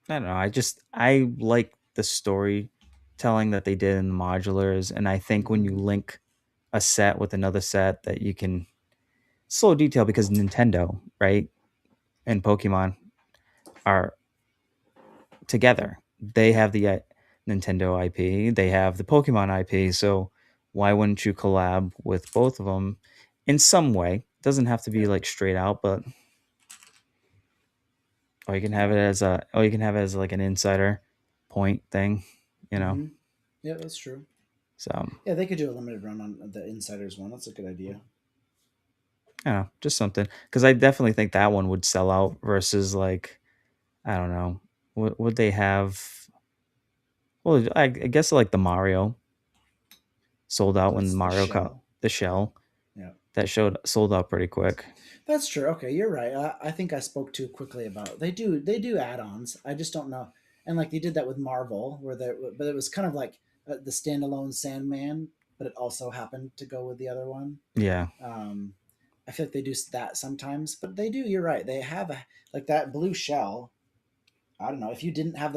I don't know. I like the storytelling that they did in the modulars, and I think when you Hmm. link a set with another set, that you can slow detail because Nintendo, right, and Pokemon are together. They have the Nintendo IP, they have the Pokemon IP, so why wouldn't you collab with both of them in some way? Doesn't have to be Yeah. like straight out, but or you can have Yeah. it as a, or you can have it as like an insider point thing, you know. Hmm. Yeah, that's true. So Yeah, they could do a limited run on the Insiders one. That's a good idea. I don't know, just something because I definitely think that one would sell out versus like I don't know, what would they have? Well, I guess like the Mario sold out when That's the Mario Cup shell. the shell Yeah. that showed sold out pretty quick. That's true. Okay, you're right. I think I spoke too quickly about. They do add-ons. I just don't know. And like they did that with Marvel, where they but it was kind of like the standalone Sandman, but it also happened to go with the other one. Yeah, Um, I feel like they do that sometimes, but they do. You're right. They have like that blue shell. I don't know if you didn't have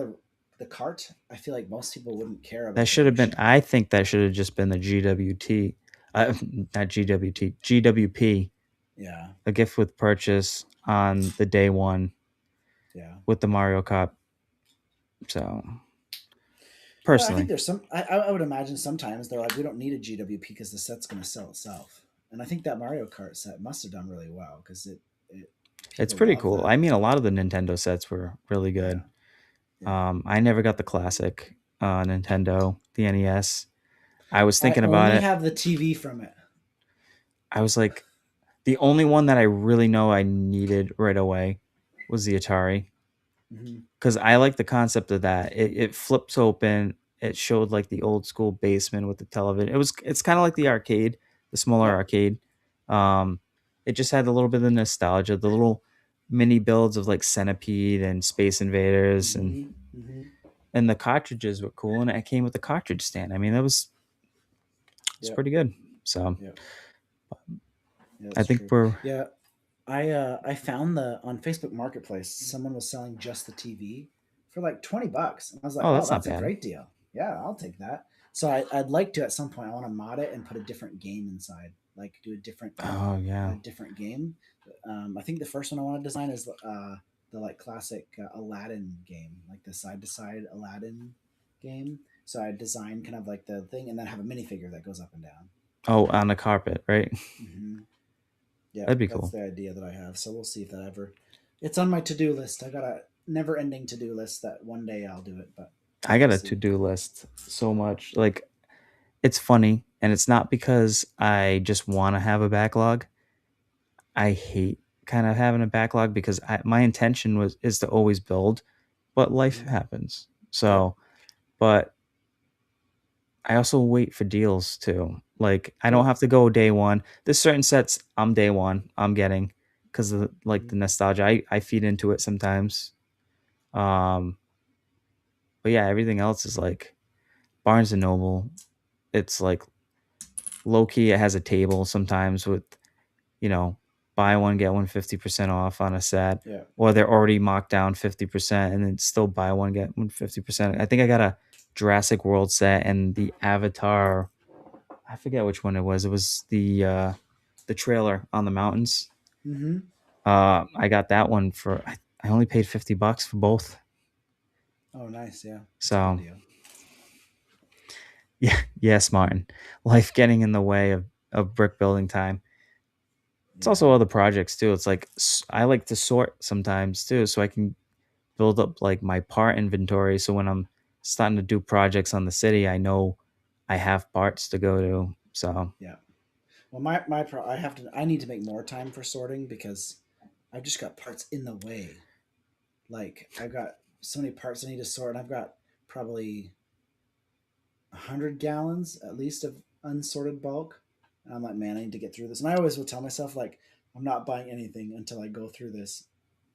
the cart. I feel like most people wouldn't care that about the should blue have been. shell. I think that should have just been the GWT, not GWT, GWP, Yeah, a gift with purchase on the day one yeah. with the Mario Cup. So Yeah, I think personally, there's some. I would imagine sometimes they're like, we don't need a GWP because the set's going to sell itself. And I think that Mario Kart set must have done really well because it it's people pretty love cool. that. I mean, a lot of the Nintendo sets were really Yeah, good. yeah. I never got the classic Nintendo, the NES. I was I thinking about only it. have the TV from it. I was like, the only one that I really know I needed right away was the Atari Hmm. because I like the concept of that. It flips open. It showed like the old school basement with the television. It's kind of like the arcade, the smaller Yep. arcade. Um, it just had a little bit of nostalgia. The little mini builds of like Centipede and Space Invaders, Hmm. Hmm. and the cartridges were cool. And it came with the cartridge stand. I mean, that was it's Yep. pretty good. So Yep. Yeah, I that's think true. we're Yeah, I found the on Facebook Marketplace someone was selling just the TV for like $20, and I was like, oh, oh, that's not that's a bad. great deal. Yeah, I'll take that. So I'd like to at some point. I want to mod it and put a different game inside, like do Oh yeah. a different game. I think the first one I want to design is the like classic Aladdin game, like the side to side Aladdin game. So I design kind of like the thing, and then have a minifigure that goes up and down. Oh, on the carpet, right? Hmm. Yeah, That'd be that's cool. the idea that I have. So we'll see if that ever. It's on my to-do list. I got a never-ending to-do list that one day I'll do it, but I got we'll a see. to-do list so much. Like it's funny, and it's not because I just want to have a backlog. I hate kind of having a backlog because my intention was is to always build, but life Hmm. happens. Yep. So, but I also wait for deals too. Like I don't Cool. have to go day one. There's certain sets I'm day one I'm getting because of like Hmm. the nostalgia. I feed into it sometimes. Um, but yeah, everything else is like Barnes and Noble. It's like low key. It has a table sometimes with you know buy one get one 50% off on a set, Yeah. or they're already marked down 50% and then still buy one get one 50%. I think I got a Jurassic World set and the Avatar. I forget which one it was. It was the trailer on the mountains. Hmm. I got that one for I only paid $50 for both. Oh, nice. Yeah, that's a good So deal. yeah, yes, Martin. Life getting in the way of brick building time. It's Yeah. also other projects too. It's like I like to sort sometimes too, so I can build up like my part inventory. So when I'm starting to do projects on the city, I know I have parts to go to. So Yeah. Well, I have to. I need to make more time for sorting because I've just got parts in the way. Like I've got so many parts I need to sort, and I've got probably 100 gallons at least of unsorted bulk. And I'm like, man, I need to get through this. And I always will tell myself, like, I'm not buying anything until I go through this.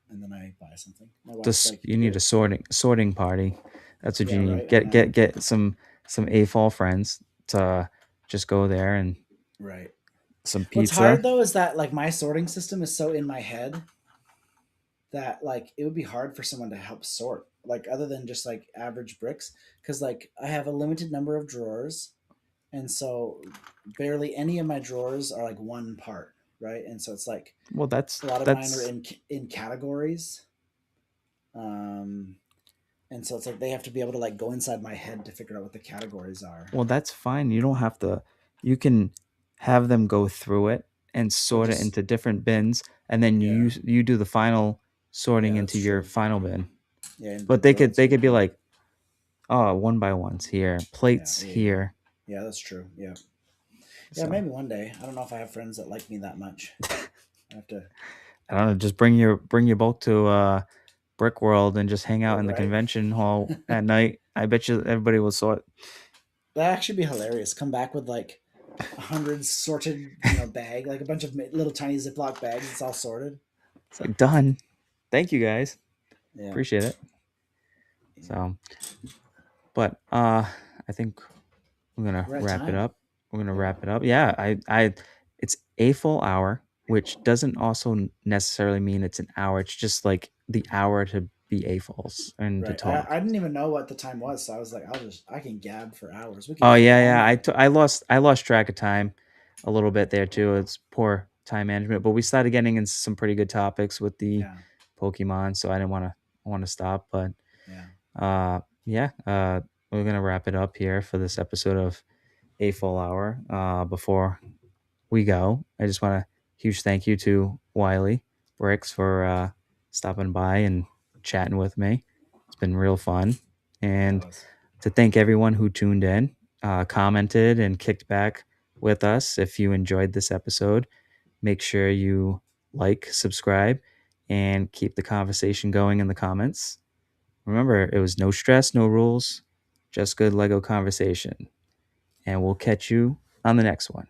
And then I buy something. My wife's just like, you need a sorting party. That's what you yeah, need. right. I Get know. get some AFOL friends to just go there and Right. some What's pizza. hard though is that like my sorting system is so in my head that like it would be hard for someone to help sort, like other than just like average bricks, because like I have a limited number of drawers, and so barely any of my drawers are like one part, right? And so it's like Well, a lot of mine are that's in categories, um, and so it's like they have to be able to like go inside my head to figure out what the categories are. well, that's fine. You don't have to. You can have them go through it and But sort it just into different bins, and then yeah, you do the final sorting yeah, into that's your true. final bin. Yeah, But individual. That's a they good could be point. like, oh, one by ones here, Yeah, plates yeah, yeah, here. yeah. That's true. Yeah, yeah. So Maybe one day. I don't know if I have friends that like me that much. I have to. I don't know. Just bring your bulk to Brick World and just hang out in the Right. convention hall at night. I bet you everybody will sort. That actually be hilarious. Come back with like 100 sorted, bag, like a bunch of little tiny Ziploc bags. It's all sorted. It's like done. Thank you guys. Yeah, Appreciate it. yeah. So, but I think we're gonna We're at wrap it time. up. We're gonna Yeah, wrap it up. Yeah, it's a full hour, which doesn't also necessarily mean it's an hour. It's just like the hour to be a fulls and to right. talk. I didn't even know what the time was, so I was like, I can gab for hours. We could Oh go yeah, all yeah. night. I lost track of time a little bit there too. It's poor time management, but we started getting into some pretty good topics with the Yeah, Pokemon, so I didn't want to stop. But yeah. yeah, we're gonna wrap it up here for this episode of A Full Hour. Before we go, I just want a huge thank you to Wiley Bricks for stopping by and chatting with me. It's been real fun, Yeah, it and was. to thank everyone who tuned in, commented, and kicked back with us. If you enjoyed this episode, make sure you like, subscribe, and keep the conversation going in the comments. Remember, it was no stress, no rules, just good Lego conversation. And we'll catch you on the next one.